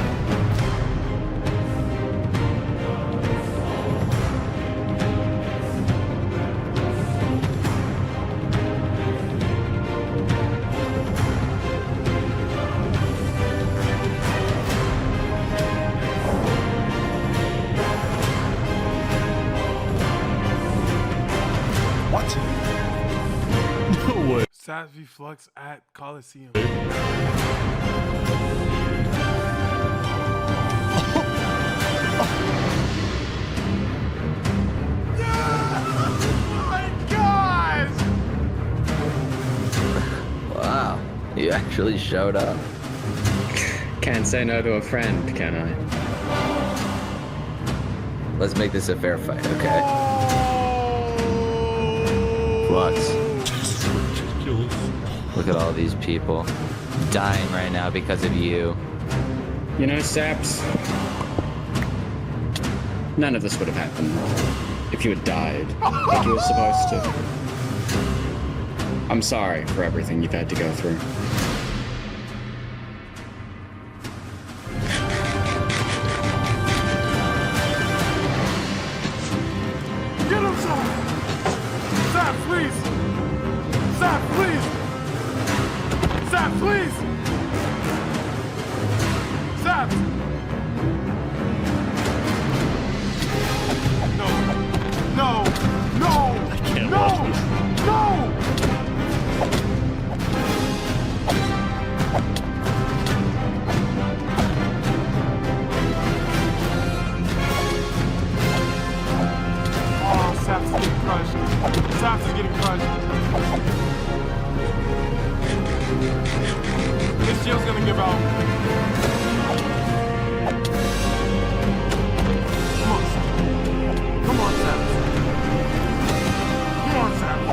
What? No way.
Saps v Flux at Coliseum.
Wow, you actually showed up.
Can't say no to a friend, can I?
Let's make this a fair fight, okay? Flux. Look at all these people dying right now because of you.
You know, Saps, none of this would have happened if you had died like you were supposed to. I'm sorry for everything you've had to go through.
Get him, Saps! Saps, please! Saps, please! Saps, please! Saps! No! No! No!
I can't
No!
watch this.
No! Oh, Saps is getting crushed. Saps is getting crushed. This shield's gonna give out. Come on, Saps. Come on, Saps. Come on, Saps.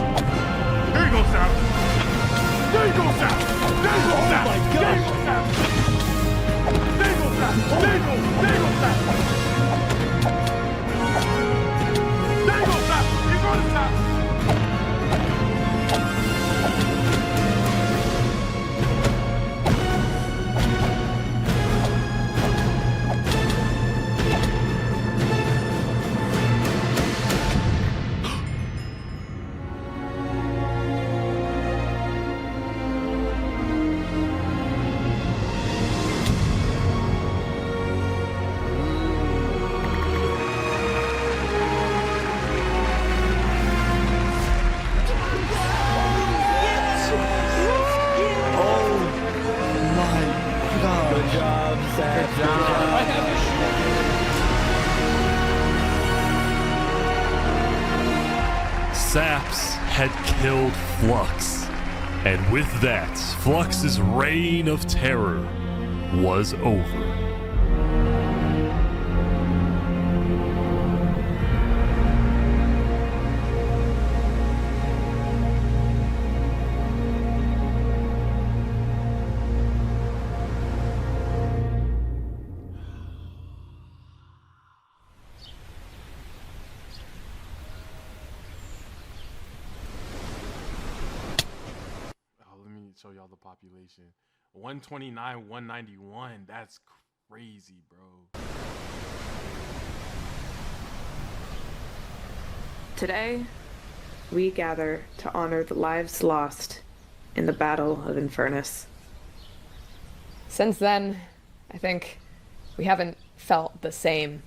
There you go, Saps. There you go, Saps. There you go, Saps.
Oh my
There you
gosh.
go, Saps. There you go, Saps. There you go. There you go, Saps. There you go, Saps. You're going to Saps.
Saps had killed Flux, and with that, Flux's reign of terror was over.
show y'all the population. 129, 191. That's crazy, bro.
Today, we gather to honor the lives lost in the Battle of Infernus.
Since then, I think we haven't felt the same.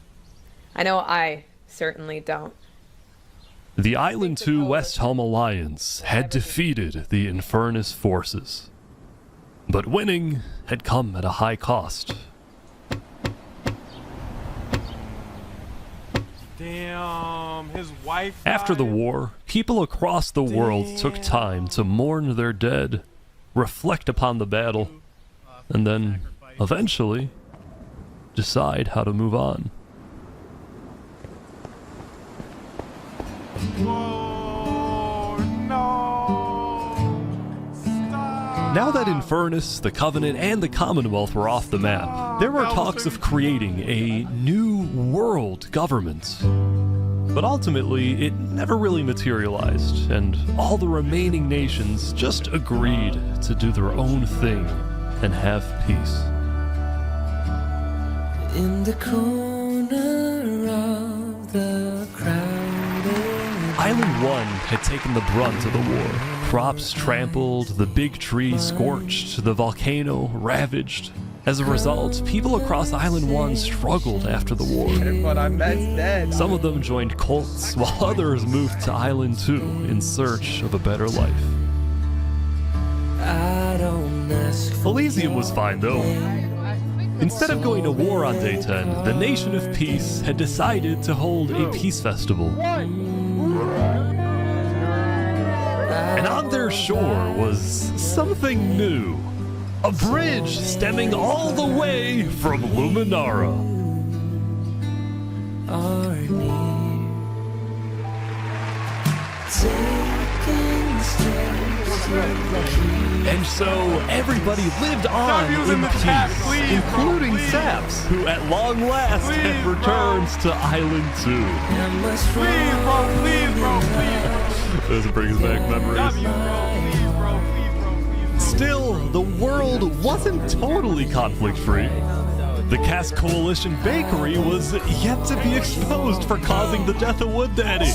I know I certainly don't.
The Island 2 Westhelm Alliance had defeated the Infernus forces, but winning had come at a high cost.
Damn, his wife died.
After the war, people across the world took time to mourn their dead, reflect upon the battle, and then, eventually, decide how to move on.
Whoa, no. Stop.
Now that Infernus, the Covenant, and the Commonwealth were off the map, there were talks of creating a new world government. But ultimately, it never really materialized, and all the remaining nations just agreed to do their own thing and have peace.
In the corner of the crowded
Island 1 had taken the brunt of the war. Crops trampled, the big tree scorched, the volcano ravaged. As a result, people across Island 1 struggled after the war.
But I'm dead.
Some of them joined cults, while others moved to Island 2 in search of a better life. Elysium was fine though. Instead of going to war on day 10, the Nation of Peace had decided to hold a peace festival. And on their shore was something new. A bridge stemming all the way from Luminara. And so everybody lived on in peace, including Saps, who at long last had returned to Island 2.
Please, bro, please.
Doesn't bring us back memories. Still, the world wasn't totally conflict-free. The Cass Coalition Bakery was yet to be exposed for causing the death of Wood Daddy.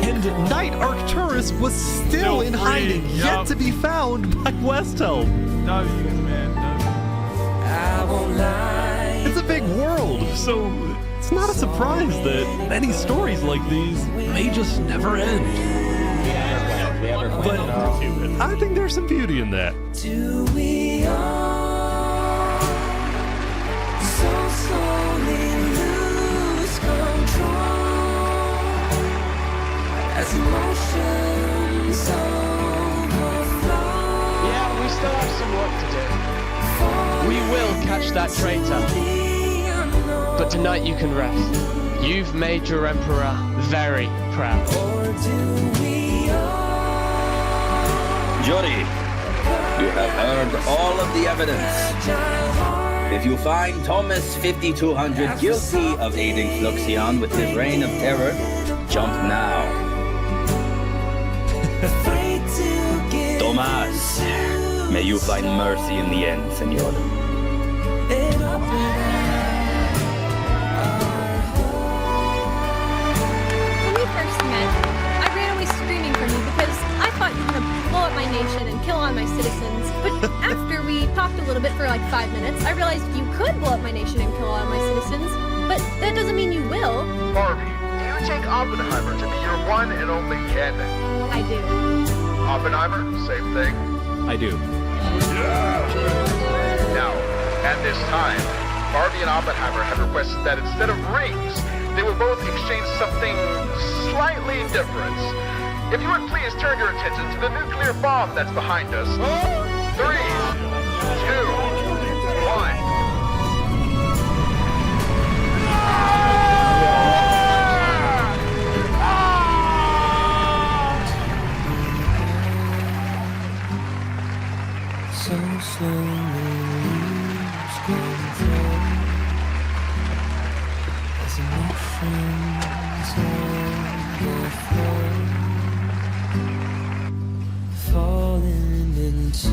And Knight Arcturus was still in hiding, yet to be found by Westhelm. It's a big world, so it's not a surprise that many stories like these may just never end. But I think there's some beauty in that.
Do we all so slowly lose control as emotions overflow?
Yeah, we still have some work to do. We will catch that traitor. But tonight you can rest. You've made your emperor very proud.
Or do we all?
Jury, you have heard all of the evidence. If you find Thomas 5200 guilty of aiding Fluxion with his reign of terror, jump now. Thomas, may you find mercy in the end, senor.
When we first met, I ran away screaming from you because I thought you were going to blow up my nation and kill all my citizens. But after we talked a little bit for like 5 minutes, I realized you could blow up my nation and kill all my citizens. But that doesn't mean you will.
Barbie, do you take Oppenheimer to be your one and only candidate?
I do.
Oppenheimer, same thing?
I do.
Now, at this time, Barbie and Oppenheimer have requested that instead of rings, they will both exchange something slightly different. If you would please turn your attention to the nuclear bomb that's behind us. 3, 2, 1.
So slowly lose control as emotions overflow, falling into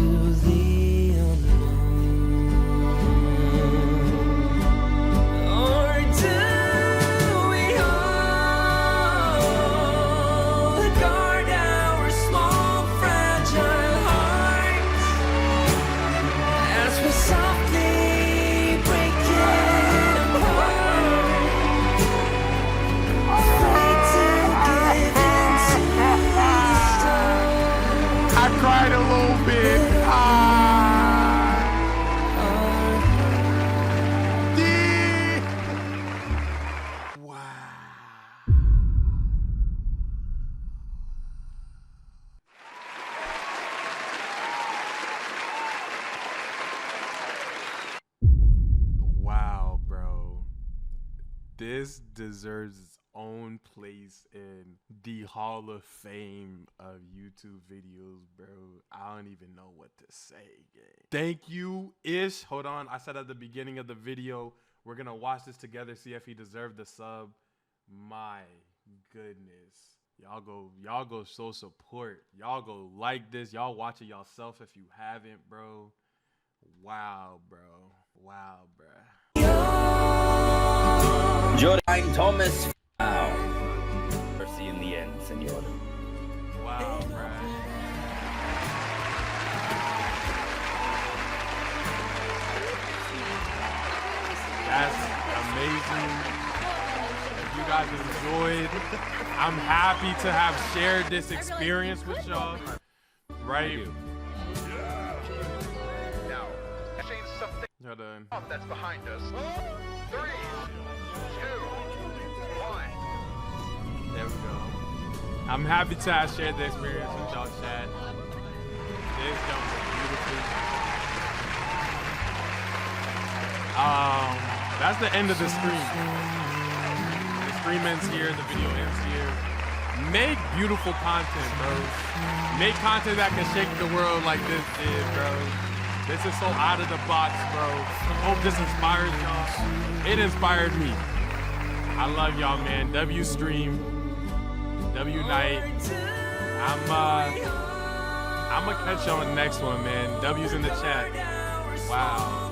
This deserves its own place in the Hall of Fame of YouTube videos, bro. I don't even know what to say, gang. Thank you, Ish. Hold on. I said at the beginning of the video, we're going to watch this together, see if he deserved the sub. My goodness. Y'all go show support. Y'all go like this. Y'all watch it yourself if you haven't, bro. Wow, bro. Wow, bro.
I'm Thomas. Mercy in the end, senor.
Wow, bro. That's amazing. If you guys enjoyed, I'm happy to have shared this experience with y'all. Right?
Now, change something that's behind us. 3, 2, 1.
There we go. I'm happy to have shared the experience with y'all, chat. This jump was beautiful. That's the end of the stream. The stream ends here, the video ends here. Make beautiful content, bro. Make content that can shake the world like this did, bro. This is so out of the box, bro. Hope this inspires y'all. It inspired me. I love y'all, man. W stream. W night. I'm gonna catch y'all on the next one, man. W's in the chat. Wow.